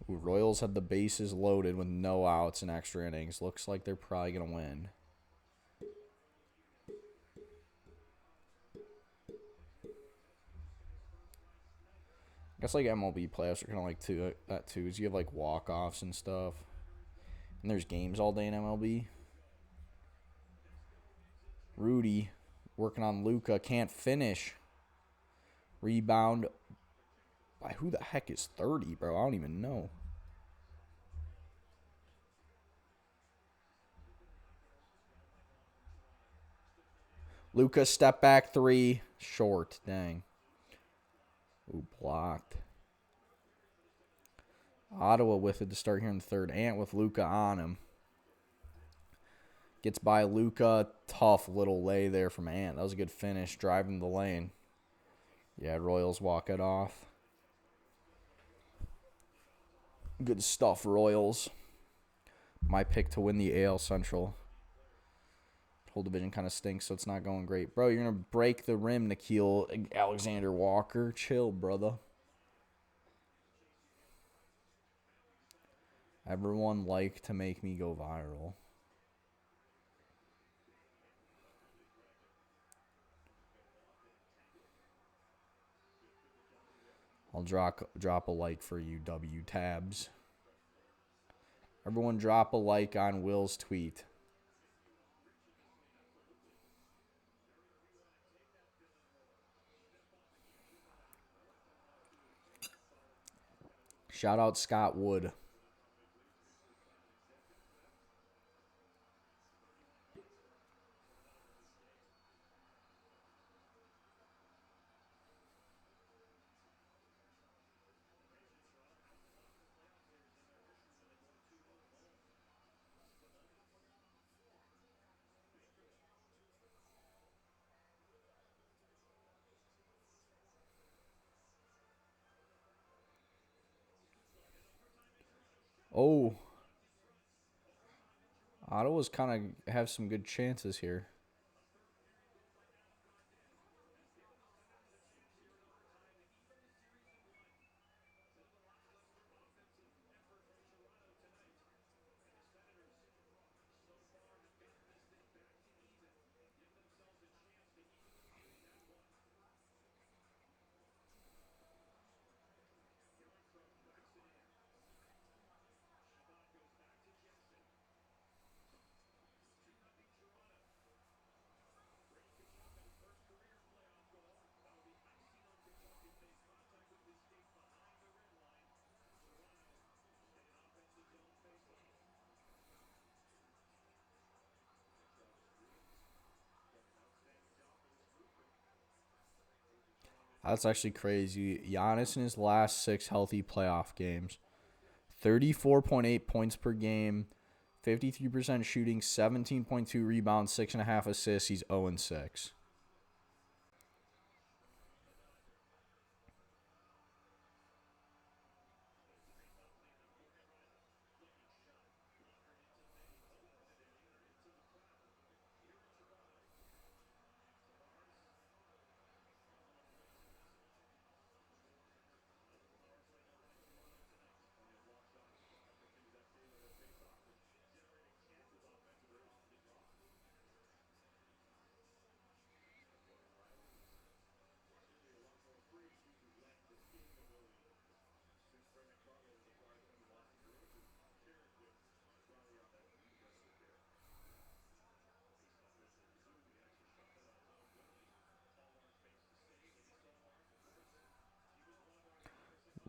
Ooh, Royals have the bases loaded with no outs and extra innings. Looks like they're probably going to win. I guess like MLB playoffs are kind of like that too. Is you have like walk-offs and stuff. And there's games all day in MLB. Rudy working on Luka. Can't finish. Rebound by who the heck is 30, bro? I don't even know. Luka step back three. Short. Dang. Ooh, blocked. Ottawa with it to start here in the third. Ant with Luka on him. Gets by Luka. Tough little lay there from Ant. That was a good finish. Driving the lane. Yeah, Royals walk it off. Good stuff, Royals. My pick to win the AL Central. Whole division kind of stinks, so it's not going great. Bro, you're going to break the rim, Nikhil Alexander Walker. Chill, brother. Everyone like to make me go viral. I'll drop a like for you, W tabs. Everyone drop a like on Will's tweet. Shout out Scott Wood. Oh, Ottawa's kind of have some good chances here. That's actually crazy. Giannis in his last 6 healthy playoff games, 34.8 points per game, 53% shooting, 17.2 rebounds, 6.5 assists. He's 0-6.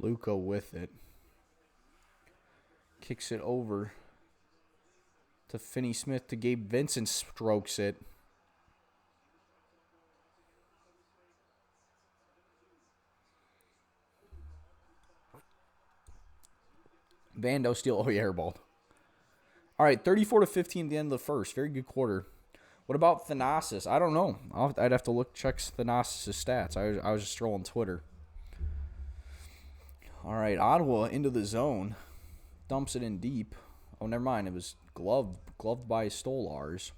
Luka with it. Kicks it over to Finney Smith to Gabe Vincent, strokes it. Vando steal. Oh, he airballed. All right, 34-15 at the end of the first. Very good quarter. What about Thanasis? I don't know. I'd have to check Thanasis' stats. I was just strolling Twitter. All right, Ottawa into the zone. Dumps it in deep. Oh, never mind. It was gloved by Stolars.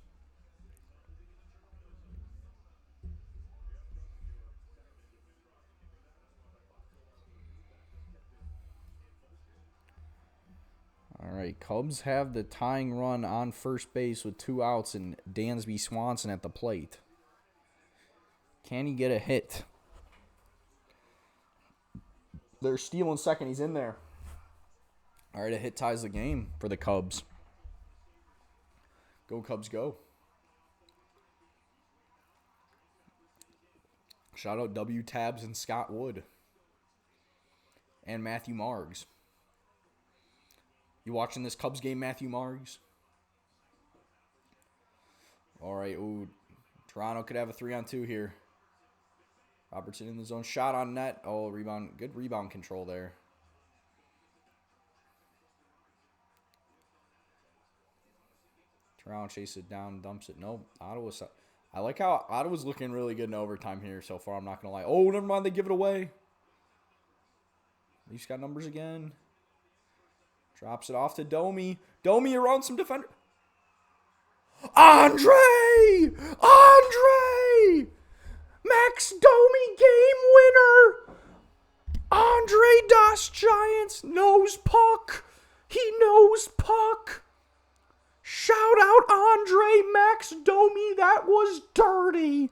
All right, Cubs have the tying run on first base with 2 outs and Dansby Swanson at the plate. Can he get a hit? They're stealing second. He's in there. All right, a hit ties the game for the Cubs. Go Cubs, go. Shout out W Tabs and Scott Wood. And Matthew Margs. You watching this Cubs game, Matthew Margs? All right, ooh. Toronto could have a 3-on-2 here. Robertson in the zone. Shot on net. Oh, rebound. Good rebound control there. Toronto chases it down, dumps it. Nope. Ottawa's. I like how Ottawa's looking really good in overtime here so far. I'm not going to lie. Oh, never mind. They give it away. Leafs got numbers again. Drops it off to Domi. Domi around some defender. Andre! Max Domi game winner! Andre Das Giants knows puck. He knows puck. Shout out Andre Max Domi. That was dirty.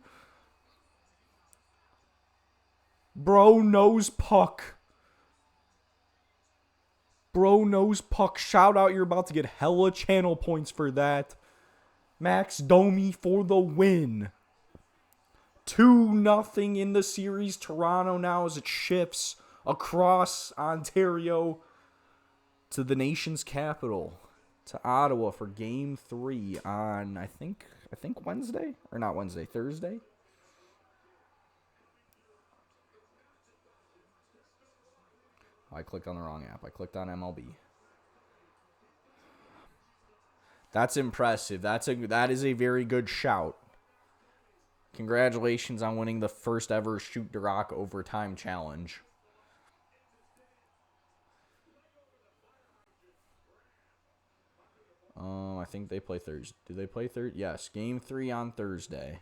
Bro knows puck. Bro knows puck. Shout out. You're about to get hella channel points for that. Max Domi for the win. 2-0 in the series. Toronto now as it shifts across Ontario to the nation's capital, to Ottawa for Game 3 on, I think Wednesday? Or not Wednesday, Thursday? I clicked on the wrong app. I clicked on MLB. That's impressive. That is a very good shout. Congratulations on winning the first ever Shoot to Rock overtime challenge. I think they play Thursday. Do they play Thursday? Yes, Game 3 on Thursday.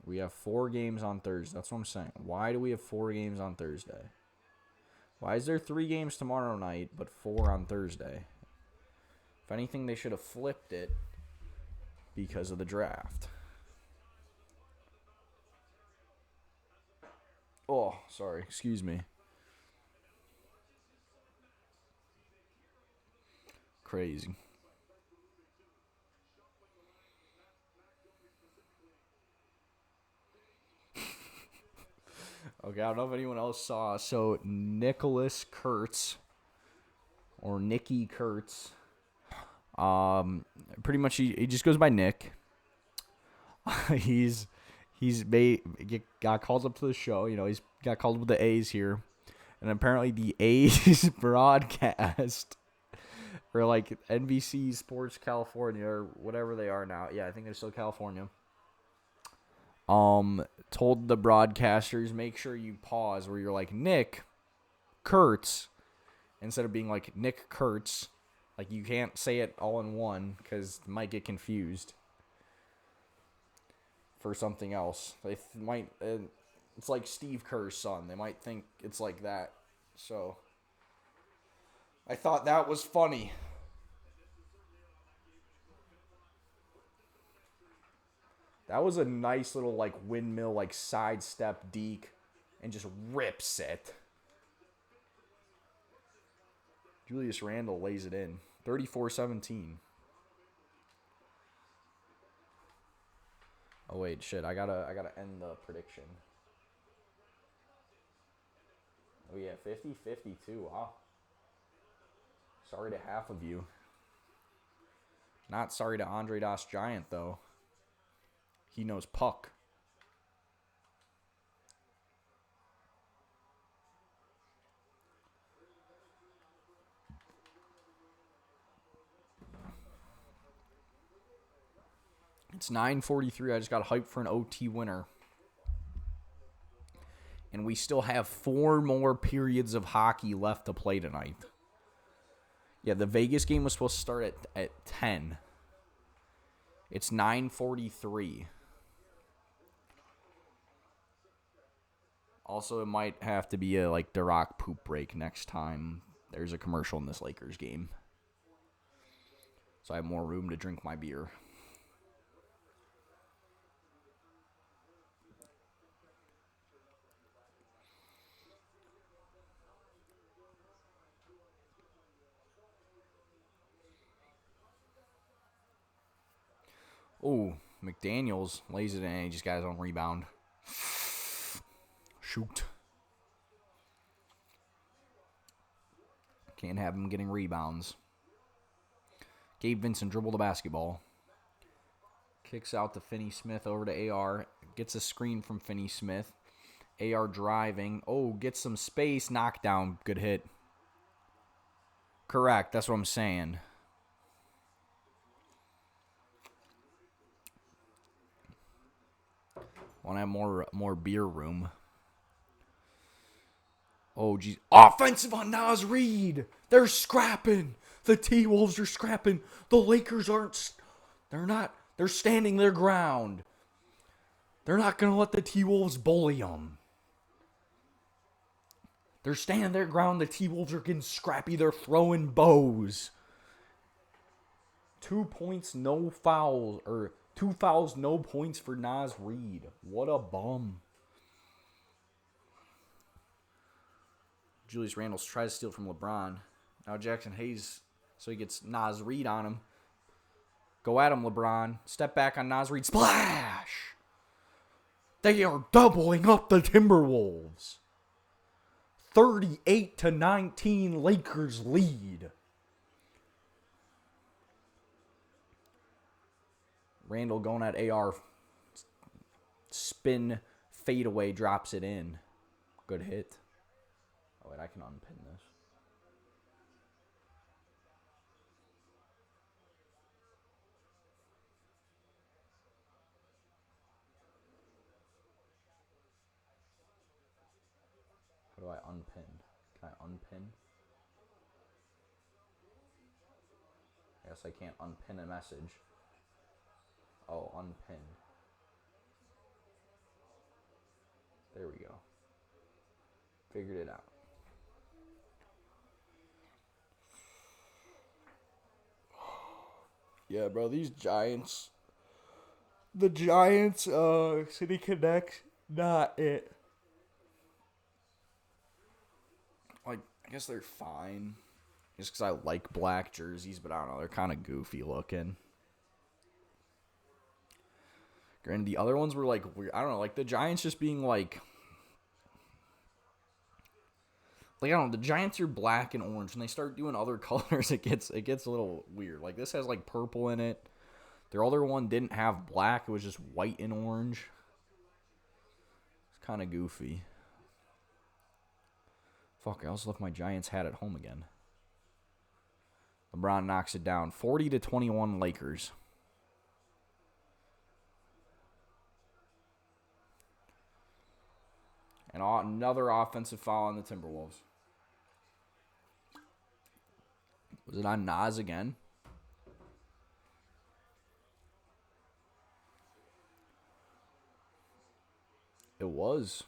We have 4 games on Thursday. That's what I'm saying. Why do we have 4 games on Thursday? Why is there 3 games tomorrow night, but 4 on Thursday? If anything, they should have flipped it because of the draft. Oh, sorry. Excuse me. Crazy. Okay, I don't know if anyone else saw. So, Nicholas Kurtz, or Nicky Kurtz, pretty much he just goes by Nick. He's got called up to the show. You know, he's got called up with the A's here. And apparently the A's broadcast, or like NBC Sports California, or whatever they are now. Yeah, I think they're still California. Told the broadcasters, make sure you pause where you're like, Nick Kurtz, instead of being like Nick Kurtz. Like, you can't say it all in one because you might get confused for something else. They might, it's like Steve Kerr's son. They might think it's like that. So, I thought that was funny. That was a nice little, like, windmill, like, sidestep deke, and just rips it. Julius Randle lays it in. 34-17. Oh, wait, shit. I gotta end the prediction. Oh, yeah, 50-52. Wow. Sorry to half of you. Not sorry to Andre Das Giant, though. He knows puck. It's 9:43. I just got hyped for an OT winner. And we still have 4 more periods of hockey left to play tonight. Yeah, the Vegas game was supposed to start at 10. It's 9:43. Also, it might have to be a Dirac poop break next time there's a commercial in this Lakers game. So I have more room to drink my beer. Oh, McDaniels lays it in. He just got his own rebound. Shoot. Can't have him getting rebounds. Gabe Vincent dribbled the basketball. Kicks out to Finney Smith over to AR. Gets a screen from Finney Smith. AR driving. Oh, gets some space. Knockdown. Good hit. Correct. That's what I'm saying. Want to have more beer room. Oh, geez. Offensive on Naz Reid. They're scrapping. The T-Wolves are scrapping. The Lakers aren't. They're not. They're standing their ground. They're not going to let the T-Wolves bully them. They're standing their ground. The T-Wolves are getting scrappy. They're throwing bows. 2 points, no fouls. Or 2 fouls, no points for Naz Reid. What a bum. Julius Randle tries to steal from LeBron. Now Jackson Hayes, so he gets Naz Reid on him. Go at him, LeBron. Step back on Naz Reid. Splash! They are doubling up the Timberwolves. 38-19 Lakers lead. Randall going at AR. Spin, fadeaway, drops it in. Good hit. Oh, wait, I can unpin this. How do I unpin? Can I unpin? I guess I can't unpin a message. Oh, unpin. There we go. Figured it out. Yeah, bro, these Giants. The Giants, City Connect, not it. I guess they're fine. Just because I like black jerseys, but I don't know, they're kind of goofy looking. And the other ones were weird. I don't know, the Giants just being I don't know, the Giants are black and orange. When they start doing other colors, it gets a little weird. This has purple in it. Their other one didn't have black. It was just white and orange. It's kind of goofy. Fuck, I also left my Giants hat at home again. LeBron knocks it down. 40-21 Lakers. And another offensive foul on the Timberwolves. Was it on Naz again? It was.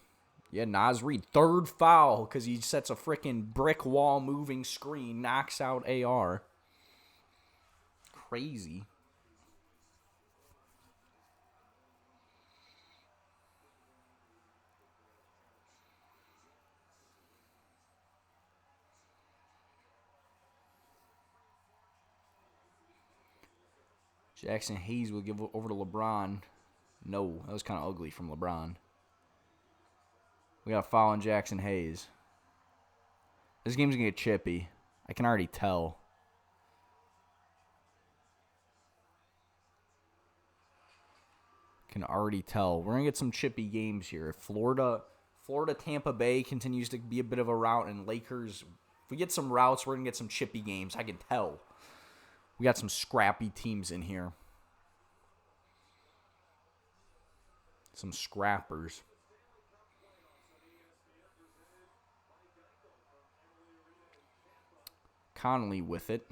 Yeah, Naz Reid. Third foul because he sets a freaking brick wall moving screen. Knocks out AR. Crazy. Jackson Hayes will give over to LeBron. No, that was kind of ugly from LeBron. We got a foul on Jackson Hayes. This game's going to get chippy. I can already tell. Can already tell. We're going to get some chippy games here. If Florida, Tampa Bay continues to be a bit of a rout, and Lakers, if we get some routes, we're going to get some chippy games. I can tell. We got some scrappy teams in here. Some scrappers. Conley with it.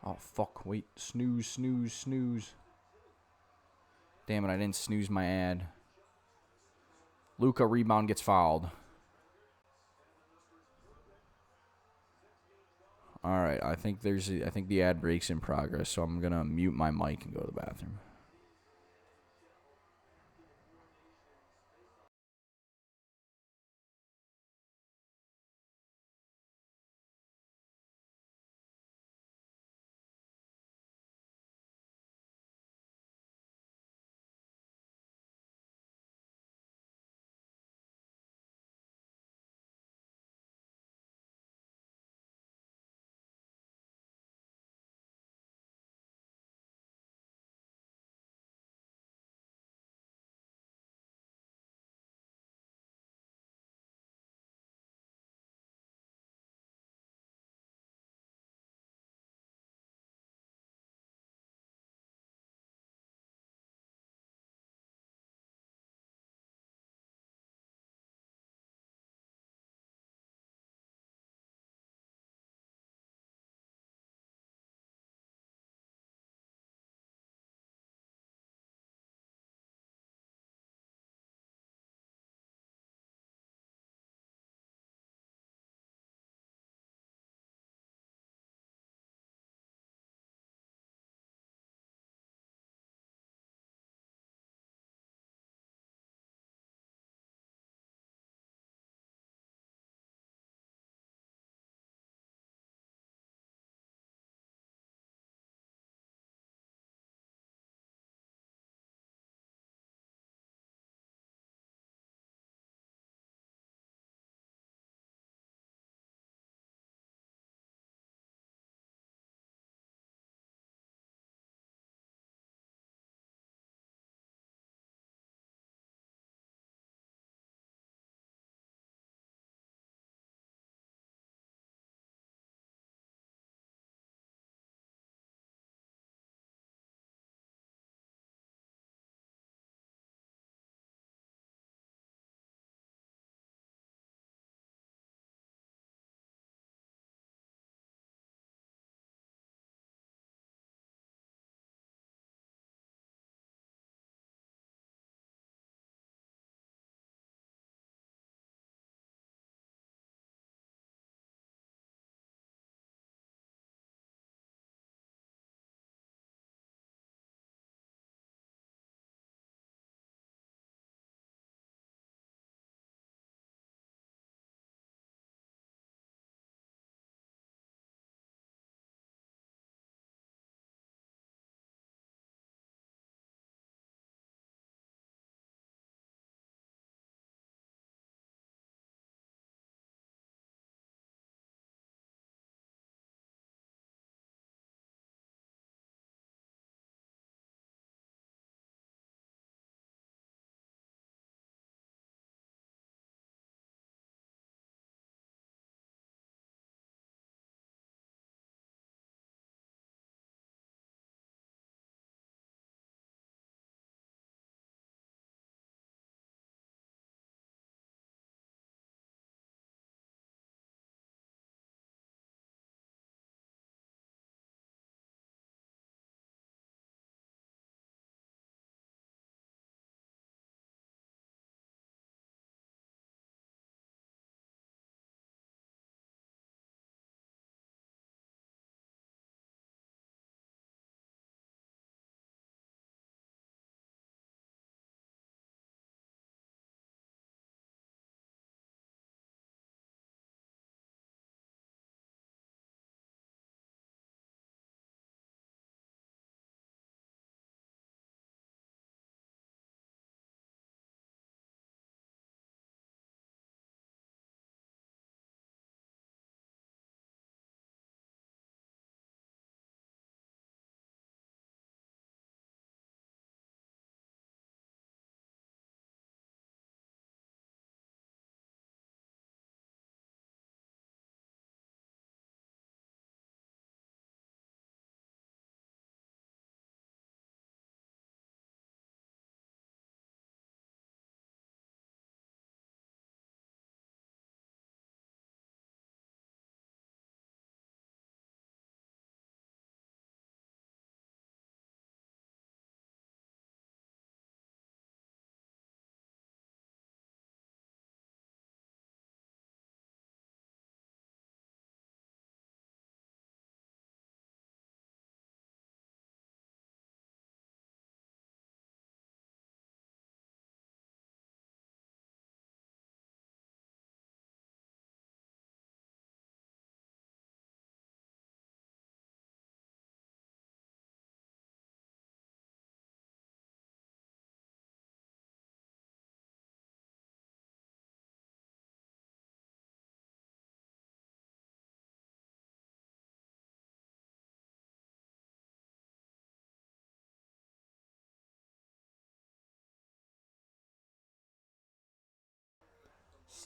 Oh, fuck. Wait. Snooze, snooze, snooze. Damn it, I didn't snooze my ad. Luka rebound gets fouled. All right, I think the ad break's in progress, so I'm going to mute my mic and go to the bathroom.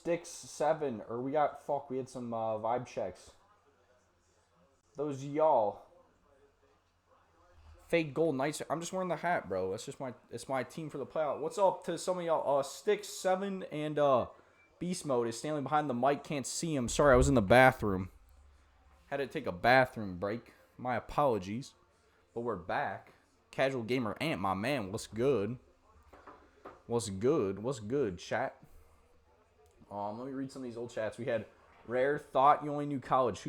Sticks 7, or we got, we had some vibe checks. Those y'all. Fake gold Knights. I'm just wearing the hat, bro. It's my team for the playoff. What's up to some of y'all? Sticks 7 and Beast Mode is standing behind the mic. Can't see him. Sorry, I was in the bathroom. Had to take a bathroom break. My apologies. But we're back. Casual Gamer Ant, my man. What's good? What's good, chat? Let me read some of these old chats. We had Rare, thought you only knew college.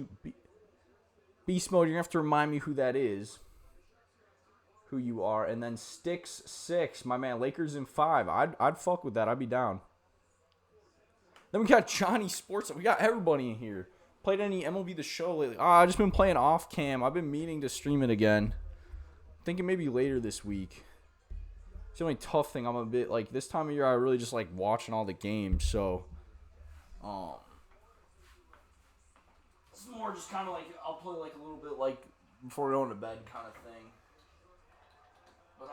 Beast Mode, you're going to have to remind me who that is. Who you are. And then Sticks 6, my man. Lakers in 5. I'd fuck with that. I'd be down. Then we got Johnny Sports. We got everybody in here. Played any MLB The Show lately? I've just been playing off cam. I've been meaning to stream it again. Thinking maybe later this week. It's the only tough thing. I'm a bit like this time of year. I really just like watching all the games. So, it's more just kind of like I'll play like a little bit like before going to bed kind of thing. But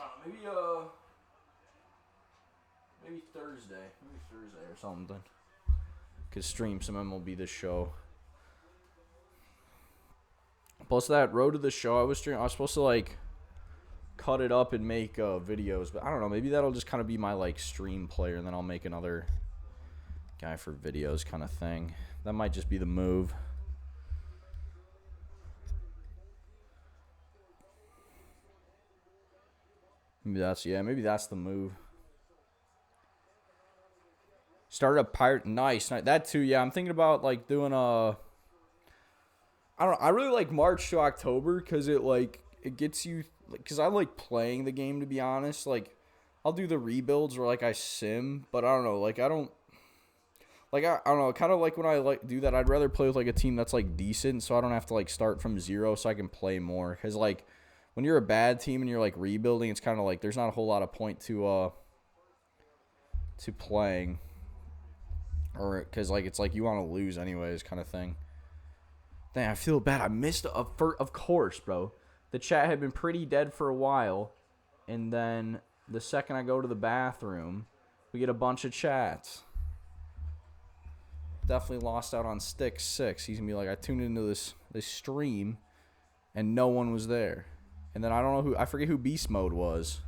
maybe Thursday or something. Could stream some MLB The Show. Plus that Road to the Show, I was supposed to like cut it up and make videos, but I don't know. Maybe that'll just kind of be my like stream player, and then I'll make another guy for videos kind of thing. That might just be the move. Maybe that's the move. Started a pirate, nice. That too, yeah. I'm thinking about like doing I don't know. I really like March to October because it gets you, because I like playing the game, to be honest. Like, I'll do the rebuilds where like I sim, but I don't know. Like, I don't know. Kind of like when I like do that, I'd rather play with like a team that's like decent, so I don't have to like start from zero, so I can play more. Because like when you're a bad team and you're like rebuilding, it's kind of like there's not a whole lot of point to playing, or because like it's like you want to lose anyways, kind of thing. Dang, I feel bad. I missed of course, bro. The chat had been pretty dead for a while, and then the second I go to the bathroom, we get a bunch of chats. Definitely lost out on Stick 6. He's gonna be like, I tuned into this stream, and no one was there. And then I forget who Beast Mode was.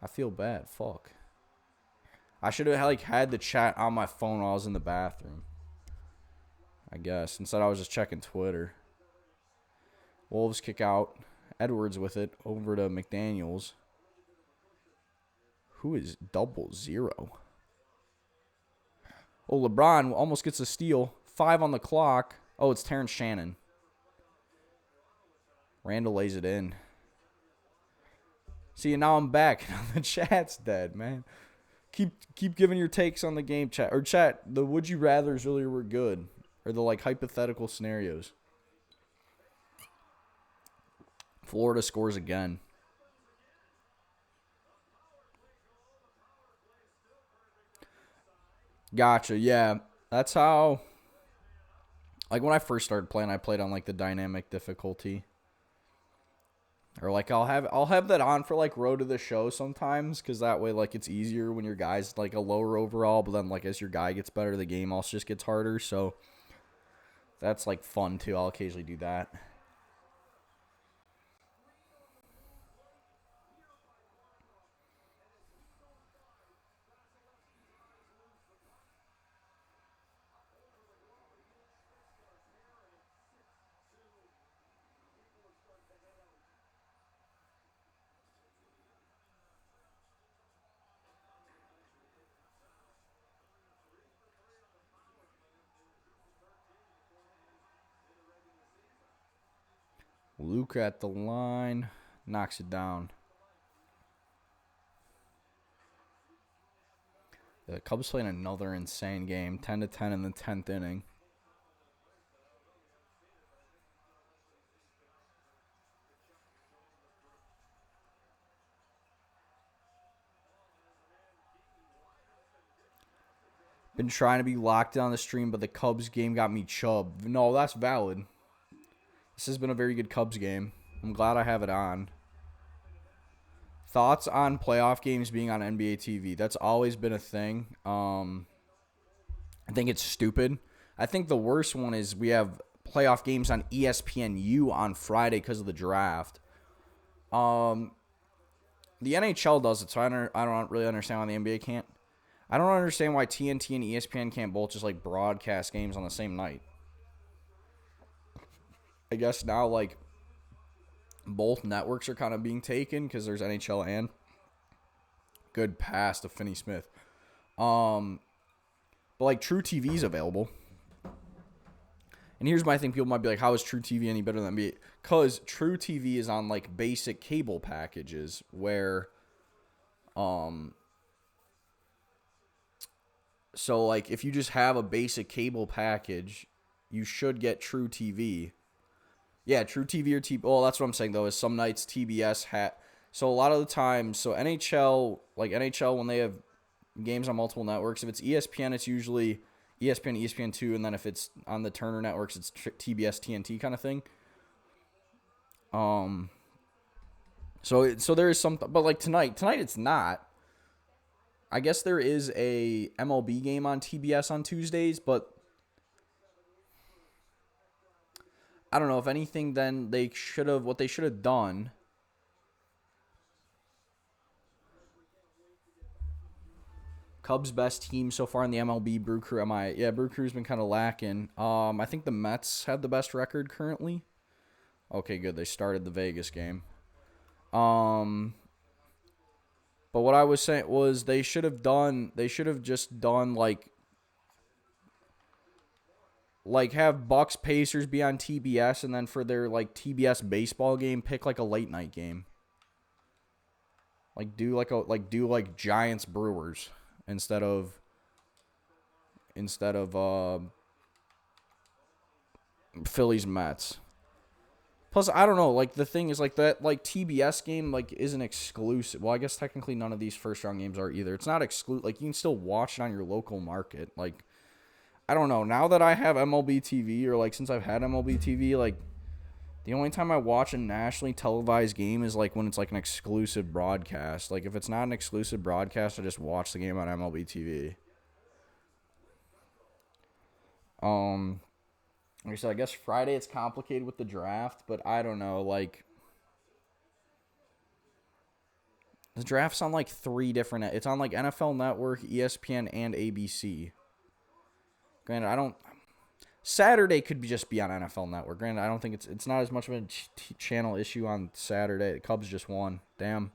I feel bad. Fuck. I should have like had the chat on my phone while I was in the bathroom, I guess. Instead, I was just checking Twitter. Wolves kick out. Edwards with it over to McDaniels. Who is 00? Oh, LeBron almost gets a steal. 5 on the clock. Oh, it's Terrence Shannon. Randall lays it in. See, now I'm back. The chat's dead, man. Keep giving your takes on the game, chat. Or chat, the would you rathers really were good. Or the like hypothetical scenarios. Florida scores again. Gotcha, yeah. That's how, like when I first started playing, I played on like the dynamic difficulty. Or like I'll have that on for like Road to the Show sometimes, because that way like it's easier when your guy's like a lower overall, but then like as your guy gets better, the game also just gets harder. So that's like fun too. I'll occasionally do that. Luke at the line, knocks it down. The Cubs playing another insane game, 10-10 in the 10th inning. Been trying to be locked on the stream, but the Cubs game got me chubbed. No, that's valid. This has been a very good Cubs game. I'm glad I have it on. Thoughts on playoff games being on NBA TV? That's always been a thing. I think it's stupid. I think the worst one is we have playoff games on ESPNU on Friday because of the draft. The NHL does it, so I don't really understand why the NBA can't. I don't understand why TNT and ESPN can't both just like broadcast games on the same night. I guess now like both networks are kind of being taken because there's NHL and good pass to Finney Smith. But like True TV is available. And here's my thing. People might be like, how is True TV any better than NBA? Because True TV is on like basic cable packages where so like if you just have a basic cable package, you should get True TV. Yeah, True TV or TBS. Well, that's what I'm saying though. Is some nights TBS so a lot of the time, so NHL when they have games on multiple networks, if it's ESPN, it's usually ESPN, ESPN2, and then if it's on the Turner networks, it's TBS, TNT kind of thing. So there is some, but like tonight it's not. I guess there is a MLB game on TBS on Tuesdays, but I don't know. If anything, then what they should have done. Cubs' best team so far in the MLB, Brew Crew. Brew Crew's been kind of lacking. I think the Mets have the best record currently. Okay, good. They started the Vegas game. But what I was saying was they should have just done like have Bucks Pacers be on TBS, and then for their like TBS baseball game, pick like a late night game. Like do Giants Brewers instead of Phillies Mets. Plus, I don't know, like the thing is like that like TBS game like isn't exclusive. Well, I guess technically none of these first round games are either. It's not exclusive. Like you can still watch it on your local market. Like I don't know. Now that I have MLB TV, or like since I've had MLB TV, like the only time I watch a nationally televised game is like when it's like an exclusive broadcast. Like if it's not an exclusive broadcast, I just watch the game on MLB TV. Like I said, I guess Friday it's complicated with the draft, but I don't know. Like the draft's on like 3 different. It's on like NFL Network, ESPN, and ABC. Granted, Saturday could just be on NFL Network. Granted, I don't think it's not as much of a channel issue on Saturday. The Cubs just won. Damn.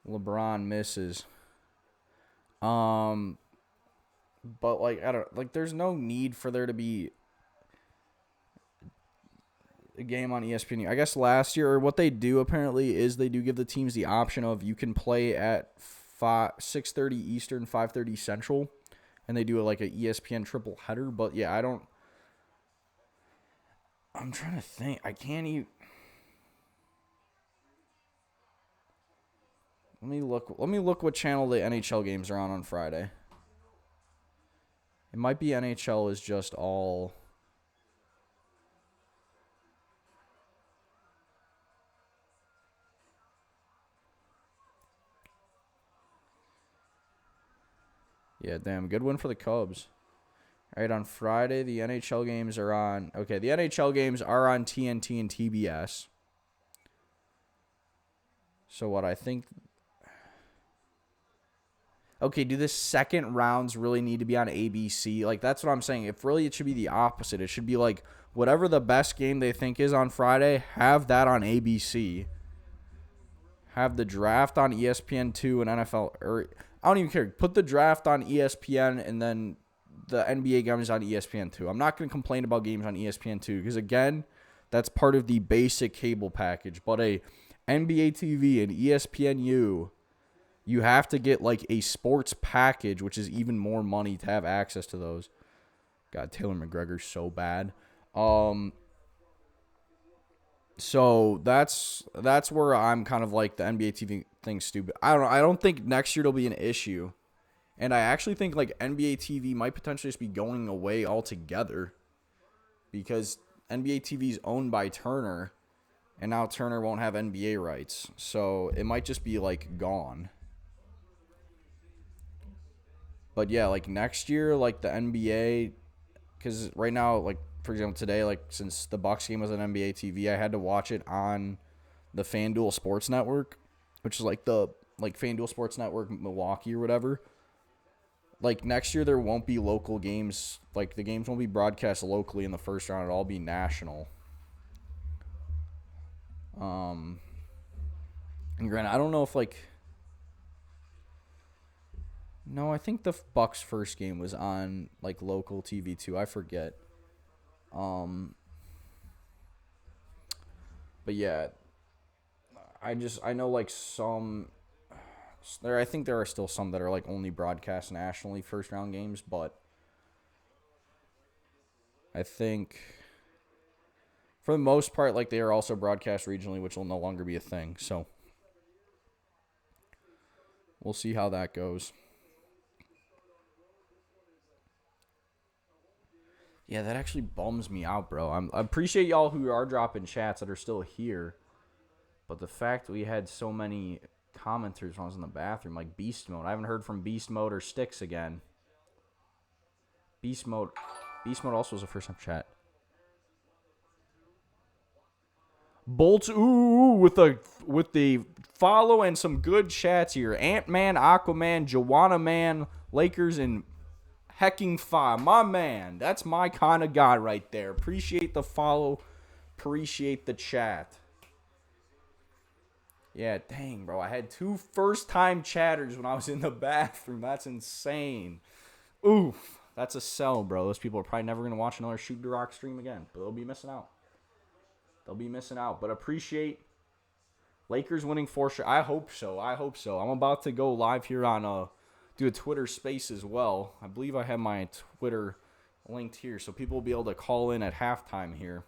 LeBron misses. But like I don't like. There's no need for there to be a game on ESPN. I guess last year, or what they do apparently is they do give the teams the option of you can play at 6:30 Eastern, 5:30 Central, and they do like a ESPN triple header. But yeah, I'm trying to think. I can't even. Let me look what channel the NHL games are on Friday. It might be NHL is just all. Yeah, damn. Good win for the Cubs. All right, on Friday, the NHL games are on. Okay, the NHL games are on TNT and TBS. So what I think. Okay, do the second rounds really need to be on ABC? Like, that's what I'm saying. If really it should be the opposite. It should be like whatever the best game they think is on Friday, have that on ABC. Have the draft on ESPN2 and NFL. Or I don't even care. Put the draft on ESPN and then the NBA games on ESPN2. I'm not going to complain about games on ESPN2 because, again, that's part of the basic cable package. But a NBA TV and ESPNU, you have to get like a sports package, which is even more money to have access to those. God, Taylor McGregor's so bad. So that's where I'm kind of like the NBA TV thing's stupid. I don't think next year it'll be an issue. And I actually think like NBA TV might potentially just be going away altogether. Because NBA TV is owned by Turner, and now Turner won't have NBA rights. So it might just be, like, gone. But, yeah, like, next year, like, the NBA, because right now, like, for example, today, like, since the Bucks game was on NBA TV, I had to watch it on the FanDuel Sports Network, which is, like, the, like, FanDuel Sports Network Milwaukee or whatever. Like, next year, there won't be local games. Like, the games won't be broadcast locally in the first round. It'll all be national. And granted, I don't know if, like... No, I think the Bucks' first game was on, like, local TV, too. I forget. But, yeah. I know, like, some... I think there are still some that are, like, only broadcast nationally first-round games, but I think for the most part, like, they are also broadcast regionally, which will no longer be a thing. So we'll see how that goes. Yeah, that actually bums me out, bro. I appreciate y'all who are dropping chats that are still here, but the fact that we had so many commenters when I was in the bathroom, like Beast Mode. I haven't heard from Beast Mode or Sticks again. Beast Mode also was a first time chat. Bolts, with the follow and some good chats here. Ant-Man, Aquaman, Joanna Man, Lakers, and Hecking Five. My man, that's my kind of guy right there. Appreciate the follow. Appreciate the chat. Yeah, dang, bro. I had 2 first-time chatters when I was in the bathroom. That's insane. Oof. That's a sell, bro. Those people are probably never going to watch another Shoot the Rock stream again. But they'll be missing out. But appreciate Lakers winning 4 straight. I hope so. I'm about to go live here on do a Twitter space as well. I believe I have my Twitter linked here, so people will be able to call in at halftime here.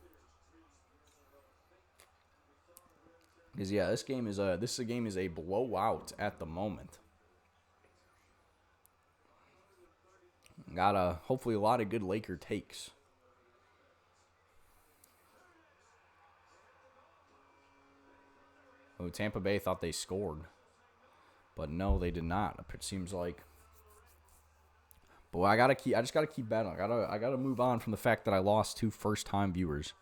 Because, yeah, this game is a blowout at the moment. Got hopefully a lot of good Laker takes. Oh, Tampa Bay thought they scored. But no, they did not. It seems like. But I just gotta keep betting. I gotta move on from the fact that I lost 2 first-time viewers.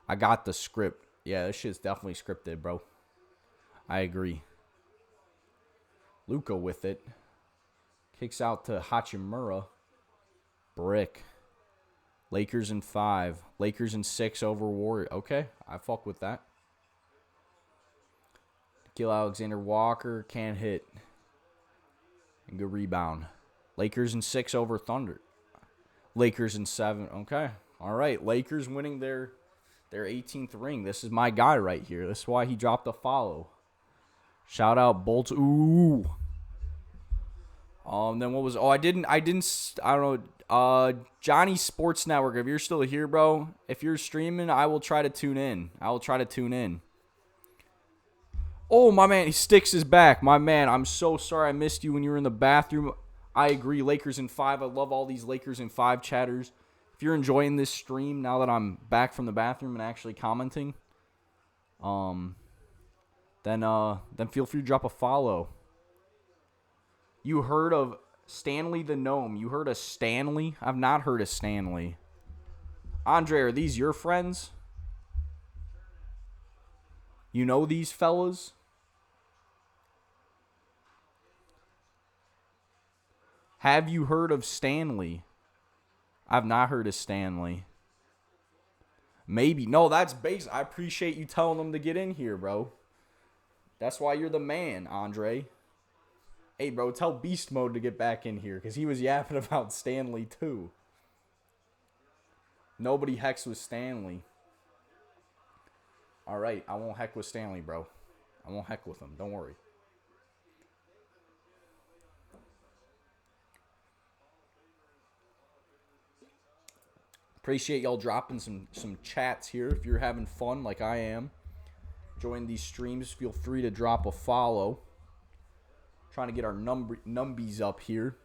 I got the script. Yeah, this shit's definitely scripted, bro. I agree. Luka with it. Kicks out to Hachimura. Brick. Lakers in 5. Lakers in 6 over Warriors. Okay, I fuck with that. Gil Alexander Walker can't hit. And good rebound. Lakers in 6 over Thunder. Lakers in 7. Okay. All right. Lakers winning their 18th ring. This is my guy right here. This is why he dropped a follow. Shout out Bolts. Ooh. Then what was... I don't know. Johnny Sports Network, if you're still here, bro, if you're streaming, I will try to tune in. Oh, my man, Sticks is back. My man, I'm so sorry I missed you when you were in the bathroom. I agree, Lakers in 5. I love all these Lakers in 5 chatters. If you're enjoying this stream now that I'm back from the bathroom and actually commenting, then feel free to drop a follow. You heard of Stanley the Gnome? You heard of Stanley? I've not heard of Stanley. Andre, are these your friends? You know these fellas? Have you heard of Stanley? I've not heard of Stanley. Maybe. No, that's base. I appreciate you telling them to get in here, bro. That's why you're the man, Andre. Hey, bro, tell Beast Mode to get back in here, because he was yapping about Stanley, too. Nobody hecks with Stanley. All right, I won't heck with Stanley, bro. I won't heck with him. Don't worry. Appreciate y'all dropping some chats here. If you're having fun like I am, join these streams. Feel free to drop a follow. Trying to get our numbies up here.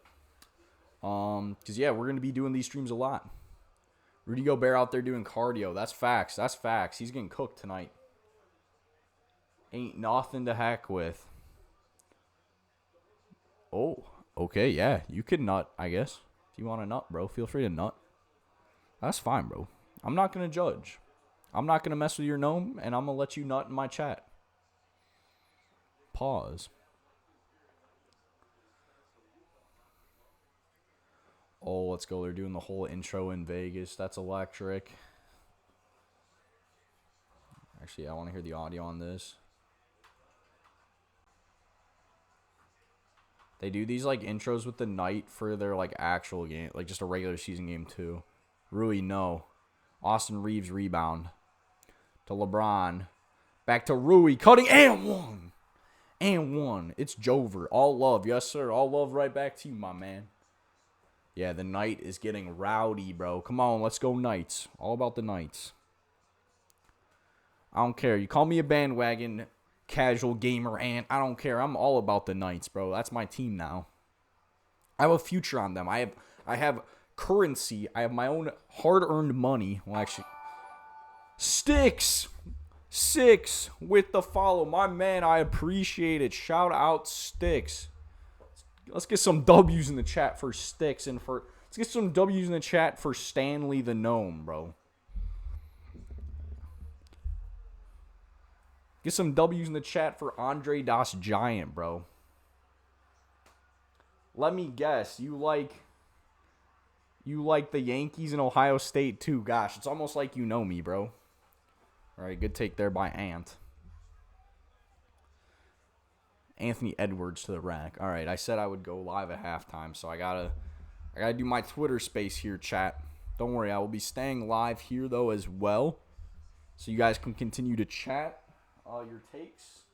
Because, yeah, we're going to be doing these streams a lot. Rudy Gobert out there doing cardio. That's facts. That's facts. He's getting cooked tonight. Ain't nothing to heck with. Oh, okay, yeah. You can nut, I guess. If you want to nut, bro, feel free to nut. That's fine, bro. I'm not going to judge. I'm not going to mess with your gnome, and I'm going to let you nut in my chat. Pause. Oh, let's go. They're doing the whole intro in Vegas. That's electric. Actually, I want to hear the audio on this. They do these like intros with the night for their like actual game, like just a regular season game too. Rui, no. Austin Reeves rebound to LeBron. Back to Rui, cutting and one. And one. It's Jover. All love. Yes, sir. All love right back to you, my man. Yeah, the night is getting rowdy, bro. Come on, let's go Knights. All about the Knights. I don't care. You call me a bandwagon casual gamer, and I don't care. I'm all about the Knights, bro. That's my team now. I have a future on them. I have currency. I have my own hard-earned money. Well, actually, Sticks 6 with the follow. My man, I appreciate it. Shout out Sticks. Let's get some W's in the chat for Sticks and for let's get some W's in the chat for Stanley the Gnome, bro. Get some W's in the chat for Andre Das Giant, bro. Let me guess, you like the Yankees and Ohio State too. Gosh, it's almost like you know me, bro. All right, good take there by Ant. Anthony Edwards to the rack. All right, I said I would go live at halftime, so I gotta do my Twitter space here, chat. Don't worry, I will be staying live here though as well, so you guys can continue to chat your takes,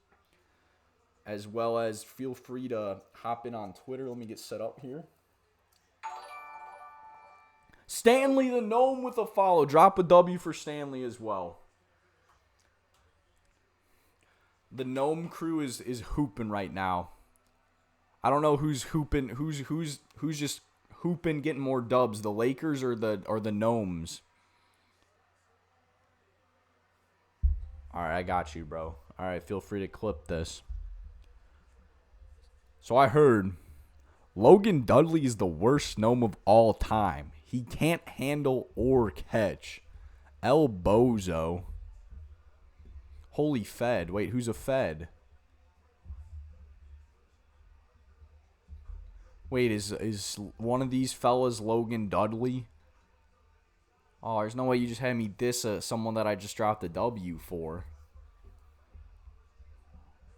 as well as feel free to hop in on Twitter. Let me get set up here. Stanley the Gnome with a follow. Drop a W for Stanley as well. The Gnome crew is hooping right now. I don't know who's hooping, who's just hooping, getting more dubs, the Lakers or the Gnomes. All right, I got you, bro. All right, feel free to clip this. So I heard Logan Dudley is the worst gnome of all time. He can't handle or catch. El Bozo. Holy Fed. Wait, who's a Fed? Wait, is one of these fellas Logan Dudley? Oh, there's no way you just had me diss someone that I just dropped a W for.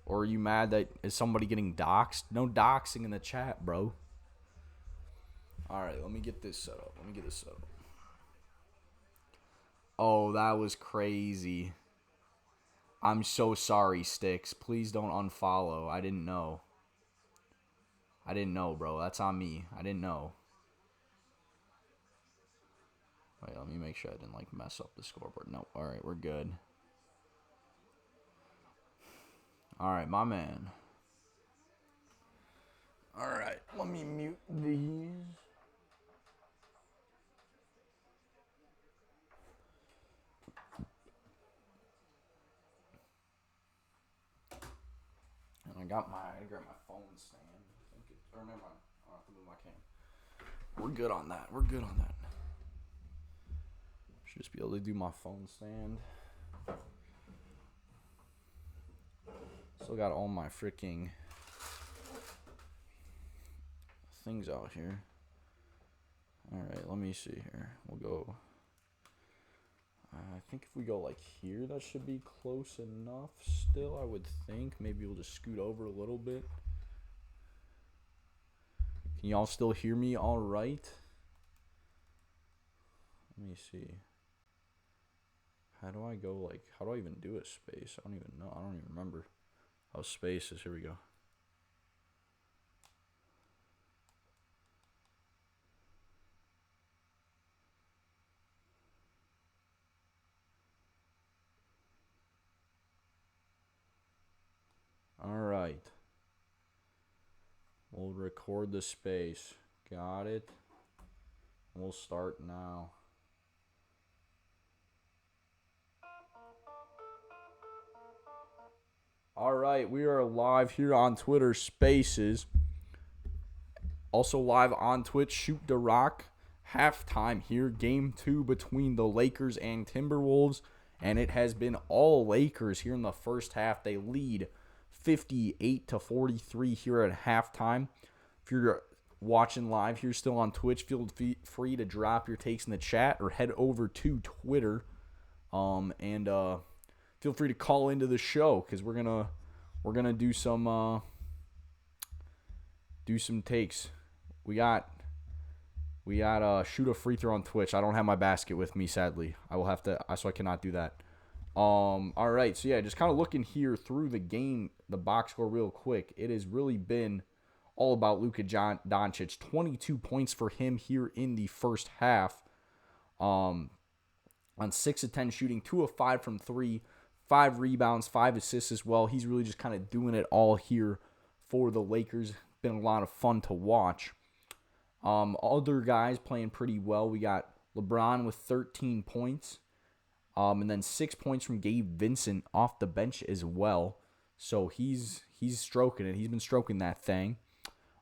Or are you mad that is somebody getting doxxed? No doxing in the chat, bro. Alright, let me get this set up. Oh, that was crazy. I'm so sorry, Sticks. Please don't unfollow. I didn't know. Bro. That's on me. I didn't know. Wait, let me make sure I didn't, mess up the scoreboard. No. Alright, we're good. Alright, my man. Alright, let me mute these. And I grabbed my phone stand. Or never mind. I'll have to move my cam. We're good on that. Should just be able to do my phone stand. Still got all my freaking things out here. Alright, let me see here. We'll go. I think if we go here, that should be close enough still, I would think. Maybe we'll just scoot over a little bit. Can y'all still hear me all right? Let me see. How do I go, how do I even do a space? I don't even know. I don't even remember how space is. Here we go. All right. We'll record the space. Got it. We'll start now. All right, we are live here on Twitter Spaces. Also live on Twitch, Shoot the Rock. Halftime here, game 2 between the Lakers and Timberwolves. And it has been all Lakers here in the first half. They lead 58-43 here at halftime. If you're watching live here still on Twitch, feel free to drop your takes in the chat or head over to Twitter. And feel free to call into the show because we're gonna do some takes. We got shoot a free throw on Twitch. I don't have my basket with me, sadly. I will have to, so I cannot do that. All right, so yeah, just kind of looking here through the game, the box score real quick. It has really been all about Luka Doncic. 22 points for him here in the first half. On 6 of 10 shooting, 2 of 5 from 3, 5 rebounds, 5 assists as well. He's really just kind of doing it all here for the Lakers. Been a lot of fun to watch. Other guys playing pretty well. We got LeBron with 13 points. And then 6 points from Gabe Vincent off the bench as well. So he's stroking it. He's been stroking that thing.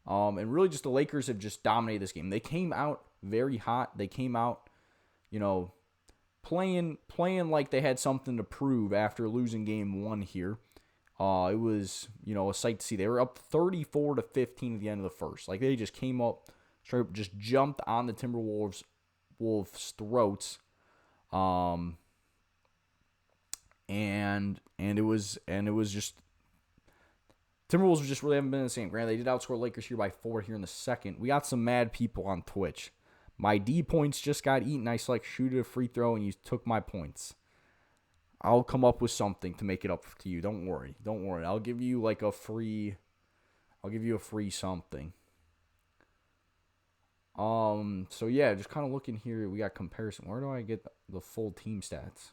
And really just the Lakers have just dominated this game. They came out very hot. They came out, playing like they had something to prove after losing game 1 here. It was, a sight to see. They were up 34-15 at the end of the first. Like, they just came up, straight up, just jumped on the Timberwolves' throats. And it was just, Timberwolves just really haven't been the same. Granted, they did outscore Lakers here by 4 here in the second. We got some mad people on Twitch. My D points just got eaten. I select shoot a free throw, and you took my points. I'll come up with something to make it up to you. Don't worry. I'll give you a free something. So yeah, just kind of looking here. We got comparison. Where do I get the full team stats?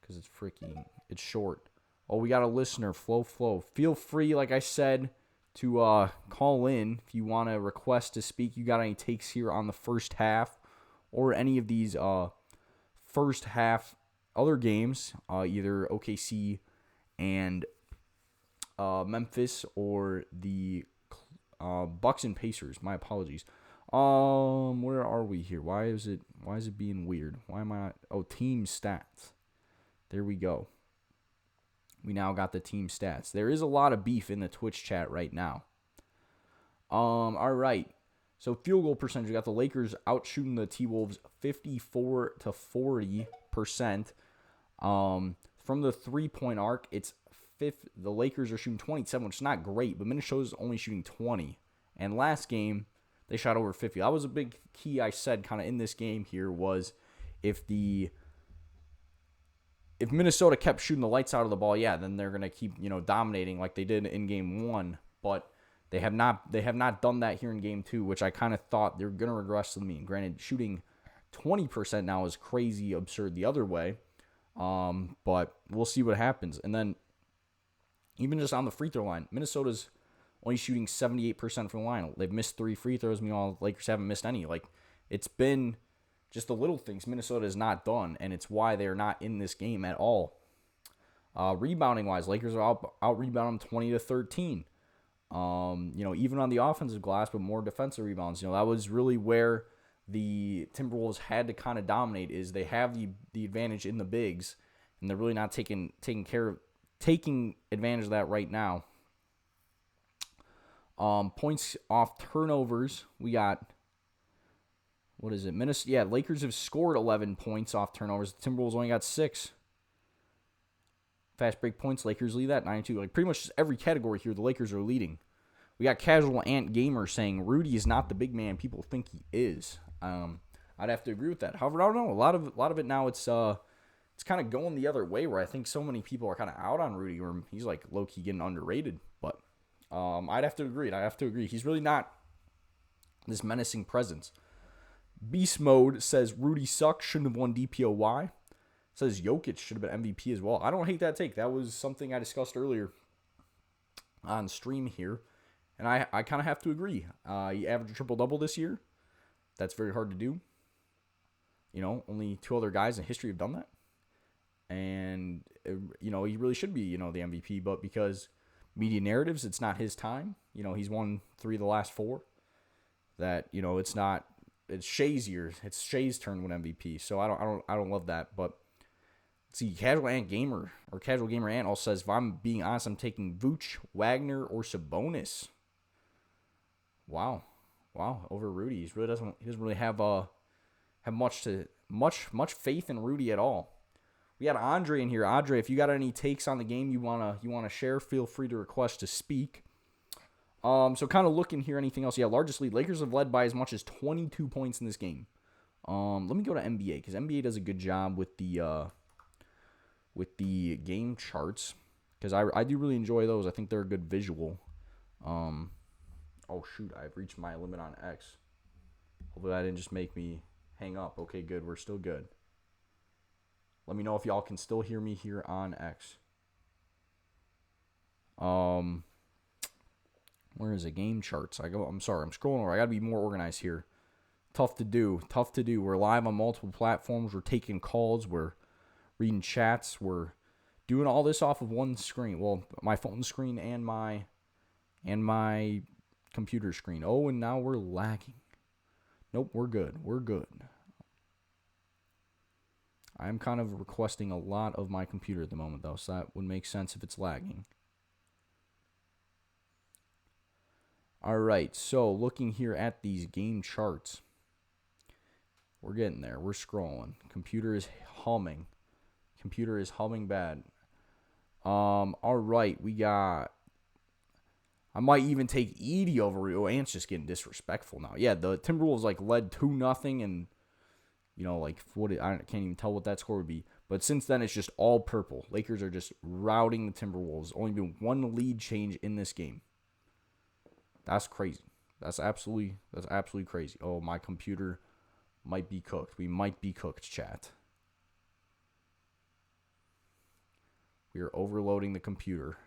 Because it's short. Oh, we got a listener, Flow. Feel free, like I said, to call in if you want to request to speak. You got any takes here on the first half or any of these first half other games, either OKC and Memphis or the Bucks and Pacers. My apologies. Where are we here? Why is it being weird? Why am I not? Oh, team stats. There we go. We now got the team stats. There is a lot of beef in the Twitch chat right now. All right. So field goal percentage, we got the Lakers out shooting the TWolves 54-40%. From the 3-point arc, it's fifth. The Lakers are shooting 27, which is not great, but Minnesota's only shooting 20. And last game, they shot over 50. That was a big key I said kind of in this game here was if Minnesota kept shooting the lights out of the ball, yeah, then they're going to keep, dominating like they did in game 1, but they have not done that here in game 2, which I kind of thought they're going to regress to the mean. Granted, shooting 20% now is crazy absurd the other way. But we'll see what happens. And then even just on the free throw line, Minnesota's only shooting 78% from the line. They've missed 3 free throws. Meanwhile, the Lakers haven't missed any. Like, it's been just the little things Minnesota has not done, and it's why they're not in this game at all. Rebounding-wise, Lakers are out rebounding 20-13. Even on the offensive glass, but more defensive rebounds. That was really where the Timberwolves had to kind of dominate. Is they have the advantage in the bigs, and they're really not taking advantage of that right now. Points off turnovers, we got, what is it? Minnesota. Yeah, Lakers have scored 11 points off turnovers. The Timberwolves only got 6. Fast break points, Lakers lead that 92. Like, pretty much just every category here, the Lakers are leading. We got Casual Ant Gamer saying Rudy is not the big man people think he is. I'd have to agree with that. However, I don't know. A lot of it now, it's kind of going the other way, where I think so many people are kind of out on Rudy, or he's like low key getting underrated. But I'd have to agree. He's really not this menacing presence. Beast Mode says Rudy sucks, shouldn't have won DPOY. Says Jokic should have been MVP as well. I don't hate that take. That was something I discussed earlier on stream here. And I kind of have to agree. He averaged a triple-double this year. That's very hard to do. Only 2 other guys in history have done that. and he really should be the MVP, but because media narratives, it's not his time. He's won 3 of the last 4. That it's not. It's Shea's year. It's Shea's turn to win MVP. So I don't love that. But let's see, Casual Gamer Ant also says, if I'm being honest, I'm taking Vooch, Wagner, or Sabonis. Wow, over Rudy. He doesn't really have much faith in Rudy at all. We got Andre in here. Andre, if you got any takes on the game you wanna share, feel free to request to speak. So kind of looking here, anything else? Yeah, largest lead. Lakers have led by as much as 22 points in this game. Let me go to NBA because NBA does a good job with the game charts because I do really enjoy those. I think they're a good visual. Oh shoot, I've reached my limit on X. Hopefully that didn't just make me hang up. Okay, good. We're still good. Let me know if y'all can still hear me here on X. Where is it? Game charts. I'm sorry. I'm scrolling over. I got to be more organized here. Tough to do. We're live on multiple platforms. We're taking calls. We're reading chats. We're doing all this off of one screen. Well, my phone screen and my computer screen. Oh, and now we're lagging. Nope, we're good. I'm kind of requesting a lot of my computer at the moment, though, so that would make sense if it's lagging. All right, so looking here at these game charts, we're getting there. We're scrolling. Computer is humming bad. All right, we got. I might even take Edie over Rio. Ant's just getting disrespectful now. Yeah, the Timberwolves led 2-0, and I can't even tell what that score would be. But since then, it's just all purple. Lakers are just routing the Timberwolves. Only been one lead change in this game. That's crazy. That's absolutely crazy. Oh, my computer might be cooked. We might be cooked, chat. We are overloading the computer.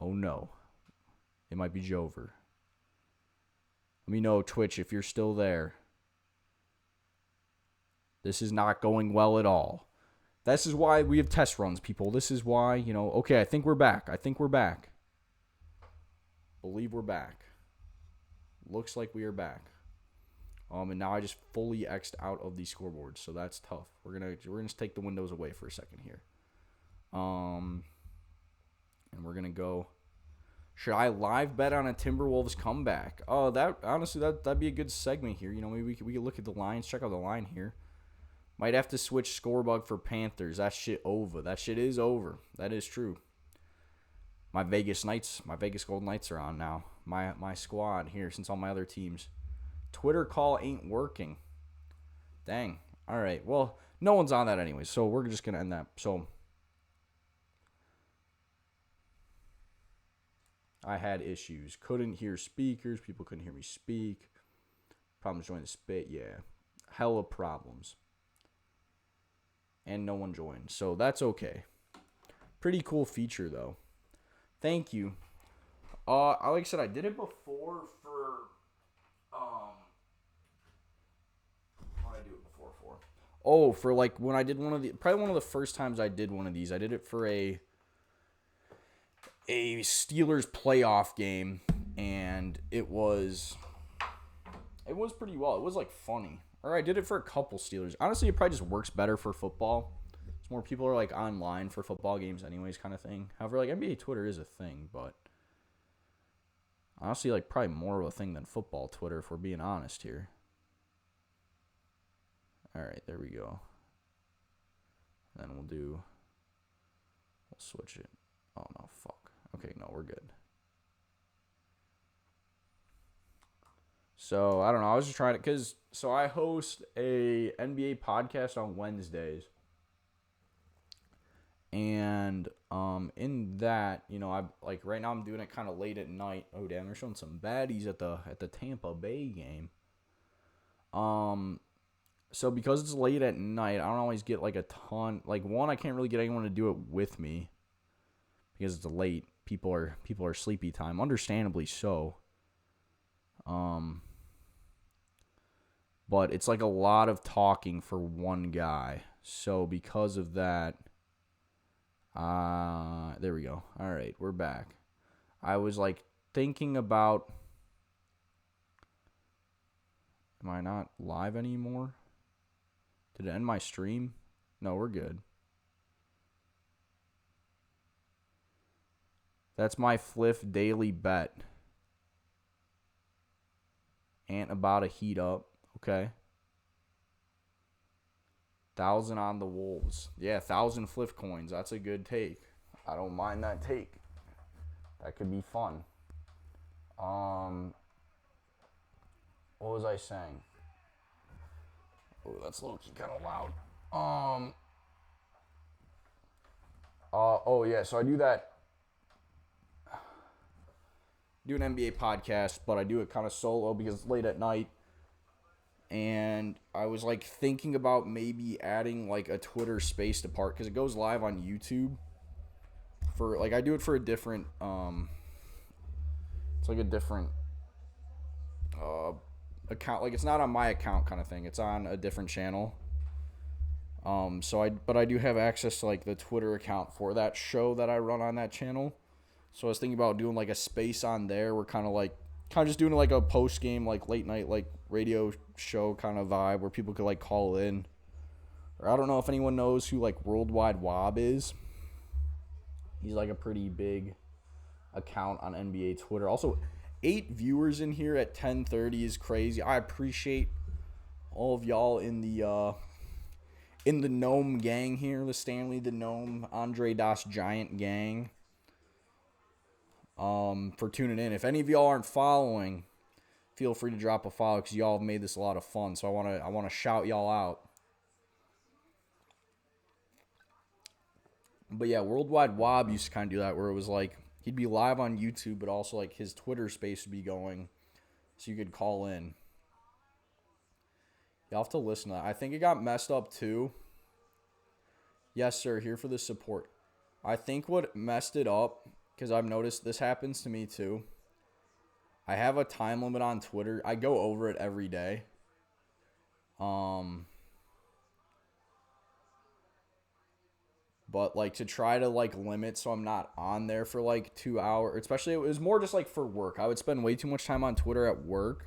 Oh no. It might be Jover. Let me know, Twitch, if you're still there. This is not going well at all. This is why we have test runs, people. This is why, okay, I think we're back. Believe we're back. Looks like we are back. And now I just fully X'd out of the scoreboard, so that's tough. We're gonna take the windows away for a second here. And we're gonna go. Should I live bet on a Timberwolves comeback? Oh, that'd be a good segment here. Maybe we could look at the lines, check out the line here. Might have to switch Scorebug for Panthers. That shit over. That shit is over. That is true. My Vegas Golden Knights are on now. My squad here since all my other teams. Twitter call ain't working. Dang. All right. Well, no one's on that anyway, so we're just gonna end that. So I had issues. Couldn't hear speakers. People couldn't hear me speak. Problems joining the spit. Yeah. Hella problems. And no one joined. So that's okay. Pretty cool feature, though. Thank you. Like I said, I did it before for... What did I do it before for? Oh, for when I did probably one of the first times I did one of these. I did it for a Steelers playoff game, and it was pretty well. It was funny. Or I did it for a couple Steelers. Honestly, it probably just works better for football. It's more people are online for football games anyways, kind of thing. However, NBA Twitter is a thing, but honestly, probably more of a thing than football Twitter, if we're being honest here. All right, there we go. Then we'll switch it. Oh no, fuck. Okay, no, we're good. So, I don't know. I was just trying to... So, I host a NBA podcast on Wednesdays. And in that, I right now I'm doing it kind of late at night. Oh, damn. They're showing some baddies at the Tampa Bay game. So, because it's late at night, I don't always get a ton... one, I can't really get anyone to do it with me. Because it's late. People are sleepy time. Understandably so. Um, but it's like a lot of talking for one guy. So because of that, there we go. All right, we're back. I was like thinking about, am I not live anymore? Did it end my stream? No, we're good. That's my Fliff daily bet. Ant about to heat up. Okay. 1,000 on the Wolves. Yeah, 1,000 Fliff coins. That's a good take. I don't mind that take. That could be fun. What was I saying? Oh, that's low-key kind of loud. Oh yeah, so I do that. Do an NBA podcast, but I do it kind of solo because it's late at night. And I was like thinking about maybe adding like a Twitter space to part because it goes live on YouTube. For like I do it for a different it's like a different account. Like it's not on my account kind of thing. It's on a different channel. But I do have access to like the Twitter account for that show that I run on that channel. So I was thinking about doing like a space on there. We're kind of just doing like a post game, like late night, like radio show kind of vibe where people could like call in. Or I don't know if anyone knows who like Worldwide Wob is. He's like a pretty big account on NBA Twitter. Also, 8 viewers in here at 10:30 is crazy. I appreciate all of y'all in the Gnome gang here, the Stanley the Gnome, Andre Das Giant gang. For tuning in. If any of y'all aren't following, feel free to drop a follow because y'all have made this a lot of fun. So I wanna shout y'all out. But yeah, Worldwide Wob used to kind of do that where it was like he'd be live on YouTube, but also like his Twitter space would be going, so you could call in. Y'all have to listen to that. I think it got messed up too. Yes, sir. Here for the support. I think what messed it up, because I've noticed this happens to me too. I have a time limit on Twitter. I go over it every day. But like to try to like limit so I'm not on there for like 2 hours, especially it was more just like for work. I would spend way too much time on Twitter at work.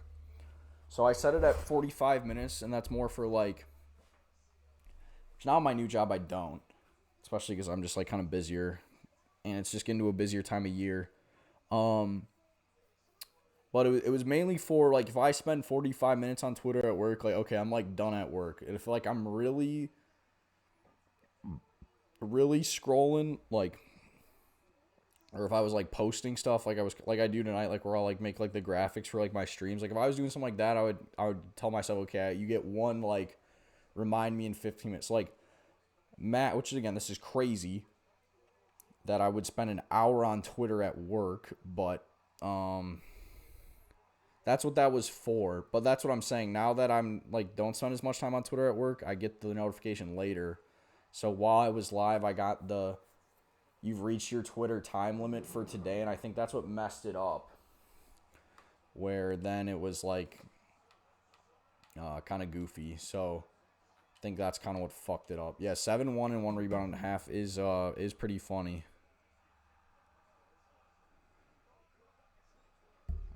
So I set it at 45 minutes, and that's more for like, now my new job I don't, especially because I'm just like kind of busier, and it's just getting to a busier time of year. But it was mainly for like if I spend 45 minutes on Twitter at work, like okay, I'm like done at work. And if like I'm really scrolling, like, or if I was like posting stuff like I do tonight, like where I'll like make like the graphics for like my streams. Like if I was doing something like that, I would tell myself, okay, you get one like remind me in 15 minutes. Like Matt, which is again, this is crazy that I would spend an hour on Twitter at work, but that's what that was for. But that's what I'm saying. Now that I'm like don't spend as much time on Twitter at work, I get the notification later. So while I was live, I got the you've reached your Twitter time limit for today, and I think that's what messed it up. Where then it was like kind of goofy. So I think that's kind of what fucked it up. Yeah, 7-1 and 1 rebound and a half is pretty funny.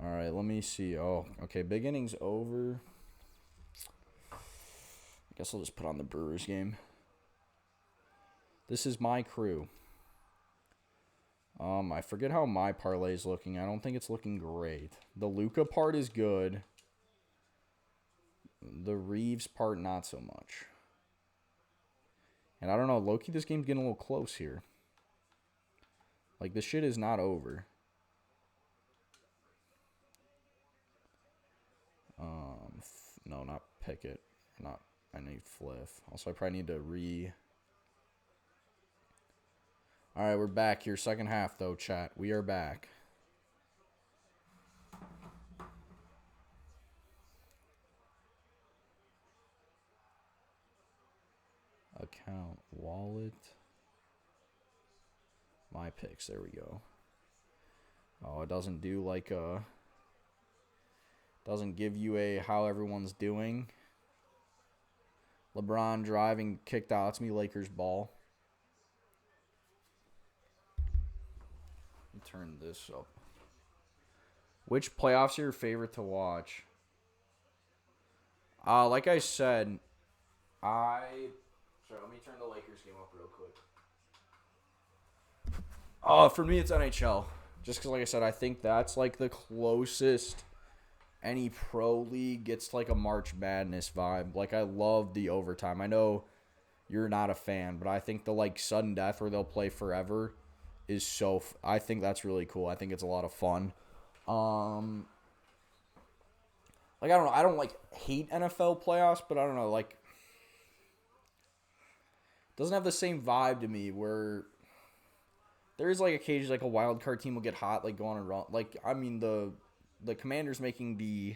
All right, let me see. Oh, okay, big innings over. I guess I'll just put on the Brewers game. This is my crew. I forget how my parlay is looking. I don't think it's looking great. The Luka part is good. The Reeves part, not so much. And I don't know, low-key, this game's getting a little close here. Like, this shit is not over. No, not Pickett. Not, I need Fliff. Also, I probably need to Alright, we're back here. Second half, though, chat. We are back. Account, wallet. My picks. There we go. Oh, it doesn't do like a... Doesn't give you a how everyone's doing. LeBron driving, kicked out. It's me, Lakers ball. Let me turn this up. Which playoffs are your favorite to watch? Like I said, Sorry, let me turn the Lakers game up real quick. For me, it's NHL. Just because, like I said, I think that's like the closest any pro league gets like a March Madness vibe. Like, I love the overtime. I know you're not a fan, but I think the like sudden death where they'll play forever is so. I think that's really cool. I think it's a lot of fun. Like, I don't know. I don't like hate NFL playoffs, but I don't know. Like, it doesn't have the same vibe to me where there is like occasions like a wild card team will get hot, like go on and run. Like, I mean, the Commanders making the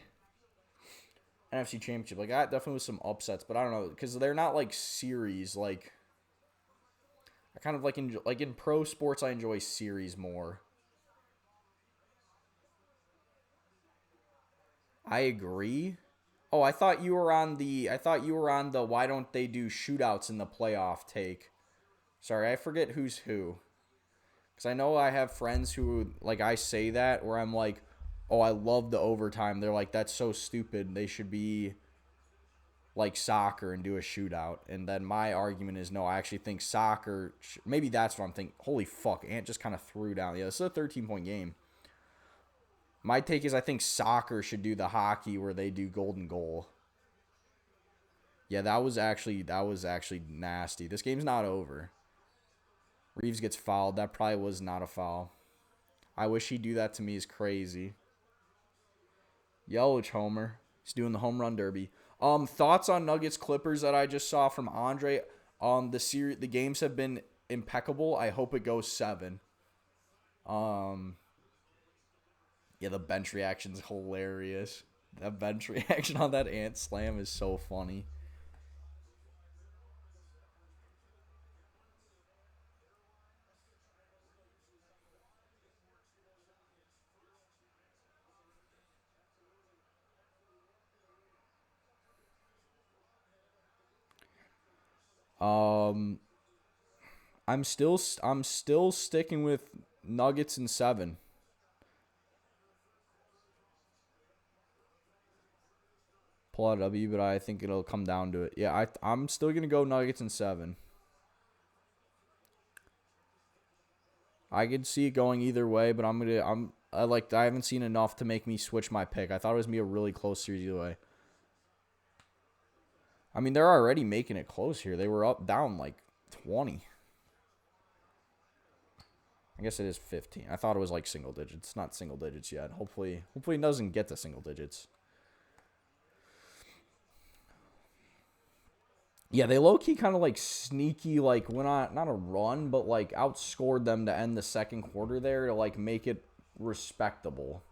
NFC Championship, like that definitely was some upsets, but I don't know because they're not like series. Like, I kind of like enjoy, like in pro sports, I enjoy series more. I agree. Oh, I thought you were on the why don't they do shootouts in the playoff take. Sorry, I forget who's who. Because I know I have friends who, like, I say that where I'm like, oh, I love the overtime. They're like, that's so stupid. They should be like soccer and do a shootout. And then my argument is, no, I actually think soccer, maybe that's what I'm thinking. Holy fuck, Ant just kind of threw down. Yeah, this is a 13-point game. My take is I think soccer should do the hockey where they do golden goal. Yeah, that was actually nasty. This game's not over. Reeves gets fouled. That probably was not a foul. I wish he'd do that to me. Is crazy. Yelich homer. He's doing the home run derby. Thoughts on Nuggets Clippers that I just saw from Andre. The games have been impeccable. I hope it goes 7. Yeah, the bench reaction's hilarious. That bench reaction on that Ant slam is so funny. Um, I'm still sticking with Nuggets in 7. Pull out a W, but I think it'll come down to it. Yeah, I'm still gonna go Nuggets in 7. I could see it going either way, but I haven't seen enough to make me switch my pick. I thought it was gonna be a really close series either way. I mean, they're already making it close here. They were down like 20. I guess it is 15. I thought it was like single digits. It's not single digits yet. Hopefully it doesn't get to single digits. Yeah, they low-key kind of like sneaky, like went on, not a run, but like outscored them to end the second quarter there to like make it respectable.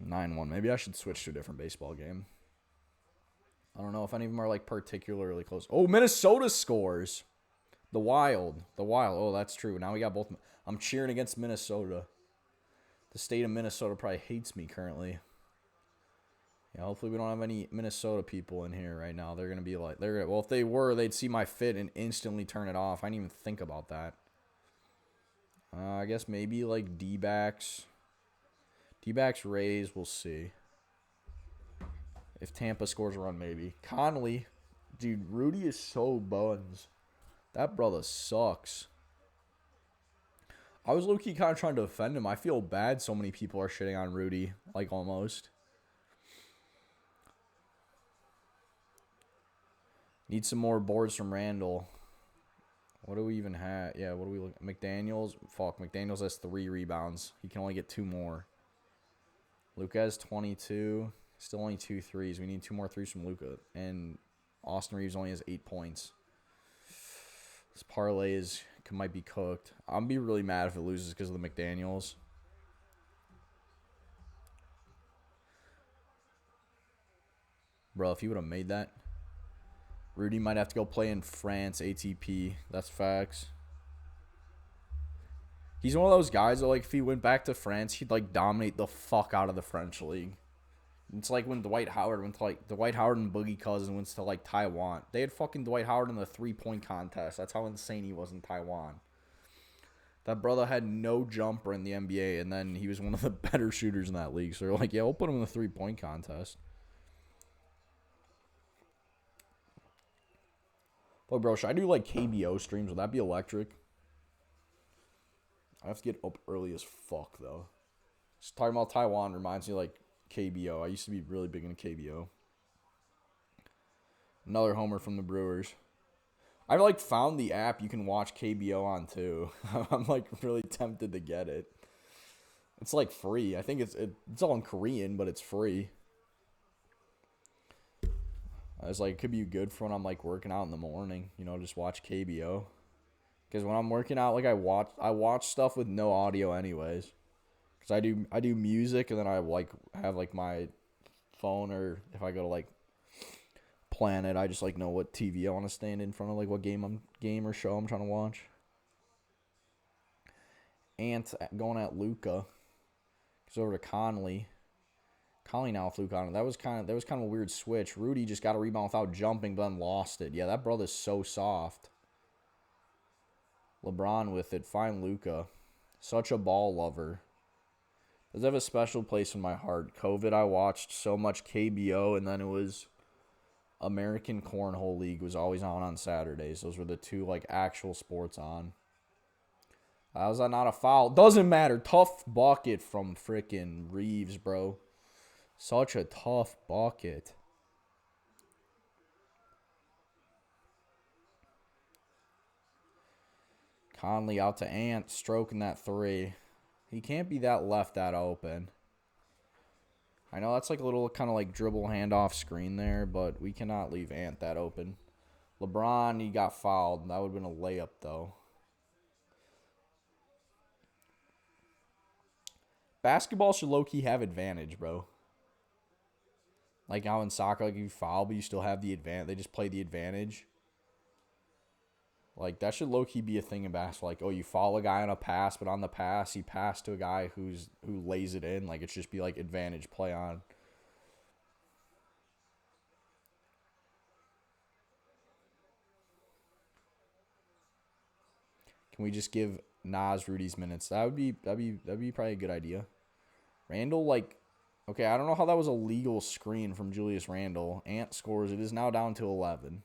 9-1. Maybe I should switch to a different baseball game. I don't know if any of them are like particularly close. Oh, Minnesota scores. The Wild. Oh, that's true. Now we got both. I'm cheering against Minnesota. The state of Minnesota probably hates me currently. Yeah, hopefully we don't have any Minnesota people in here right now. They're going to be like, well, if they were, they'd see my fit and instantly turn it off. I didn't even think about that. I guess maybe like D-backs. D-backs Rays, we'll see. If Tampa scores a run, maybe. Conley. Dude, Rudy is so buns. That brother sucks. I was low-key kind of trying to defend him. I feel bad so many people are shitting on Rudy. Like, almost. Need some more boards from Randall. What do we even have? Yeah, what do we look? McDaniels. Fuck, McDaniels has 3 rebounds. He can only get 2 more. Luka has 22. Still only 2 threes. We need 2 more threes from Luka. And Austin Reeves only has 8 points. This parlay might be cooked. I'm going to be really mad if it loses because of the McDaniels. Bro, if he would have made that. Rudy might have to go play in France, ATP. That's facts. He's one of those guys that, like, if he went back to France, he'd, like, dominate the fuck out of the French league. It's like when Dwight Howard went to, like, Dwight Howard and Boogie Cousins went to, like, Taiwan. They had fucking Dwight Howard in the 3-point contest. That's how insane he was in Taiwan. That brother had no jumper in the NBA, and then he was one of the better shooters in that league. So they're like, yeah, we'll put him in the 3-point contest. But, bro, should I do, like, KBO streams? Would that be electric? I have to get up early as fuck, though. Just talking about Taiwan reminds me, like, KBO. I used to be really big into KBO. Another homer from the Brewers. I've, like, found the app you can watch KBO on, too. I'm, like, really tempted to get it. It's, like, free. I think it's all in Korean, but it's free. I was like, it could be good for when I'm, like, working out in the morning. You know, just watch KBO. Because when I'm working out, like, I watch stuff with no audio anyways. Because I do music, and then I, like, have, like, my phone, or if I go to, like, Planet, I just, like, know what TV I want to stand in front of, like, what game or show I'm trying to watch. Ant going at Luca. Goes over to Conley. Conley now with Luca on it. That was kind of a weird switch. Rudy just got a rebound without jumping, but then lost it. Yeah, that brother's so soft. LeBron with it. Fine Luca. Such a ball lover. Does have a special place in my heart. COVID, I watched so much KBO, and then it was American Cornhole League was always on Saturdays. Those were the two, like, actual sports on. How is that not a foul? Doesn't matter. Tough bucket from freaking Reeves, bro. Such a tough bucket. Conley out to Ant, stroking that three. He can't be that left that open. I know that's like a little kind of like dribble handoff screen there, but we cannot leave Ant that open. LeBron, he got fouled. That would have been a layup, though. Basketball should low-key have advantage, bro. Like how in soccer, like you foul, but you still have the advantage. They just play the advantage. Like, that should low-key be a thing in basketball. Like, oh, you foul a guy on a pass, but on the pass, he passed to a guy who lays it in. Like, it should just be, like, advantage play on. Can we just give Nas Rudy's minutes? That'd be probably a good idea. Randall, like, okay, I don't know how that was a legal screen from Julius Randle. Ant scores. It is now down to 11.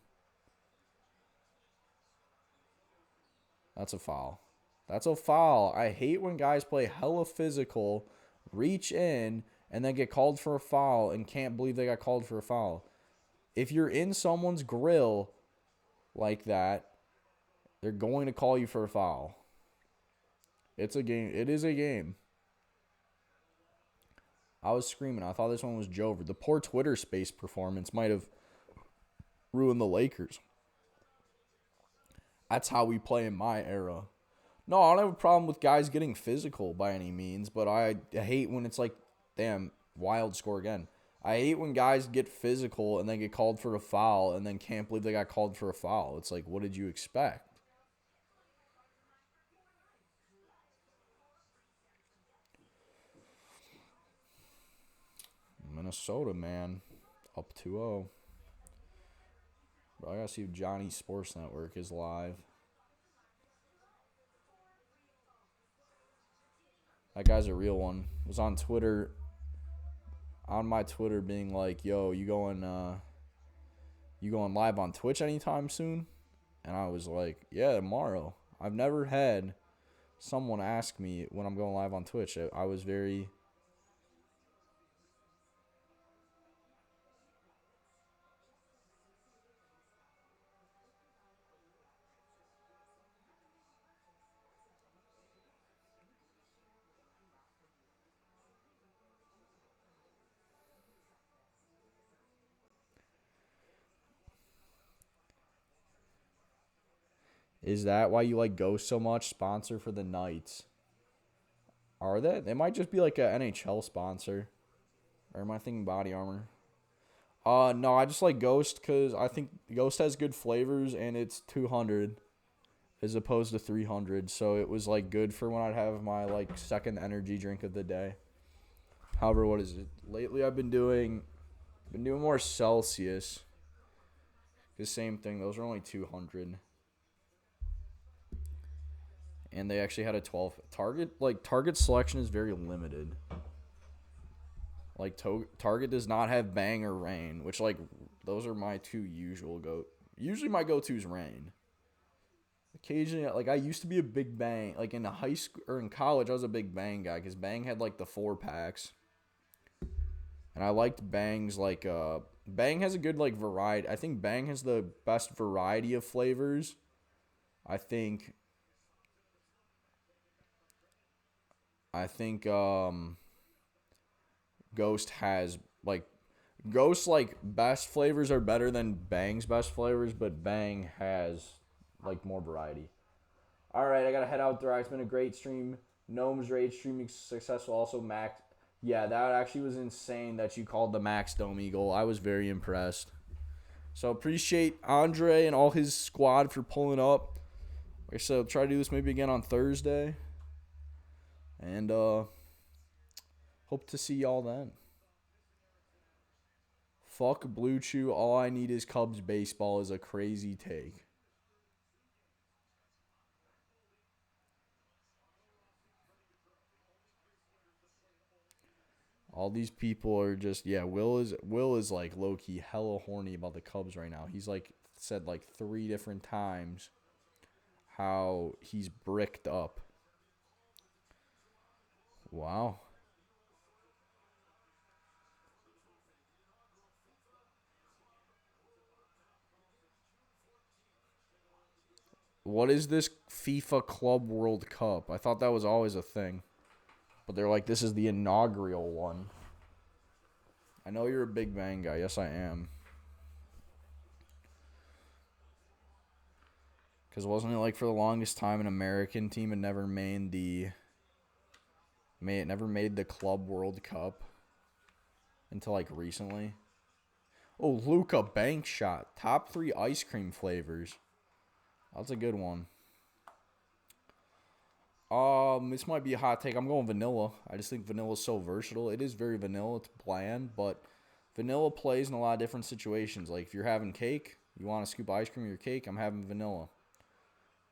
That's a foul. That's a foul. I hate when guys play hella physical, reach in, and then get called for a foul and can't believe they got called for a foul. If you're in someone's grill like that, they're going to call you for a foul. It's a game. It is a game. I was screaming. I thought this one was Jover. The poor Twitter space performance might have ruined the Lakers. That's how we play in my era. No, I don't have a problem with guys getting physical by any means, but I hate when it's like, damn, Wild score again. I hate when guys get physical and then get called for a foul and then can't believe they got called for a foul. It's like, what did you expect? Minnesota, man. Up 2-0. Bro, I gotta see if Johnny's Sports Network is live. That guy's a real one. Was on Twitter, on my Twitter, being like, "Yo, you going live on Twitch anytime soon?" And I was like, "Yeah, tomorrow." I've never had someone ask me when I'm going live on Twitch. I was very. Is that why you like Ghost so much? Sponsor for the Knights. Are they? They might just be like a NHL sponsor. Or am I thinking Body Armor? No, I just like Ghost because I think Ghost has good flavors and it's 200. as opposed to 300. So it was like good for when I'd have my like second energy drink of the day. However, what is it? Lately I've been doing more Celsius. The same thing. Those are only 200. And they actually had a 12 Target selection is very limited. Like Target does not have Bang or Rain, which like those are my two usual go. Usually my go-to is Rain. Occasionally, like I used to be a big Bang. Like in high school or in college, I was a big Bang guy because Bang had like the 4-packs, and I liked Bang's like Bang has a good like variety. I think Bang has the best variety of flavors. I think Ghost has like best flavors are better than Bang's best flavors, but Bang has like more variety. All right, I gotta head out there. It's been a great stream. Gnomes Raid streaming successful. Also Max. Yeah, that actually was insane that you called the Max Dome Eagle. I was very impressed. So appreciate Andre and all his squad for pulling up. Like I said, I'll try to do this maybe again on Thursday. And hope to see y'all then. Fuck Blue Chew. All I need is Cubs baseball is a crazy take. All these people are just Will is like low key hella horny about the Cubs right now. He's like said like 3 different times how he's bricked up. Wow. What is this FIFA Club World Cup? I thought that was always a thing. But they're like, this is the inaugural one. I know you're a Big Bang guy. Yes, I am. Because wasn't it like for the longest time an American team had never made the Club World Cup until like recently? Oh, Luca bank shot. Top 3 ice cream flavors. That's a good one. This might be a hot take. I'm going vanilla. I just think vanilla is so versatile. It is very vanilla. It's bland, but vanilla plays in a lot of different situations. Like if you're having cake, you want to scoop ice cream in your cake, I'm having vanilla.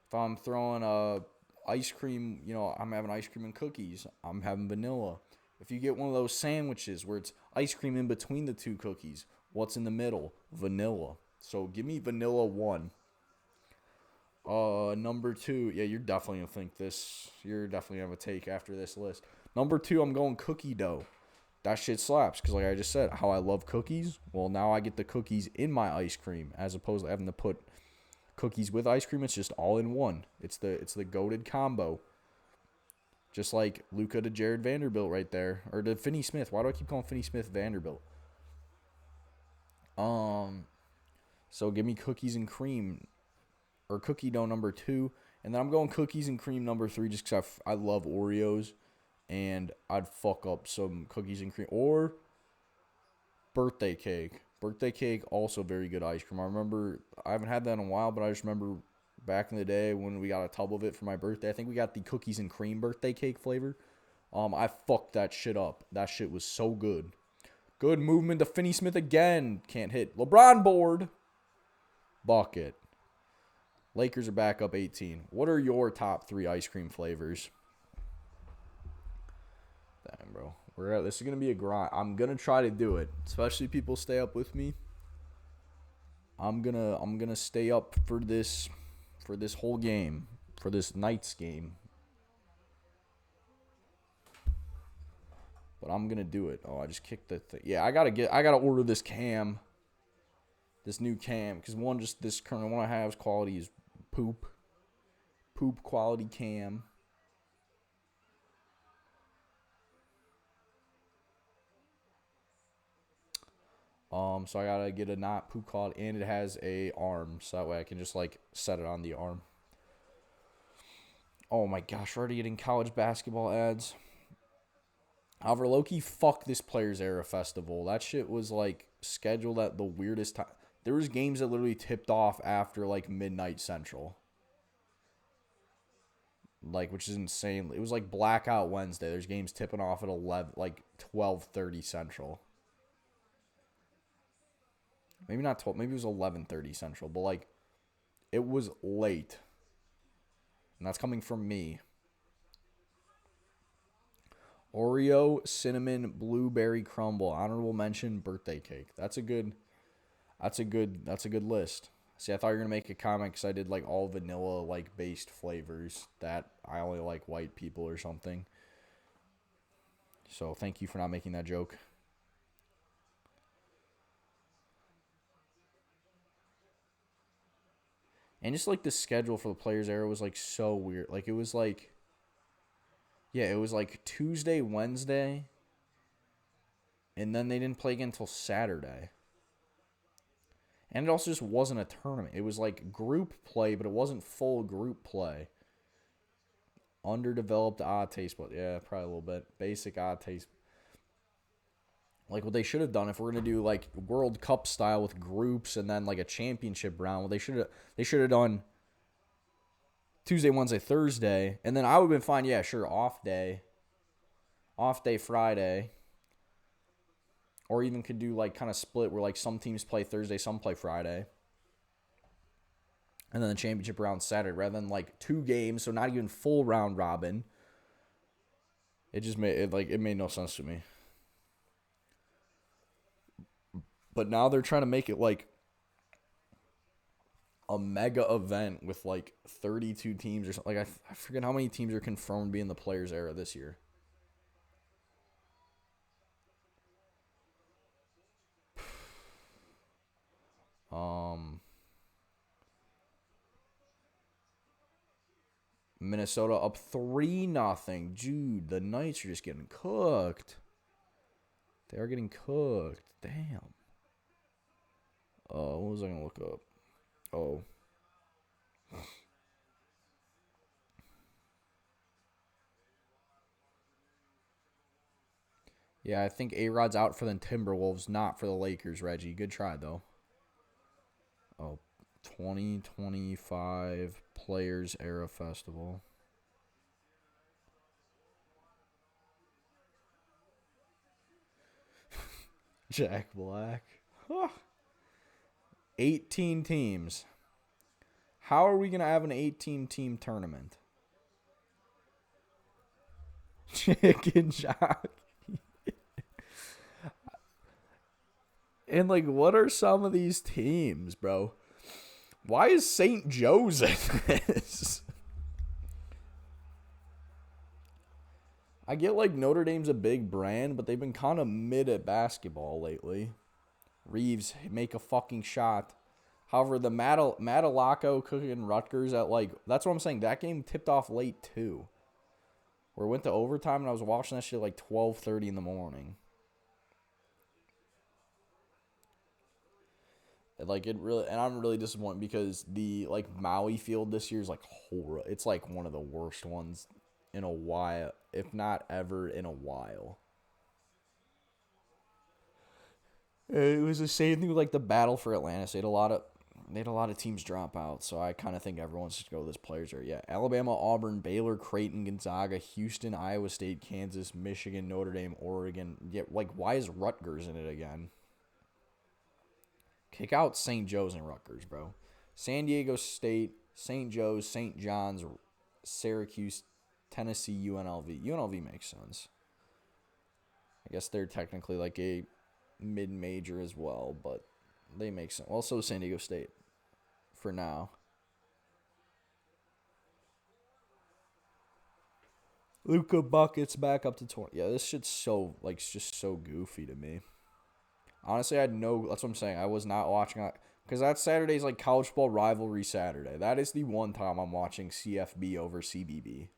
If I'm throwing ice cream, I'm having ice cream and cookies, I'm having vanilla. If you get one of those sandwiches where it's ice cream in between the 2 cookies, what's in the middle? Vanilla. So give me vanilla 1. Number 2, you're definitely gonna think this. You're definitely gonna have a take after this list. Number 2, I'm going cookie dough. That shit slaps because, like I just said, how I love cookies. Well, now I get the cookies in my ice cream as opposed to having to put cookies with ice cream. It's just all in one. It's the goated combo. Just like Luka to Jared Vanderbilt right there, or to Finney Smith. Why do I keep calling Finney Smith Vanderbilt? So give me cookies and cream. Or cookie dough number 2. And then I'm going cookies and cream number 3 just because I love Oreos. And I'd fuck up some cookies and cream. Or birthday cake. Birthday cake, also very good ice cream. I haven't had that in a while, but I just remember back in the day when we got a tub of it for my birthday. I think we got the cookies and cream birthday cake flavor. I fucked that shit up. That shit was so good. Good movement to Finney Smith again. Can't hit. LeBron board. Bucket. Lakers are back up 18. What are your top 3 ice cream flavors? Damn, bro. This is going to be a grind. I'm going to try to do it. Especially if people stay up with me. I'm gonna stay up for this whole game. For this night's game. But I'm going to do it. Oh, I just kicked the thing. Yeah, I got to order this cam. This new cam. Because this current one I have quality is poop quality cam. So I gotta get a not poop quality, and it has a arm, so that way I can just like set it on the arm. Oh my gosh, we're already getting college basketball ads. However, low-key, fuck this Players Era Festival. That shit was like scheduled at the weirdest time. There was games that literally tipped off after like midnight Central. like, which is insane. It was like blackout Wednesday. There's games tipping off at 11, like 12:30 Central. Maybe not 12. Maybe it was 11:30 Central. But like, it was late, and that's coming from me. Oreo cinnamon blueberry crumble. Honorable mention birthday cake. That's a good list. See, I thought you were gonna make a comment because I did like all vanilla like based flavors that I only like white people or something. So thank you for not making that joke. And just like the schedule for the Players Era was like so weird. Like it was like, yeah, it was like Tuesday, Wednesday, and then they didn't play again until Saturday. And it also just wasn't a tournament. It was like group play, but it wasn't full group play. Underdeveloped odd taste, but yeah, probably a little bit. Basic odd taste. Like what they should have done if we're gonna do like World Cup style with groups and then like a championship round. Well, they should have done Tuesday, Wednesday, Thursday, and then I would have been fine. Yeah, sure, off day Friday, or even could do like kind of split where like some teams play Thursday, some play Friday, and then the championship round Saturday, rather than like 2 games, so not even full round robin. It just made no sense to me. But now they're trying to make it like a mega event with like 32 teams or something. Like I forget how many teams are confirmed to be in the Players Era this year. Minnesota up 3-0. Dude, the Knights are just getting cooked. They are getting cooked. Damn. What was I gonna look up? Oh. Yeah, I think A-Rod's out for the Timberwolves, not for the Lakers, Reggie. Good try, though. Oh, 2025 Players Era Festival. Jack Black. 18 teams. How are we going to have an 18-team tournament? Chicken jockey. And, like, what are some of these teams, bro? Why is St. Joe's in this? I get, like, Notre Dame's a big brand, but they've been kind of mid at basketball lately. Reeves, make a fucking shot. However, the Matalaco cooking Rutgers at, like, that's what I'm saying. That game tipped off late, too. Where it went to overtime, and I was watching that shit at, like, 12:30 in the morning. Like, it really, and I'm really disappointed because the, like, Maui field this year is, like, horrible. It's, like, one of the worst ones in a while, if not ever in a while. It was the same thing with, like, the battle for Atlantis. They had a lot of teams drop out, so I kind of think everyone should go with this Players Era. Yeah, Alabama, Auburn, Baylor, Creighton, Gonzaga, Houston, Iowa State, Kansas, Michigan, Notre Dame, Oregon. Yeah, like, why is Rutgers in it again? Kick out St. Joe's and Rutgers, bro. San Diego State, St. Joe's, St. John's, Syracuse, Tennessee, UNLV. UNLV makes sense. I guess they're technically like a mid-major as well, but they make sense. Also, San Diego State for now. Luka buckets back up to 20. Yeah, this shit's so, like, it's just so goofy to me. Honestly, I had no. That's what I'm saying. I was not watching it because that Saturday's like college football rivalry Saturday. That is the one time I'm watching CFB over CBB.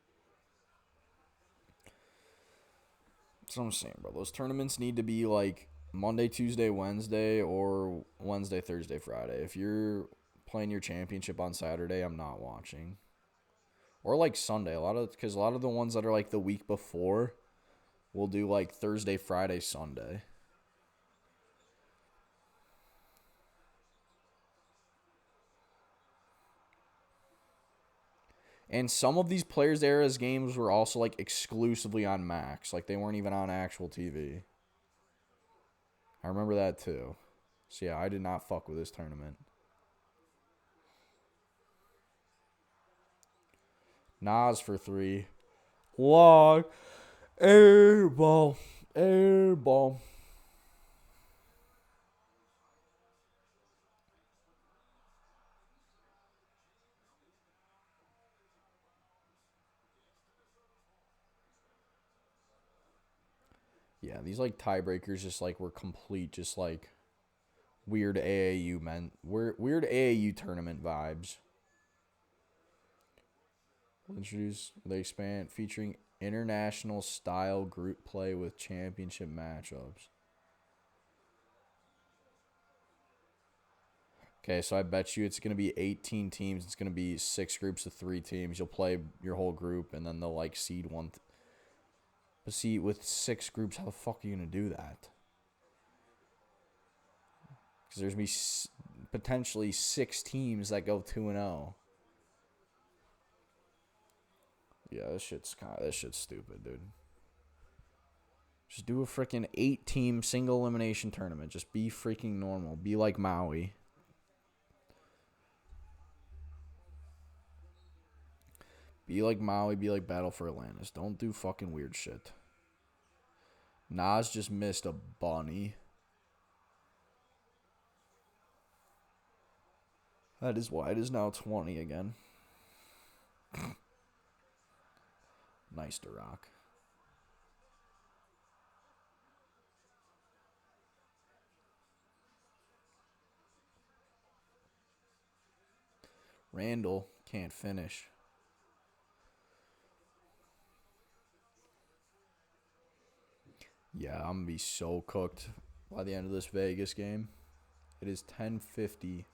That's what I'm saying, bro. Those tournaments need to be like Monday, Tuesday, Wednesday, or Wednesday, Thursday, Friday. If you're playing your championship on Saturday, I'm not watching. Or like Sunday, because a lot of the ones that are like the week before will do like Thursday, Friday, Sunday. And some of these Players Eras games were also like exclusively on Max. Like they weren't even on actual TV. I remember that too. So yeah, I did not fuck with this tournament. Nas for 3. Long. Air ball. Air ball. Yeah, these like tiebreakers just like were complete, just like weird AAU weird AAU tournament vibes. We'll introduce the expand featuring international style group play with championship matchups. Okay, so I bet you it's going to be 18 teams. It's going to be 6 groups of 3 teams. You'll play your whole group, and then they'll, like, seed one. But see, with 6 groups, how the fuck are you going to do that? Because there's going to be potentially 6 teams that go 2-0. Yeah, this shit's stupid, dude. Just do a freaking 8-team single elimination tournament. Just be freaking normal. Be like Maui. Be like Maui, be like Battle for Atlantis. Don't do fucking weird shit. Nas just missed a bunny. That is why it is now 20 again. Nice to rock. Randall can't finish. Yeah, I'm going to be so cooked by the end of this Vegas game. It is 10:50.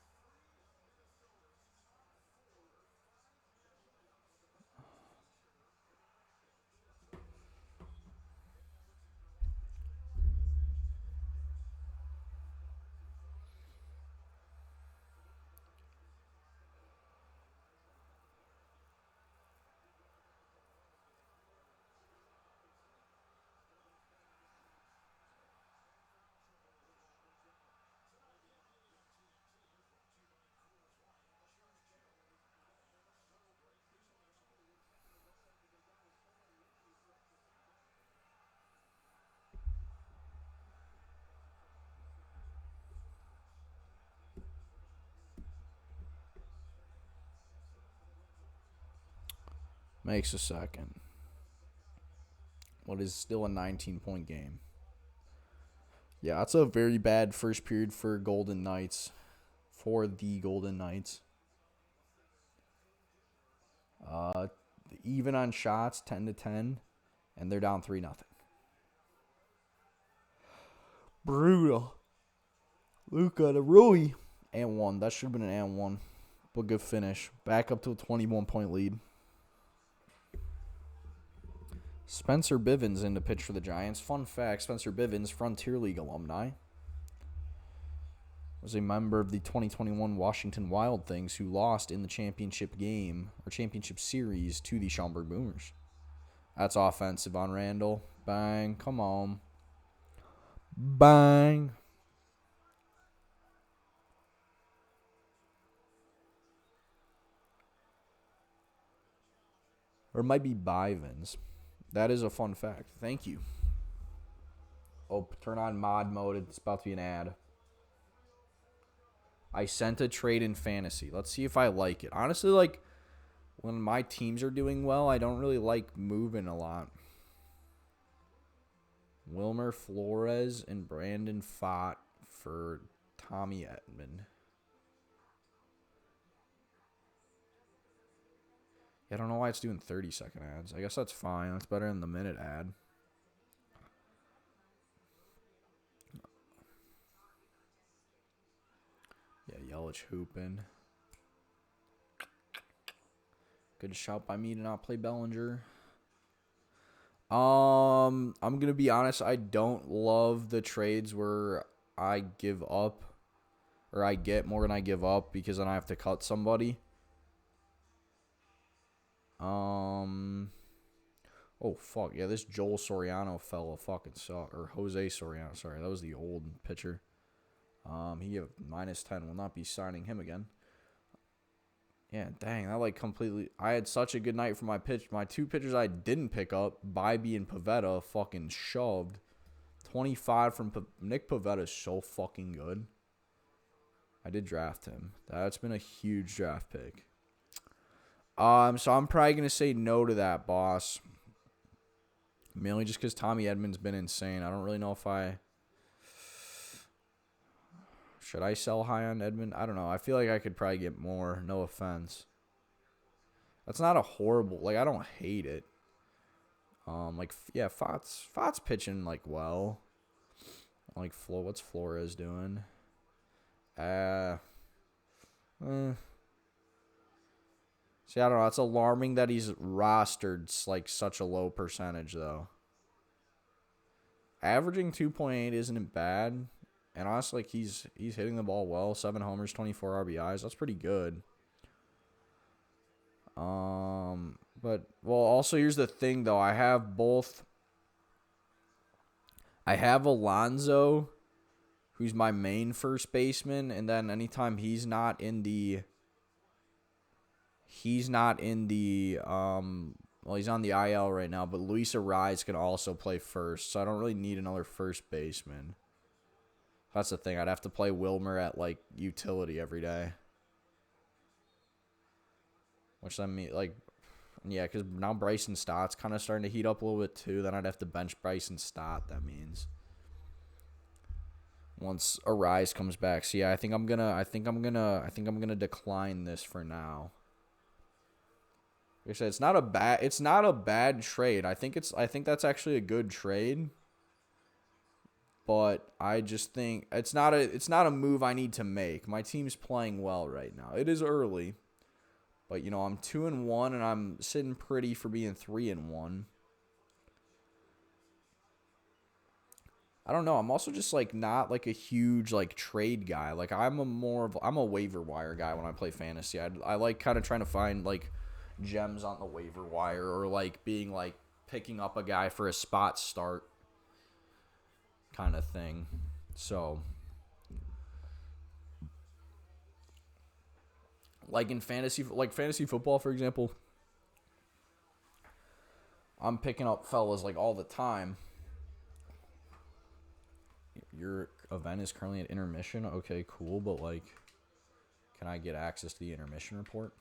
Makes a second. What is still a 19-point game. Yeah, that's a very bad first period for Golden Knights. For the Golden Knights. Even on shots, 10-10. And they're down 3-0. Brutal. Luka to Rui. And 1. That should have been an and 1. But good finish. Back up to a 21-point lead. Spencer Bivens in to pitch for the Giants. Fun fact, Spencer Bivens, Frontier League alumni, was a member of the 2021 Washington Wild Things who lost in the championship game or championship series to the Schaumburg Boomers. That's offensive on Randall. Bang. Come on. Bang. Or it might be Bivens. That is a fun fact. Thank you. Oh, turn on mod mode. It's about to be an ad. I sent a trade in fantasy. Let's see if I like it. Honestly, like, when my teams are doing well, I don't really like moving a lot. Wilmer Flores and Brandon Pfaadt for Tommy Edman. I don't know why it's doing 30-second ads. I guess that's fine. That's better than the minute ad. Yeah, Yelich hooping. Good shout by me to not play Bellinger. I'm gonna be honest. I don't love the trades where I give up or I get more than I give up because then I have to cut somebody. Oh fuck yeah, this Joel Soriano fella fucking suck. Or Jose Soriano, sorry, that was the old pitcher. He gave -10. Will not be signing him again. Yeah, dang, I like completely. I had such a good night for my pitch. My two pitchers I didn't pick up, Bybee and Pavetta, fucking shoved. 25 from Nick Pavetta is so fucking good. I did draft him. That's been a huge draft pick. So I'm probably gonna say no to that, boss. Mainly just because Tommy Edmonds been insane. I don't really know if should I sell high on Edmond? I don't know. I feel like I could probably get more. No offense. That's not a horrible. Like I don't hate it. Fott's pitching like well. Like what's Flores doing? See, I don't know. It's alarming that he's rostered like such a low percentage though. Averaging 2.8 isn't bad. And honestly, like he's hitting the ball well. 7 homers, 24 RBIs. That's pretty good. Also here's the thing though. I have Alonso, who's my main first baseman, and then anytime he's not in the he's on the IL right now, but Luis Arraez can also play first, so I don't really need another first baseman. That's the thing. I'd have to play Wilmer at, like, utility every day. Which, I mean, like, yeah, because now Bryson Stott's kind of starting to heat up a little bit, too. Then I'd have to bench Bryson Stott, that means. Once Arraez comes back. So, yeah, I think I'm gonna decline this for now. Like I said, it's not a bad trade. I think that's actually a good trade. But I just think it's not a move I need to make. My team's playing well right now. It is early, but I'm 2-1 and I'm sitting pretty for being 3-1. I don't know. I'm also just like not like a huge like trade guy. Like I'm a waiver wire guy when I play fantasy. I like kind of trying to find like gems on the waiver wire or like being like picking up a guy for a spot start kind of thing. So like in fantasy football, for example, I'm picking up fellas like all the time. Your event is currently at intermission. Okay, cool, but like, can I get access to the intermission report?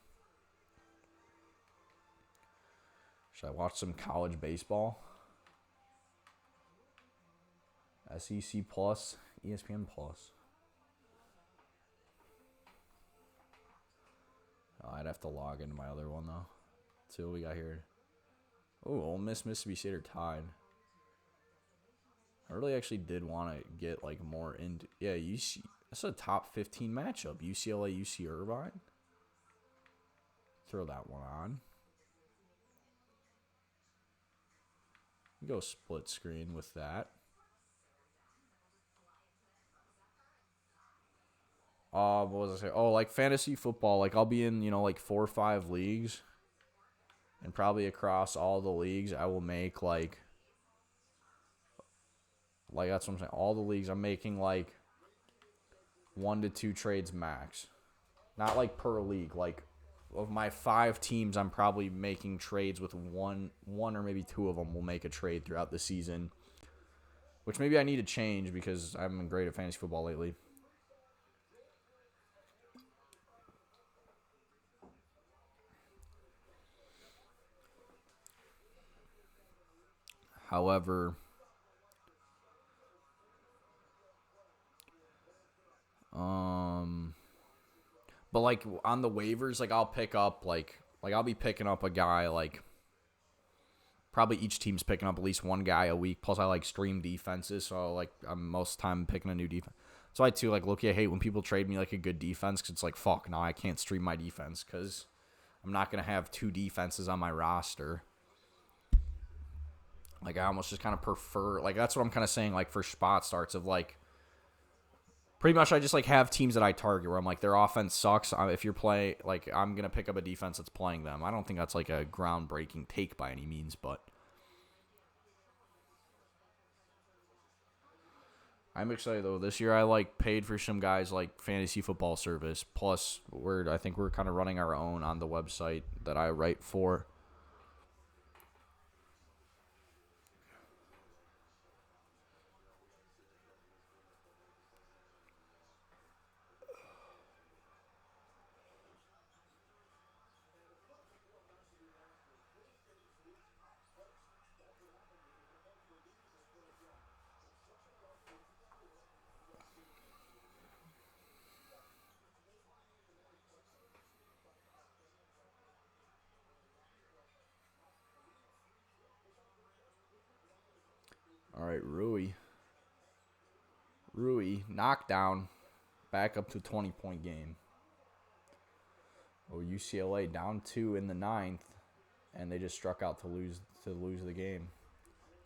Should I watch some college baseball? SEC Plus, ESPN Plus. Oh, I'd have to log into my other one though. Let's see what we got here. Oh, Ole Miss, Mississippi State are tied. I really actually did want to get like more into. Yeah, UC. That's a top 15 matchup. UCLA, UC Irvine. Throw that one on. Go split screen with that. What was I saying? Oh, like fantasy football. Like I'll be in, like 4 or 5 leagues. And probably across all the leagues, I will make like that's what I'm saying. All the leagues, I'm making like 1 to 2 trades max. Not like per league. Like of my 5 teams, I'm probably making trades with one or maybe 2 of them will make a trade throughout the season. Which maybe I need to change because I haven't been great at fantasy football lately. However, but like on the waivers, like I'll pick up like I'll be picking up a guy like probably each team's picking up at least one guy a week. Plus I like stream defenses, so like I'm most of the time picking a new defense. So I too like look. I hate when people trade me like a good defense because it's like fuck. No, I can't stream my defense because I'm not gonna have 2 defenses on my roster. Like I almost just kind of prefer like that's what I'm kind of saying like for spot starts of like Pretty much, I just like have teams that I target where I'm like their offense sucks. If you're playing, like I'm gonna pick up a defense that's playing them. I don't think that's like a groundbreaking take by any means, but I'm excited though. This year, I like paid for some guys like fantasy football service. Plus, I think we're kind of running our own on the website that I write for. All right, Rui, knockdown, back up to 20-point game. Oh, UCLA down 2 in the ninth, and they just struck out to lose the game.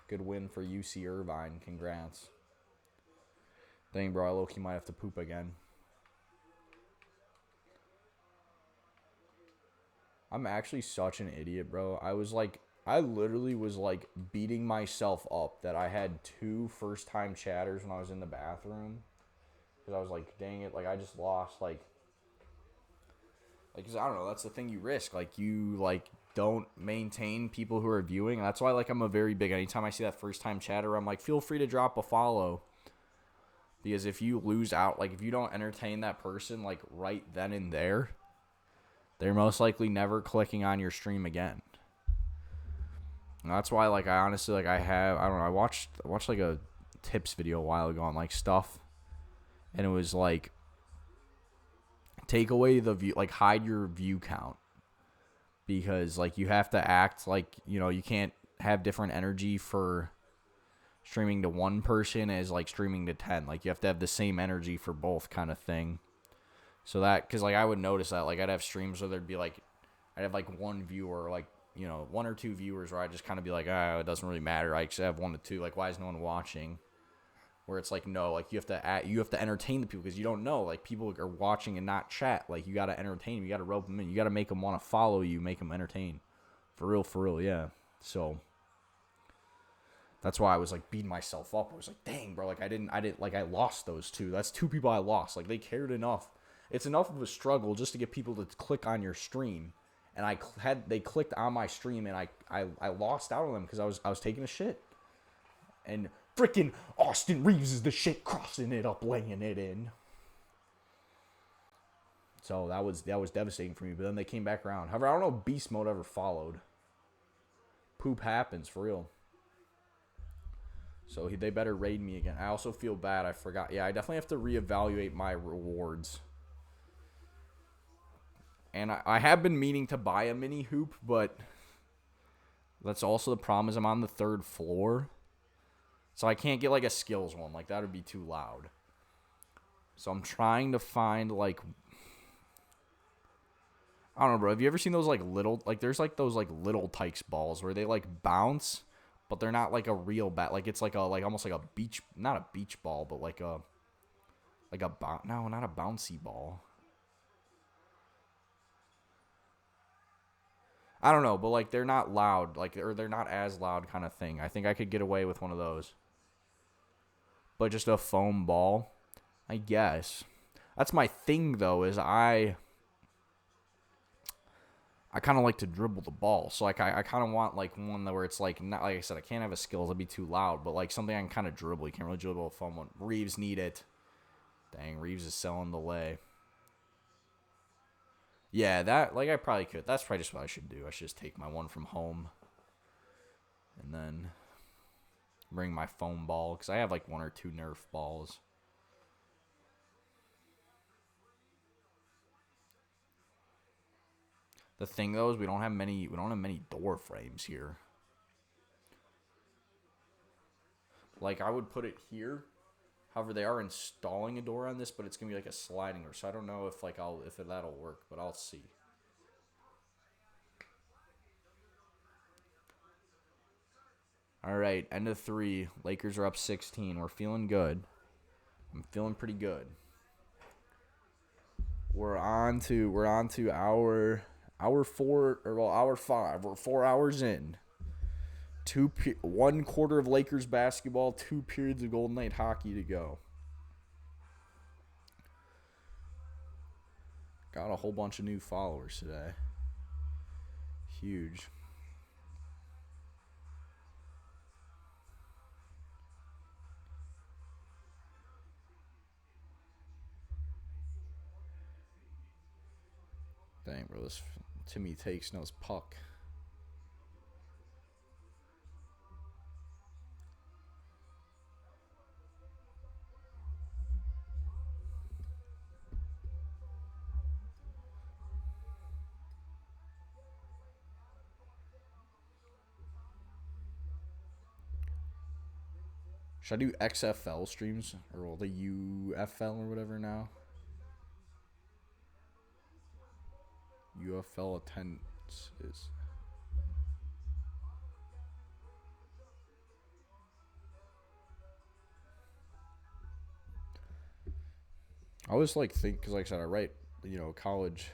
Good win for UC Irvine. Congrats. Dang, bro, I low-key might have to poop again. I'm actually such an idiot, bro. I literally was like beating myself up that I had 2 first-time chatters when I was in the bathroom. Because I was like, dang it, like I just lost, like, cause I don't know, that's the thing you risk. Like, you, like, don't maintain people who are viewing. And that's why, like, I'm a very big, anytime I see that first-time chatter, I'm like, feel free to drop a follow. Because if you lose out, like, if you don't entertain that person, like, right then and there, they're most likely never clicking on your stream again. And that's why, like, I honestly, like, I don't know, I watched like, a tips video a while ago on, like, stuff. And it was, like, take away the view, like, hide your view count. Because, like, you have to act like, you know, you can't have different energy for streaming to one person as, like, streaming to 10. Like, you have to have the same energy for both kind of thing. So that, because, like, I would notice that, like, I'd have streams where there'd be, like, I'd have, like, one viewer, like, you know, 1 or 2 viewers where I'd just kind of be like, it doesn't really matter. I actually have 1 to 2. Like, why is no one watching? Where it's like, no, like, you have to entertain the people because you don't know. Like, people are watching and not chat. Like, you got to entertain them. You got to rope them in. You got to make them want to follow you, make them entertain. For real, yeah. So that's why I was, like, beating myself up. I was like, dang, bro, like, I didn't, like, I lost those 2. That's 2 people I lost. Like, they cared enough. It's enough of a struggle just to get people to click on your stream. And they clicked on my stream, and I lost out on them because I was taking a shit. And freaking Austin Reeves is the shit, crossing it up, laying it in. So that was devastating for me. But then they came back around. However, I don't know if Beast Mode ever followed. Poop happens, for real. So they better raid me again. I also feel bad. I forgot. Yeah, I definitely have to reevaluate my rewards. And I have been meaning to buy a mini hoop, but that's also the problem is I'm on the 3rd floor. So I can't get, like, a skills one. Like, that would be too loud. So I'm trying to find, like, I don't know, bro. Have you ever seen those, like, little, like, there's, like, those, like, little Tykes balls where they, like, bounce, but they're not, like, a real bat. Like, it's, like, almost like a beach, not a beach ball, but, like, no, not a bouncy ball. I don't know, but, like, they're not loud, like, or they're not as loud kind of thing. I think I could get away with one of those. But just a foam ball, I guess. That's my thing, though, is I kind of like to dribble the ball. So, like, I kind of want, like, one where it's, like, not, like I said, I can't have a skills. It'd be too loud. But, like, something I can kind of dribble. You can't really dribble a foam one. Reeves need it. Dang, Reeves is selling the lay. Yeah, that, like, I probably could. That's probably just what I should do. I should just take my one from home. And then bring my foam ball. Because I have, like, 1 or 2 Nerf balls. The thing, though, is we don't have many door frames here. Like, I would put it here. However, they are installing a door on this, but it's gonna be like a sliding door. So I don't know if, like, if that'll work, but I'll see. All right, end of 3. Lakers are up 16. We're feeling good. I'm feeling pretty good. We're on to hour 4 or well hour 5. We're 4 hours in. 1 quarter of Lakers basketball, 2 periods of Golden Knight hockey to go. Got a whole bunch of new followers today. Huge. Dang, bro, this Timmy takes knows puck. Should I do XFL streams or the UFL or whatever now? UFL attendance is. I always think because like I said, I write college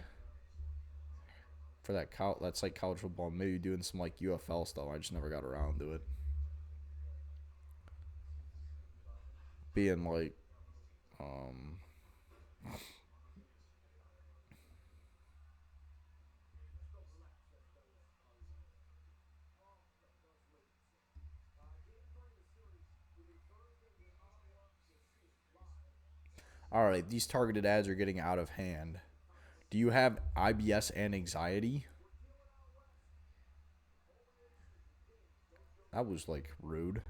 for that's like college football. Maybe doing some like UFL stuff. I just never got around to it. Being like, all right, these targeted ads are getting out of hand. Do you have IBS and anxiety? That was like rude.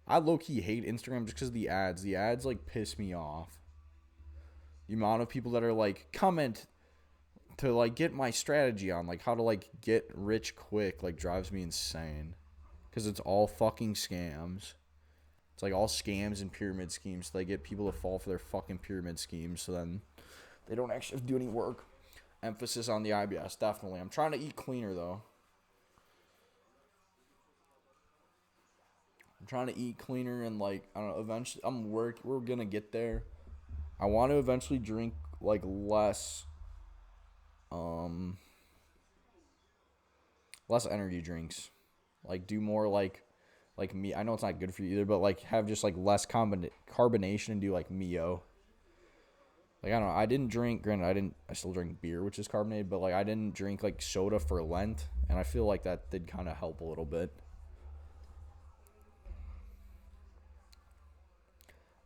I low-key hate Instagram just because of the ads. The ads like piss me off. The amount of people that are like comment to like get my strategy on like how to like get rich quick like drives me insane. Because it's all fucking scams. It's like all scams and pyramid schemes. So they get people to fall for their fucking pyramid schemes. So then they don't actually have to do any work. Emphasis on the IBS, definitely. I'm trying to eat cleaner though. I'm trying to eat cleaner and like I don't know. Eventually, we're gonna get there. I want to eventually drink like less energy drinks. Like do more like me. I know it's not good for you either, but like have just like less carbonation and do like Mio. Like I don't know. I didn't drink. Granted, I still drink beer, which is carbonated, but like I didn't drink like soda for Lent, and I feel like that did kind of help a little bit.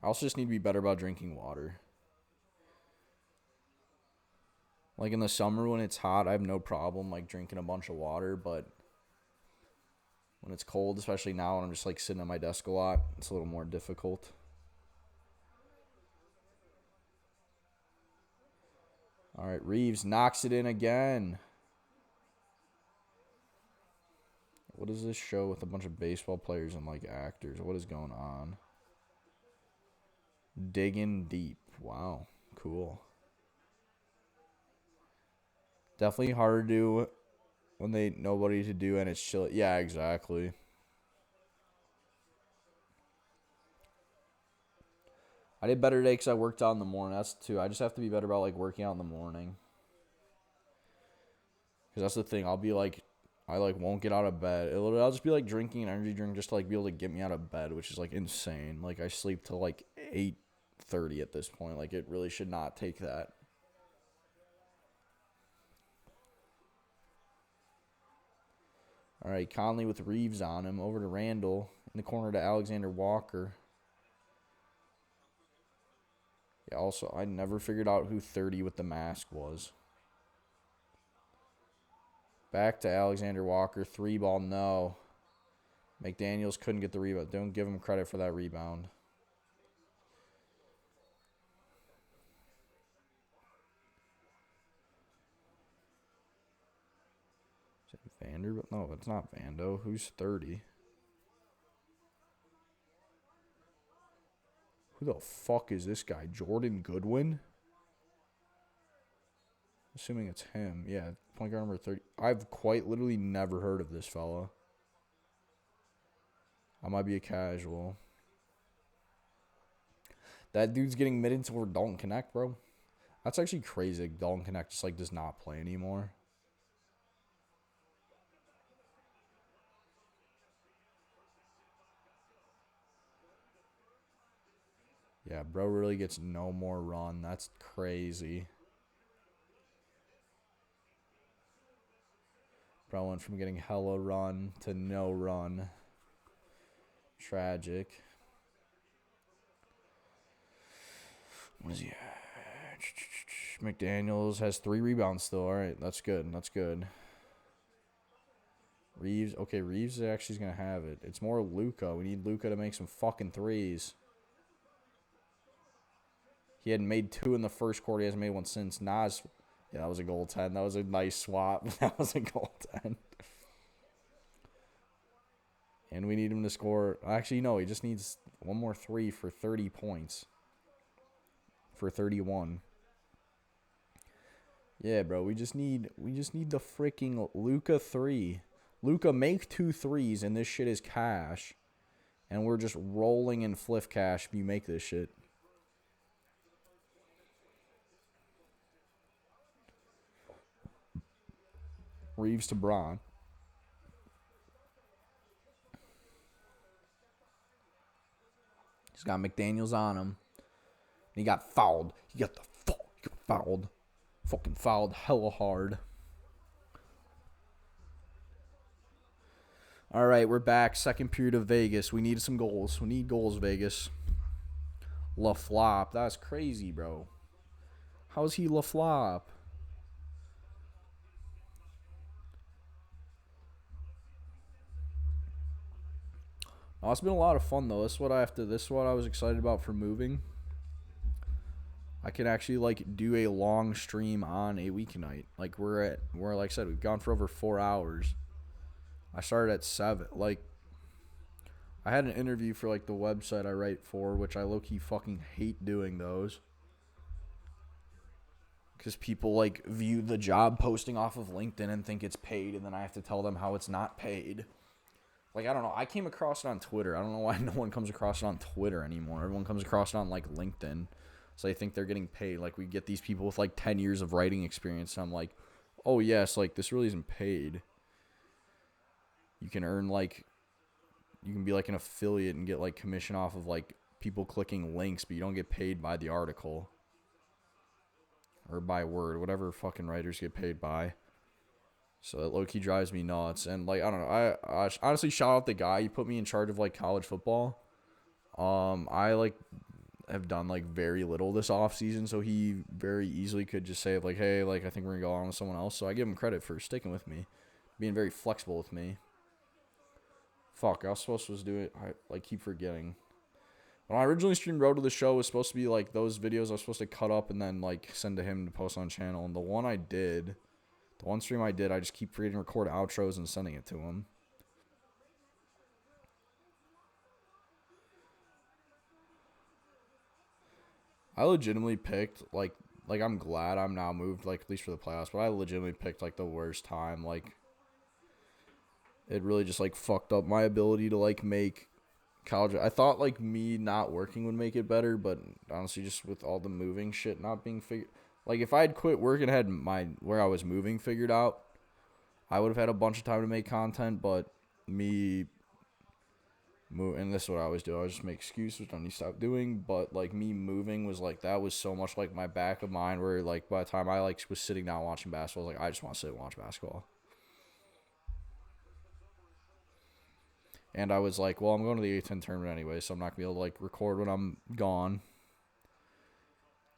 I also just need to be better about drinking water. Like in the summer when it's hot, I have no problem like drinking a bunch of water, but when it's cold, especially now when I'm just like sitting at my desk a lot, it's a little more difficult. All right, Reeves knocks it in again. What is this show with a bunch of baseball players and like actors? What is going on? Digging deep. Wow, cool. Definitely hard to do when they nobody to do and it's chill. Yeah, exactly. I did better today because I worked out in the morning. That's too. I just have to be better about like working out in the morning. Because that's the thing. I'll be like, I like won't get out of bed. I'll just be like drinking an energy drink just to like be able to get me out of bed, which is like insane. Like I sleep till like 8:30 at this point. Like it really should not take that. All right, Conley with Reeves on him. Over to Randall. In the corner to Alexander Walker. Yeah, also, I never figured out who 30 with the mask was. Back to Alexander Walker. 3-ball, no. McDaniels couldn't get the rebound. Don't give him credit for that rebound. Is it Vanderbilt? No, it's not Vando. Who's 30? Who the fuck is this guy? Jordan Goodwin? Assuming it's him. Yeah, point guard number 30. I've quite literally never heard of this fella. I might be a casual. That dude's getting mid until we don't connect, bro. That's actually crazy. Dalton Connect just like does not play anymore. Yeah, bro really gets no more run. That's crazy. Bro went from getting hella run to no run. Tragic. What is he at? McDaniels has 3 rebounds still. All right, that's good. That's good. Reeves. Okay, Reeves actually is going to have it. It's more Luka. We need Luka to make some fucking threes. He had made 2 in the first quarter. He hasn't made one since. Nas. Yeah, that was a goaltend. That was a nice swap. That was a goaltend. And we need him to score. Actually, no. He just needs one more 3 for 30 points. For 31. Yeah, bro. We just need the freaking Luka 3. Luka, make 2 threes, and this shit is cash. And we're just rolling in Fliff cash if you make this shit. Reeves to Braun. He's got McDaniels on him. And he got fouled. He got fouled. Fucking fouled hella hard. All right, we're back. Second period of Vegas. We need some goals. We need goals, Vegas. LaFlop. That's crazy, bro. How is he LaFlop? Oh, it's been a lot of fun though. This is what I was excited about for moving. I can actually like do a long stream on a weeknight. Like we're like I said, we've gone for over 4 hours. I started at 7. Like I had an interview for like the website I write for, which I low-key fucking hate doing those. Because people like view the job posting off of LinkedIn and think it's paid, and then I have to tell them how it's not paid. Like, I don't know. I came across it on Twitter. I don't know why no one comes across it on Twitter anymore. Everyone comes across it on, like, LinkedIn. So they think they're getting paid. Like, we get these people with, like, 10 years of writing experience. And I'm like, oh, yes, like, this really isn't paid. You can earn, like, you can be, like, an affiliate and get, like, commission off of, like, people clicking links, but you don't get paid by the article. Or by word. Whatever fucking writers get paid by. So that low-key drives me nuts. And, like, I don't know. I honestly shout out the guy. He put me in charge of, like, college football. I, like, have done, like, very little this offseason. So he very easily could just say, like, hey, like, I think we're going to go on with someone else. So I give him credit for sticking with me. Being very flexible with me. Fuck, I was supposed to do it. I, like, keep forgetting. When I originally streamed Road to the Show, it was supposed to be, like, those videos I was supposed to cut up and then, like, send to him to post on channel. And the one I did... The one stream I did, I just keep forgetting to record outros and sending it to him. I legitimately picked, like I'm glad I'm now moved, like, at least for the playoffs, but I legitimately picked, like, the worst time. Like, it really just, like, fucked up my ability to, like, make college. I thought, like, me not working would make it better, but honestly, just with all the moving shit not being figured... Like, if I had quit work and had where I was moving figured out, I would have had a bunch of time to make content, but me move, and this is what I always do. I always just make excuses, which I need to stop doing. But like me moving was like that was so much like my back of mind. Where like by the time I like was sitting down watching basketball, I was like I just want to sit and watch basketball. And I was like, well, I'm going to the A10 tournament anyway, so I'm not gonna be able to like record when I'm gone.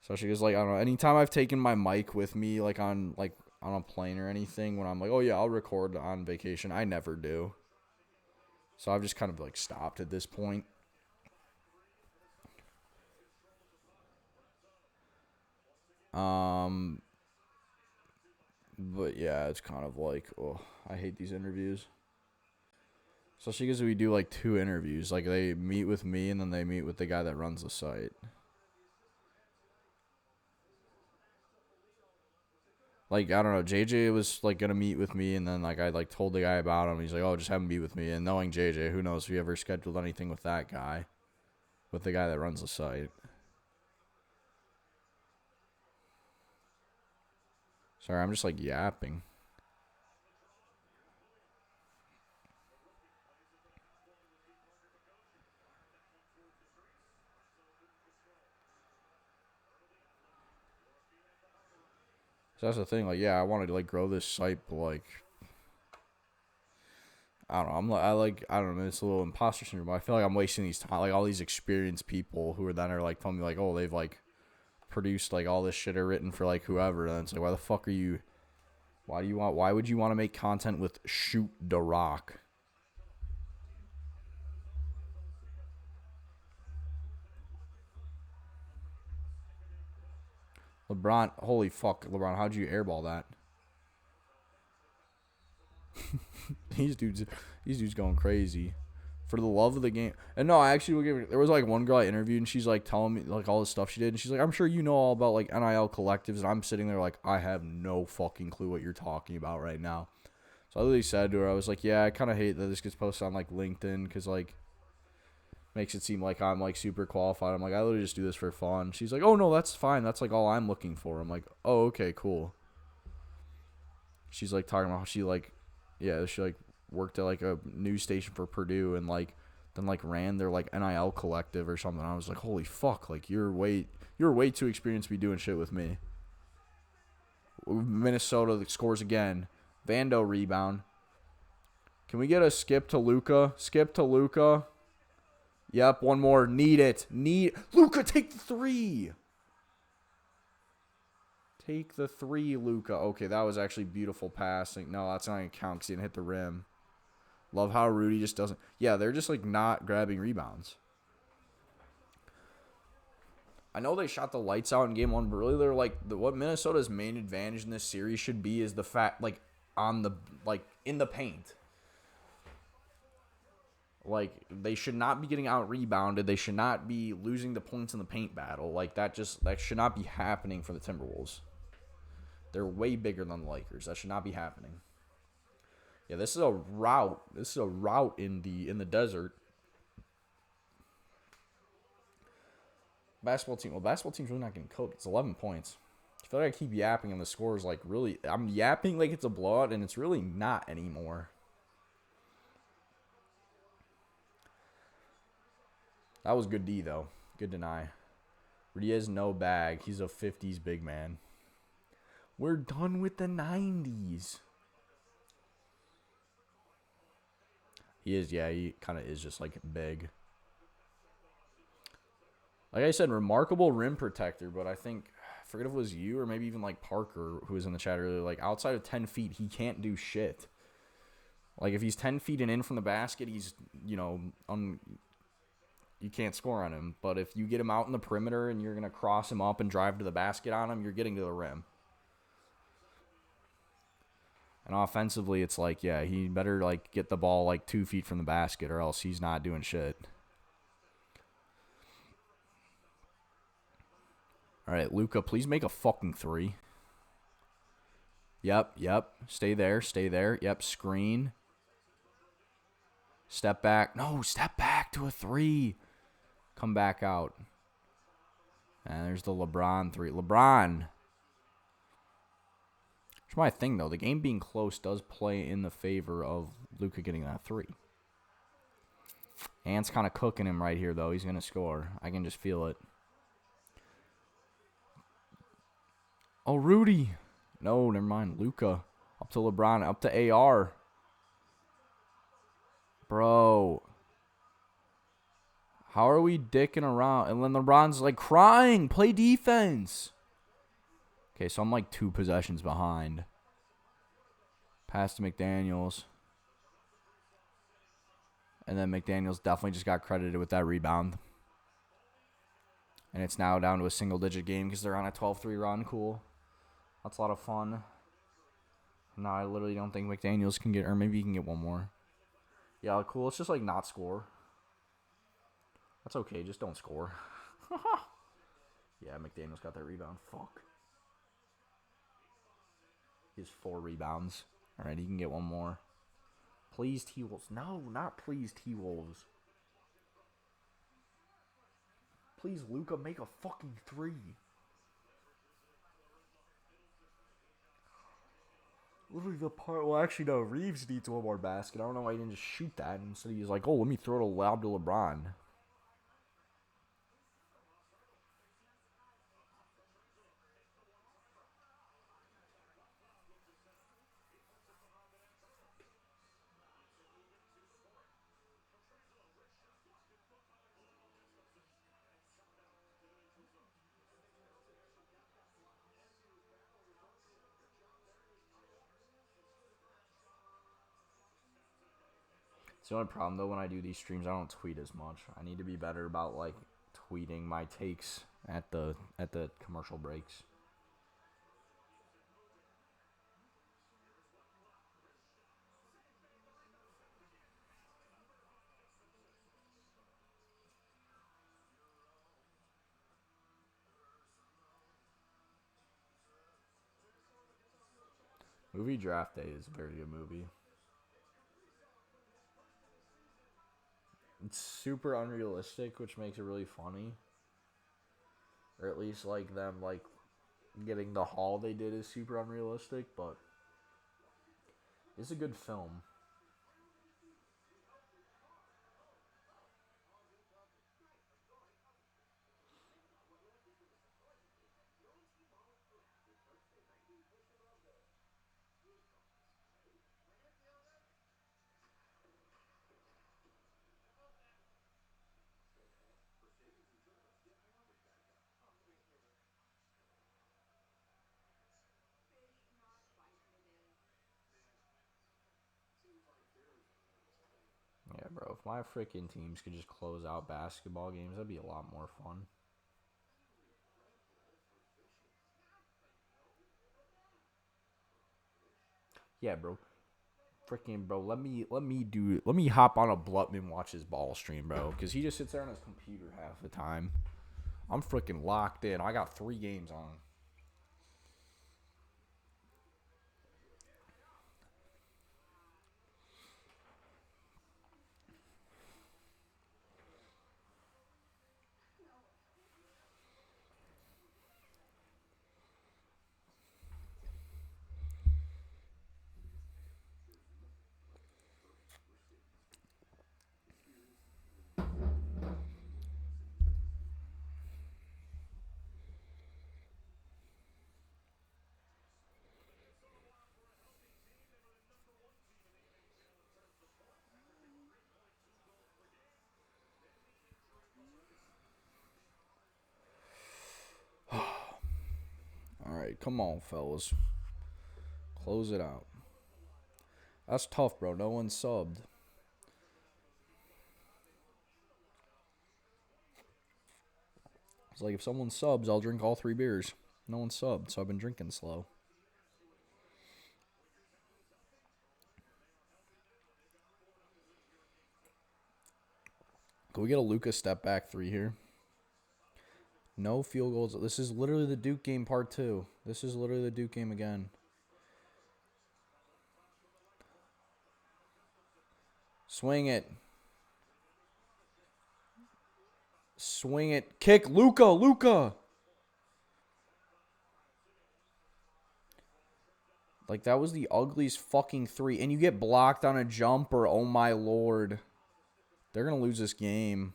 So she was like, I don't know. Anytime I've taken my mic with me, like on a plane or anything, when I'm like, oh yeah, I'll record on vacation, I never do. So I've just kind of like stopped at this point. But yeah, it's kind of like, oh, I hate these interviews. Especially because we do like 2 interviews. Like they meet with me and then they meet with the guy that runs the site. Like, I don't know, JJ was, like, going to meet with me, and then, like, I, like, told the guy about him. He's like, oh, just have him meet with me. And knowing JJ, who knows if he ever scheduled anything with that guy, with the guy that runs the site. Sorry, I'm just like yapping. So that's the thing. Like, yeah, I wanted to like grow this site, but like, I don't know. I don't know. It's a little imposter syndrome. I feel like I'm wasting these time. Like all these experienced people who are then are like telling me like, oh, they've like produced like all this shit or written for like whoever. And it's like, why the fuck are you? Why would you want to make content with Shoot the Rock? LeBron, holy fuck, LeBron, how'd you airball that? these dudes going crazy for the love of the game. And no, I actually will give it. There was like one girl I interviewed, and she's like telling me like all the stuff she did, and she's like, I'm sure you know all about like NIL collectives, and I'm sitting there like I have no fucking clue what you're talking about right now. So I literally said to her, I was like, yeah, I kind of hate that this gets posted on like LinkedIn because like makes it seem like I'm like super qualified. I'm like, I literally just do this for fun. She's like, oh no, that's fine. That's like all I'm looking for. I'm like, oh okay, cool. She's like talking about how she like, yeah, she like worked at like a news station for Purdue and like then like ran their like NIL collective or something. I was like, holy fuck, like you're way too experienced to be doing shit with me. Minnesota scores again. Vando rebound. Can we get a skip to Luka? Skip to Luka. Yep, one more. Need it. Luka, take the three. Take the three, Luka. Okay, that was actually beautiful passing. No, that's not going to count because he didn't hit the rim. Love how Rudy just doesn't. Yeah, they're just like not grabbing rebounds. I know they shot the lights out in game one, but really they're like what Minnesota's main advantage in this series should be is the fact like on the like in the paint. Like they should not be getting out rebounded. They should not be losing the points in the paint battle. Like that should not be happening for the Timberwolves. They're way bigger than the Lakers. That should not be happening. Yeah, this is a route. This is a route in the desert. Basketball team. Well, basketball team's really not getting cooked. It's 11 points. I feel like I keep yapping and the score is like really. I'm yapping like it's a blowout and it's really not anymore. That was good D though. Good deny. Rudy has no bag. He's a 50s big man. We're done with the 90s. He is, yeah, he kind of is just like big. Like I said, remarkable rim protector, but I think, I forget if it was you or maybe even like Parker who was in the chat earlier, like outside of 10 feet, he can't do shit. Like if he's 10 feet and in from the basket, he's, you know, you can't score on him. But if you get him out in the perimeter and you're going to cross him up and drive to the basket on him, you're getting to the rim. And offensively, it's like, yeah, he better like get the ball like 2 feet from the basket or else he's not doing shit. All right, Luka, please make a fucking three. Yep. Stay there. Yep, screen. Step back. No, step back to a three. Come back out. And there's the LeBron three. LeBron. Here's my thing, though. The game being close does play in the favor of Luka getting that three. Ant's kind of cooking him right here, though. He's going to score. I can just feel it. Oh, Rudy. No, never mind. Luka. Up to LeBron. Up to AR. Bro. How are we dicking around? And then LeBron's like crying. Play defense. Okay, so I'm like 2 possessions behind. Pass to McDaniels. And then McDaniels definitely just got credited with that rebound. And it's now down to a single-digit game because they're on a 12-3 run. Cool. That's a lot of fun. No, I literally don't think McDaniels can get, or maybe he can get one more. Yeah, cool. It's just like not score. That's okay. Just don't score. Yeah, McDaniels got that rebound. Fuck. He has 4 rebounds. All right, he can get one more. Please, TWolves. No, not please, TWolves. Please, Luka, make a fucking three. Literally the part. Well, actually, no. Reeves needs one more basket. I don't know why he didn't just shoot that. Instead, he was like, "Oh, let me throw it a lob to LeBron." It's the only problem though when I do these streams, I don't tweet as much. I need to be better about like tweeting my takes at the commercial breaks. Movie Draft Day is a very good movie. It's super unrealistic, which makes it really funny. Or at least like them like getting the haul they did is super unrealistic, but it's a good film. Yeah, bro. If my freaking teams could just close out basketball games, that'd be a lot more fun. Yeah, bro. Freaking bro, let me hop on a Blutman and watch his ball stream, bro, because he just sits there on his computer half the time. I'm freaking locked in. I got 3 games on. All right, come on, fellas, close it out. That's tough, bro. No one subbed. It's like if someone subs, I'll drink all 3 beers. No one subbed, so I've been drinking slow. Can we get a Lucas step back 3 here? No field goals. This is literally the Duke game part 2. This is literally the Duke game again. Swing it. Swing it. Kick. Luka. Like, that was the ugliest fucking 3. And you get blocked on a jumper. Oh, my lord. They're going to lose this game.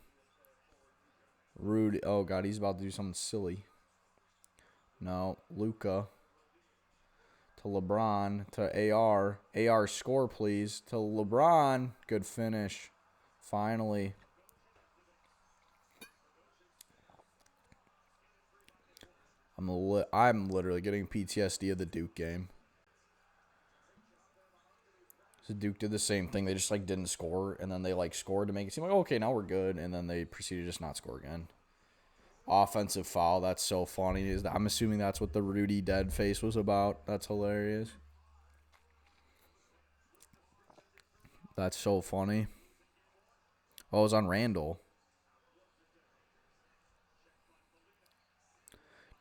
Rude. Oh, God. He's about to do something silly. No. Luka. To LeBron. To AR. AR, score, please. To LeBron. Good finish. Finally. I'm literally getting PTSD of the Duke game. So Duke did the same thing. They just like didn't score, and then they like scored to make it seem like, okay, now we're good, and then they proceeded to just not score again. Offensive foul. That's so funny. I'm assuming that's what the Rudy dead face was about. That's hilarious. That's so funny. Oh, it was on Randall.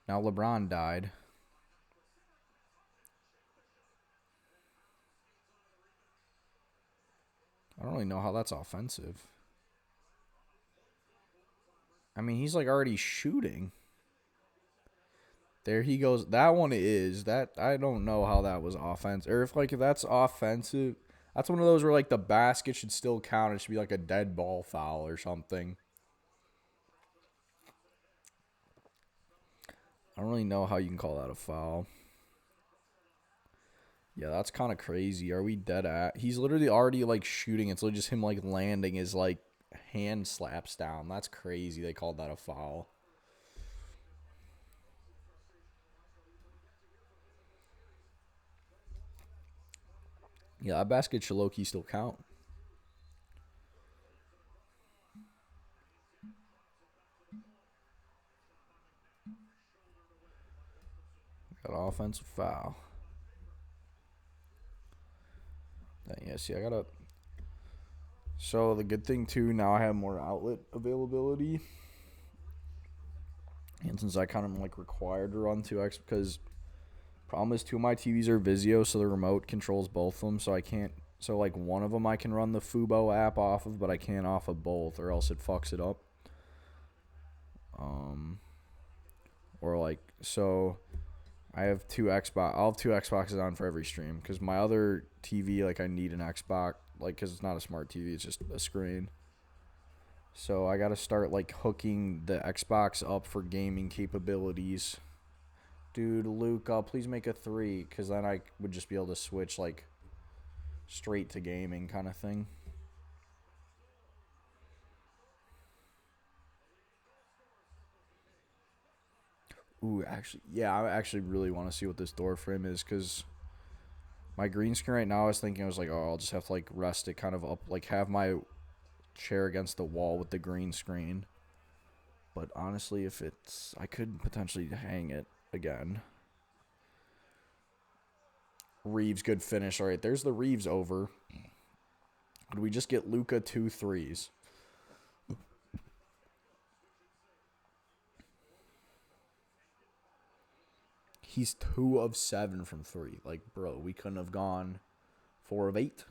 Now LeBron died. I don't really know how that's offensive. I mean, he's like already shooting. There he goes. That one is that I don't know how that was offense or if that's offensive. That's one of those where like the basket should still count. It should be like a dead ball foul or something. I don't really know how you can call that a foul. Yeah, that's kind of crazy. Are we dead at? He's literally already like shooting. It's literally just him like landing his like hand slaps down. That's crazy. They called that a foul. Yeah, that basket should low key still count. Got an offensive foul. Dang, yeah, see, I gotta. So the good thing too, now I have more outlet availability, and since I kind of like required to run 2x because problem is two of my TVs are Vizio, so the remote controls both of them, so I can't. So like one of them I can run the Fubo app off of, but I can't off of both, or else it fucks it up. Um, or like so I have two Xbox. I'll have two Xboxes on for every stream because my other TV, like, I need an Xbox, like, because it's not a smart TV, it's just a screen. So I gotta start like hooking the Xbox up for gaming capabilities. Dude, Luca, please make a 3, because then I would just be able to switch like straight to gaming kind of thing. Ooh, actually, yeah, I actually really want to see what this door frame is because my green screen right now, I was like, oh, I'll just have to like rest it kind of up, like have my chair against the wall with the green screen. But honestly, if it's, I could potentially hang it again. Reeves, good finish. All right, there's the Reeves over. Did we just get Luca 2 threes? He's 2 of 7 from 3. Like, bro, we couldn't have gone 4 of 8.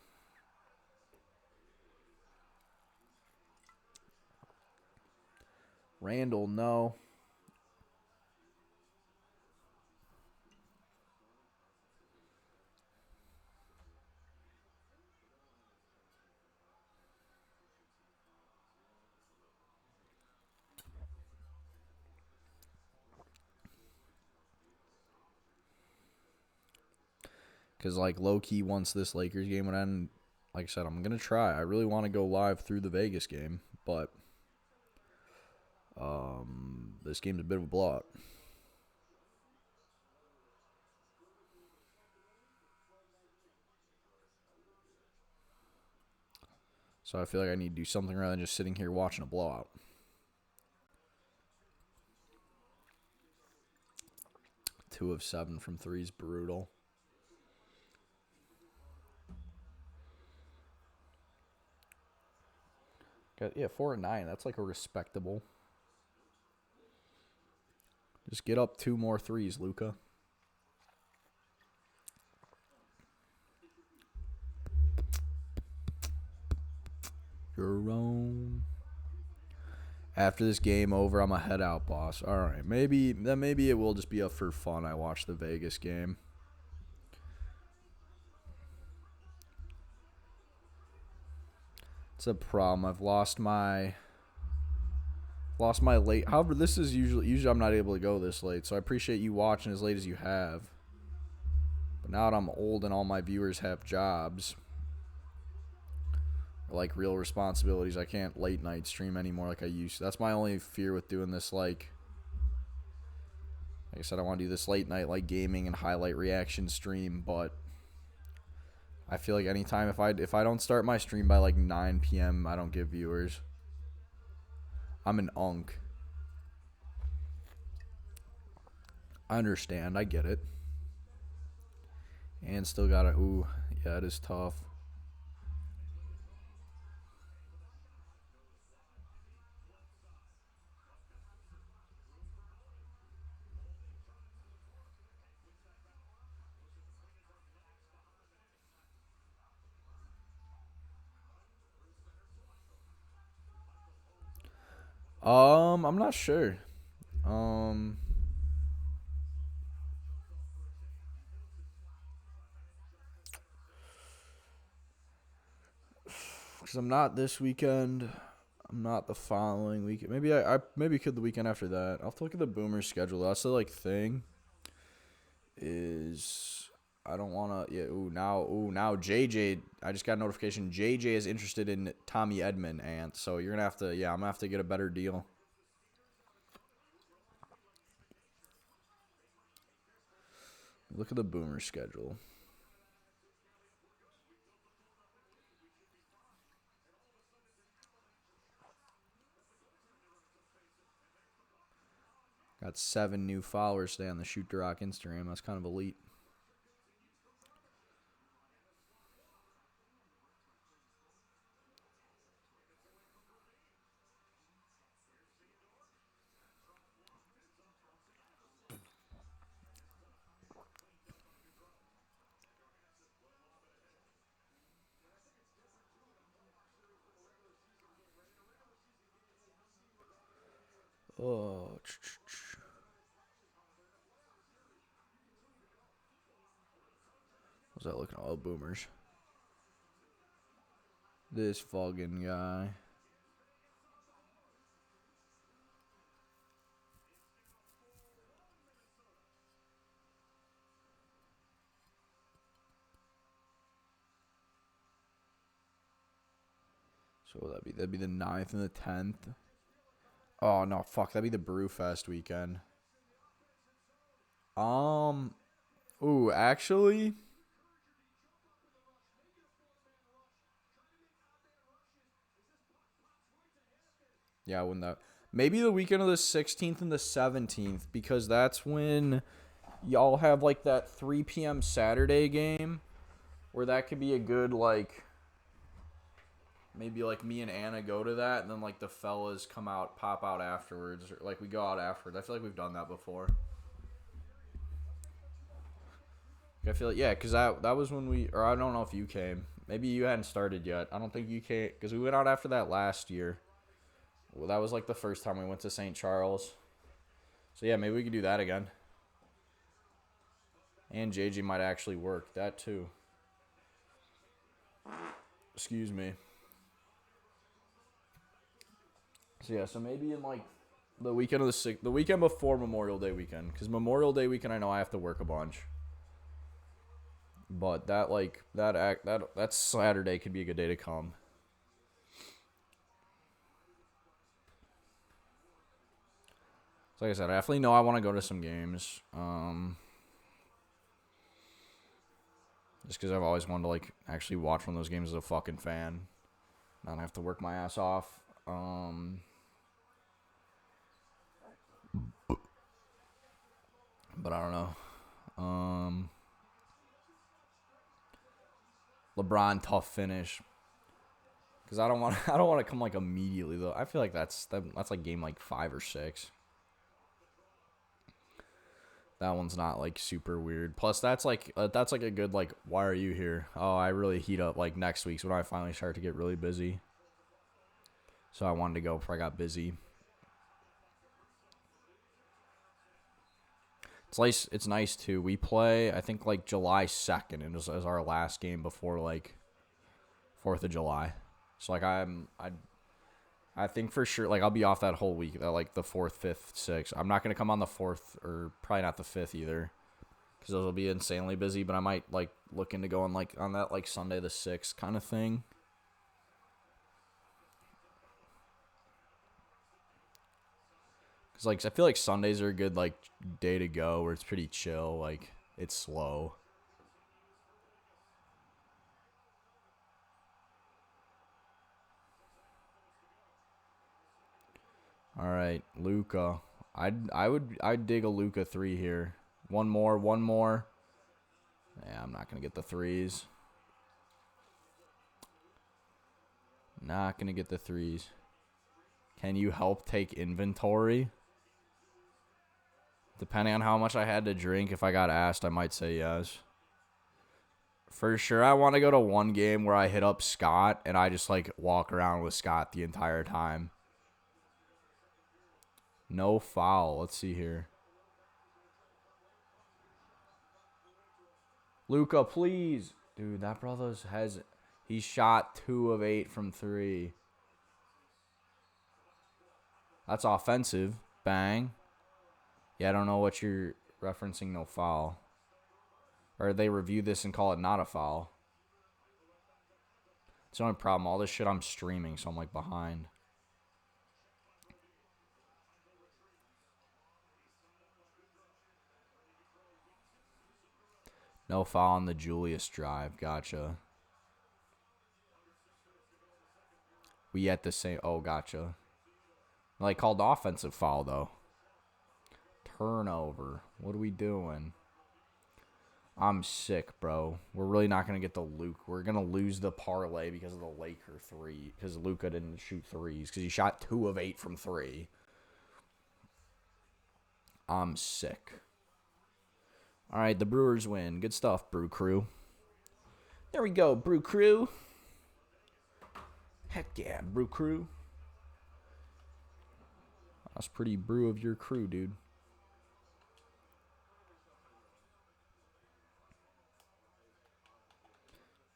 Randall, no. Because, like, low key, once this Lakers game would end, like I said, I'm going to try. I really want to go live through the Vegas game, but this game's a bit of a blowout. So I feel like I need to do something rather than just sitting here watching a blowout. 2 of 7 from 3 is brutal. Yeah, 4 of 9. That's like a respectable. Just get up 2 more threes, Luca. Your own. After this game over, I'm a head out, boss. All right, maybe it will just be up for fun. I watch the Vegas game. It's a problem. I've lost my late. However, this is usually I'm not able to go this late, so I appreciate you watching as late as you have. But now that I'm old and all my viewers have jobs, or like real responsibilities, I can't late night stream anymore like I used to. That's my only fear with doing this. Like I said, I want to do this late night like gaming and highlight reaction stream, but I feel like anytime if I don't start my stream by like 9 p.m., I don't get viewers. I'm an unk. I understand. I get it. And still got to, ooh, yeah, it is tough. I'm not sure. Um, Because I'm not this weekend. I'm not the following weekend. Maybe I maybe could the weekend after that. I'll have to look at the Boomers schedule. That's the like thing. Is I don't want to. Yeah. Now JJ. I just got a notification. JJ is interested in Tommy Edmond, and so you're gonna have to. Yeah, I'm gonna have to get a better deal. Look at the Boomer schedule. Got 7 new followers today on the Shoot to Rock Instagram. That's kind of elite. Oh, what's that looking at? Oh, Boomers. This fucking guy. So that'd be the 9th and the 10th. Oh no, fuck, that'd be the Brewfest weekend. Ooh, actually, yeah, when that maybe the weekend of the 16th and the 17th because that's when y'all have like that 3 p.m. Saturday game where that could be a good like maybe like me and Anna go to that and then like the fellas pop out afterwards or like we go out afterwards. I feel like we've done that before. I feel like yeah, because that was when I don't know if you came. Maybe you hadn't started yet. I don't think you came because we went out after that last year. Well, that was like the first time we went to St. Charles. So yeah, maybe we could do that again. And JJ might actually work that too. Excuse me. So yeah, so maybe in like the weekend of the weekend before Memorial Day weekend, because Memorial Day weekend I know I have to work a bunch. But that Saturday could be a good day to come. So like I said, I definitely know I want to go to some games. Just because I've always wanted to like actually watch one of those games as a fucking fan, not have to work my ass off. But I don't know. LeBron tough finish. Because I don't want to come like immediately though. I feel like that's like game like 5 or 6. That one's not like super weird. Plus that's like a good like why are you here? Oh, I really heat up like next week's when I finally start to get really busy. So I wanted to go before I got busy. It's nice too. We play I think like July 2nd and as our last game before like 4th of July. So like I think for sure like I'll be off that whole week, that like the 4th, 5th, 6th. I'm not gonna come on the 4th or probably not the 5th either, because those will be insanely busy. But I might like look into going like on that like Sunday the 6th kind of thing. Cause like I feel like Sundays are a good like day to go where it's pretty chill, like it's slow. All right, Luca. I'd dig a Luca 3 here. One more. Yeah, I'm not gonna get the 3s. Not gonna get the 3s. Can you help take inventory? Depending on how much I had to drink, if I got asked, I might say yes. For sure, I want to go to one game where I hit up Scott and I just like walk around with Scott the entire time. No foul. Let's see here. Luca, please. Dude, that brother's He shot 2 of 8 from 3. That's offensive. Bang. Yeah, I don't know what you're referencing, no foul. Or they review this and call it not a foul. It's the only problem. All this shit I'm streaming, so I'm like behind. No foul on the Julius drive. Gotcha. We at the same. Oh, gotcha. Like called offensive foul though. Turnover. What are we doing? I'm sick, bro. We're really not gonna get the Luke. We're gonna lose the parlay because of the Laker 3. Because Luka didn't shoot threes. Because he shot 2 of 8 from 3. I'm sick. All right, the Brewers win. Good stuff, Brew Crew. There we go, Brew Crew. Heck yeah, Brew Crew. That's pretty brew of your crew, dude.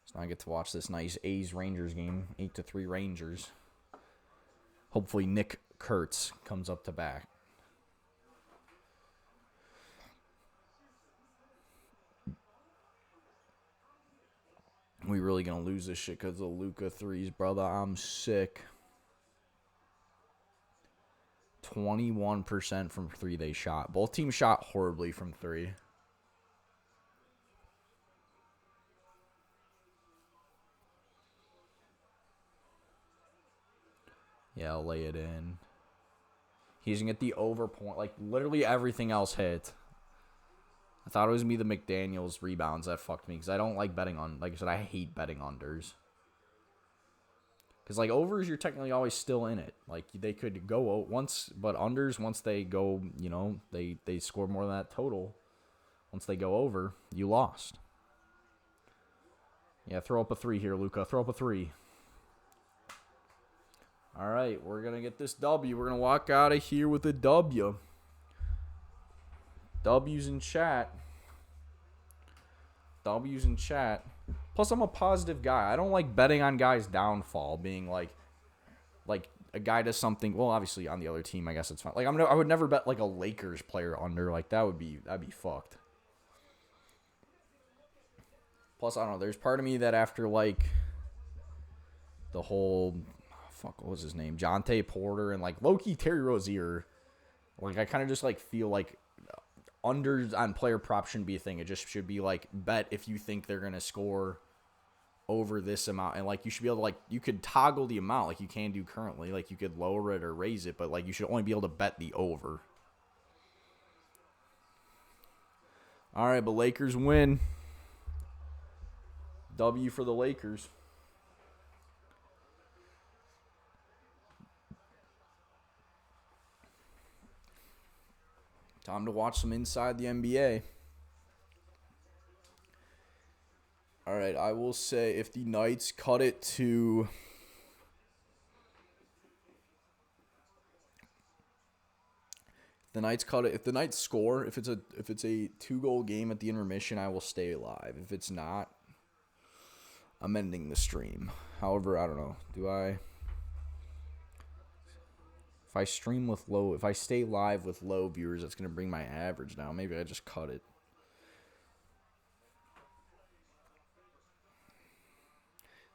So I get to watch this nice A's-Rangers game. 8-3 Rangers. Hopefully Nick Kurtz comes up to bat. We really gonna lose this shit because of Luka threes, brother. I'm sick. 21% from 3 they shot. Both teams shot horribly from 3. Yeah, I'll lay it in. He's gonna get the over point. Like, literally everything else hit. I thought it was me, the McDaniels rebounds that fucked me. Because I don't like betting on... Like I said, I hate betting unders. Because, like, overs, you're technically always still in it. Like, they could go once... But unders, once they go, you know, they score more than that total. Once they go over, you lost. Yeah, throw up a 3 here, Luka. Throw up a 3. All right, we're going to get this W. We're going to walk out of here with a W. W's in chat. W's in chat. Plus, I'm a positive guy. I don't like betting on guys' downfall, being like a guy does something. Well, obviously on the other team, I guess it's fine. Like I would never bet like a Lakers player under. Like that'd be fucked. Plus, I don't know. There's part of me that after like the whole what was his name, Jonte Porter and like low-key Terry Rozier, like I kind of just like feel like unders on player prop shouldn't be a thing. It just should be like bet if you think they're gonna score over this amount, and like you should be able to like you could toggle the amount like you can do currently, like you could lower it or raise it, but like you should only be able to bet the over. All right, but Lakers win. W for the Lakers. Time to watch some Inside the NBA. All right, I will say if the Knights cut it to if the Knights score, if it's a 2-goal game at the intermission, I will stay live. If it's not, I'm ending the stream. However, I don't know. If I stay live with low viewers, that's going to bring my average down. Maybe I just cut it.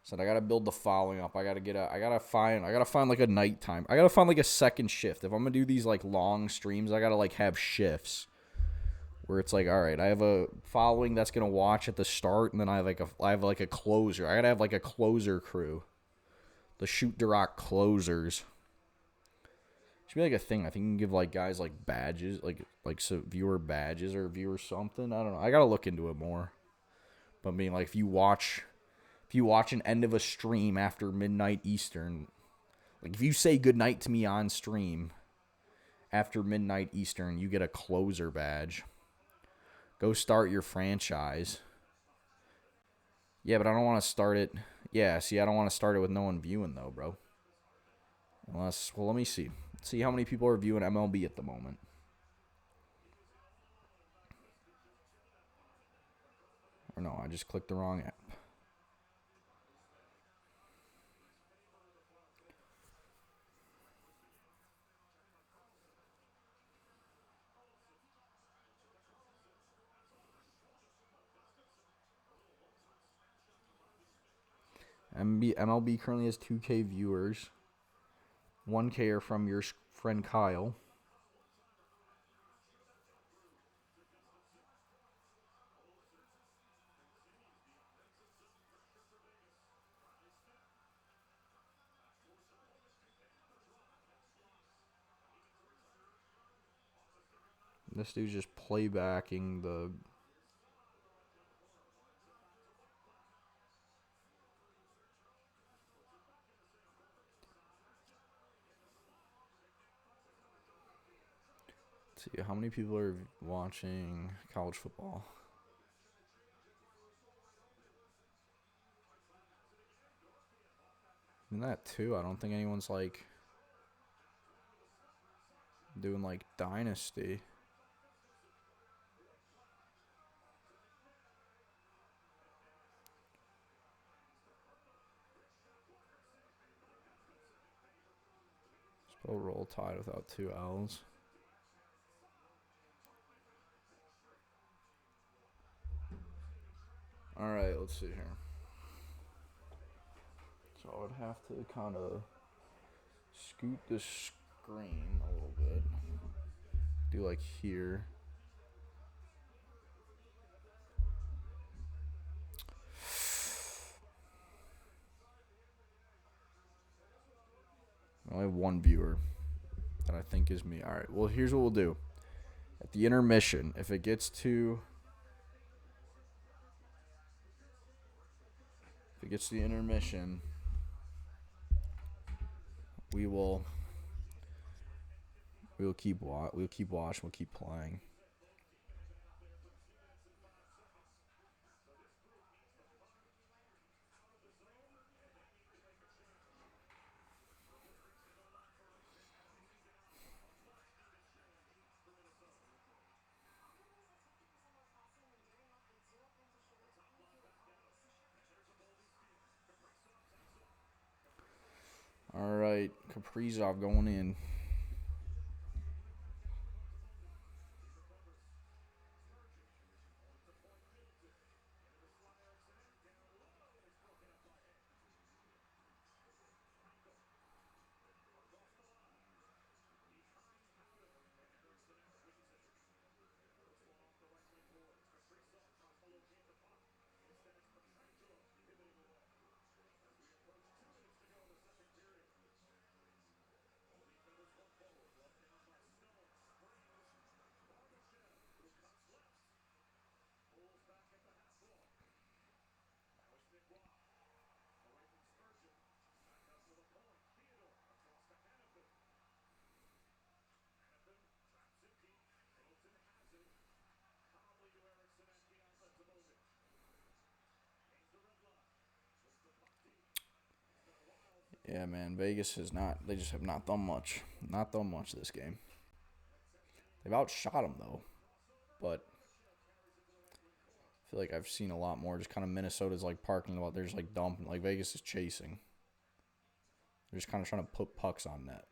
So I gotta build the following up. I gotta find like a nighttime. I gotta find like a second shift. If I'm gonna do these like long streams, I gotta like have shifts where it's like, all right, I have a following that's gonna watch at the start, and then I have like a closer. I gotta have like a closer crew, the Shoot Duroc closers. Should be like a thing. I think you can give like guys like badges, like so viewer badges or viewer something. I don't know. I gotta look into it more. But I mean, like if you watch an end of a stream after midnight Eastern, like if you say goodnight to me on stream after midnight Eastern, you get a closer badge. Go start your franchise. Yeah, but I don't want to start it. Yeah, see, I don't want to start it with no one viewing though, bro. Unless, well, let me see. See how many people are viewing MLB at the moment. Or no, I just clicked the wrong app. MLB currently has 2K viewers. 1K are from your friend Kyle. This dude's just playbacking the... Let's see, how many people are watching college football? And that too, I don't think anyone's like doing like Dynasty. Spell Roll Tide without 2 L's. Alright, let's see here. So I would have to kind of scoot the screen a little bit. Do like here. I only have one viewer that I think is me. Alright, well, here's what we'll do. At the intermission, if it gets to the intermission, we'll keep watching, we'll keep playing. All right, Kaprizov going in. Yeah, man, Vegas has not. They just have not done much. Not done much this game. They've outshot them though, but I feel like I've seen a lot more. Just kind of Minnesota's like parking lot. They're just like dumping. Like Vegas is chasing. They're just kind of trying to put pucks on net.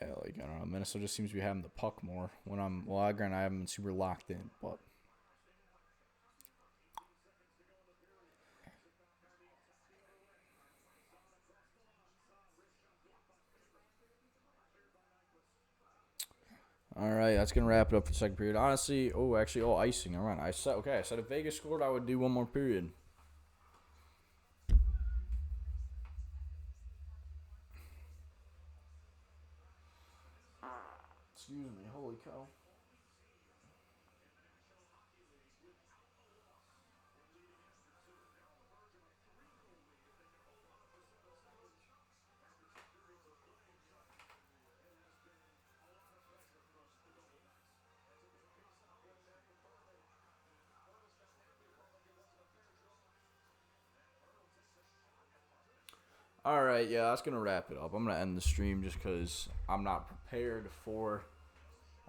Yeah, like I don't know. Minnesota just seems to be having the puck more when I'm. Well, granted, I haven't been super locked in, but. All right, that's gonna wrap it up for the second period. Honestly, icing. All right, I said if Vegas scored, I would do one more period. Excuse me, holy cow. All right, yeah, that's gonna wrap it up. I'm gonna end the stream just because I'm not prepared for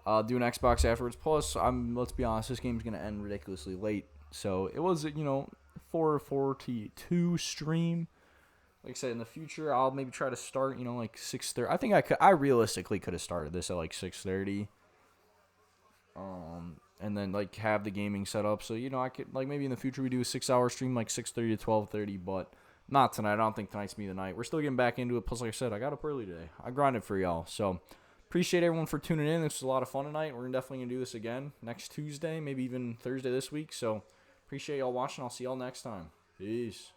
doing Xbox afterwards. Plus, let's be honest, this game's gonna end ridiculously late. So it was 4:42 stream. Like I said, in the future, I'll maybe try to start like 6:30. I think I realistically could have started this at like 6:30. And then like have the gaming set up. So I could like maybe in the future we do a 6-hour stream like 6:30 to 12:30, but not tonight. I don't think tonight's gonna be the night. We're still getting back into it. Plus, like I said, I got up early today. I grinded for y'all. So appreciate everyone for tuning in. This was a lot of fun tonight. We're definitely gonna do this again next Tuesday, maybe even Thursday this week. So appreciate y'all watching. I'll see y'all next time. Peace.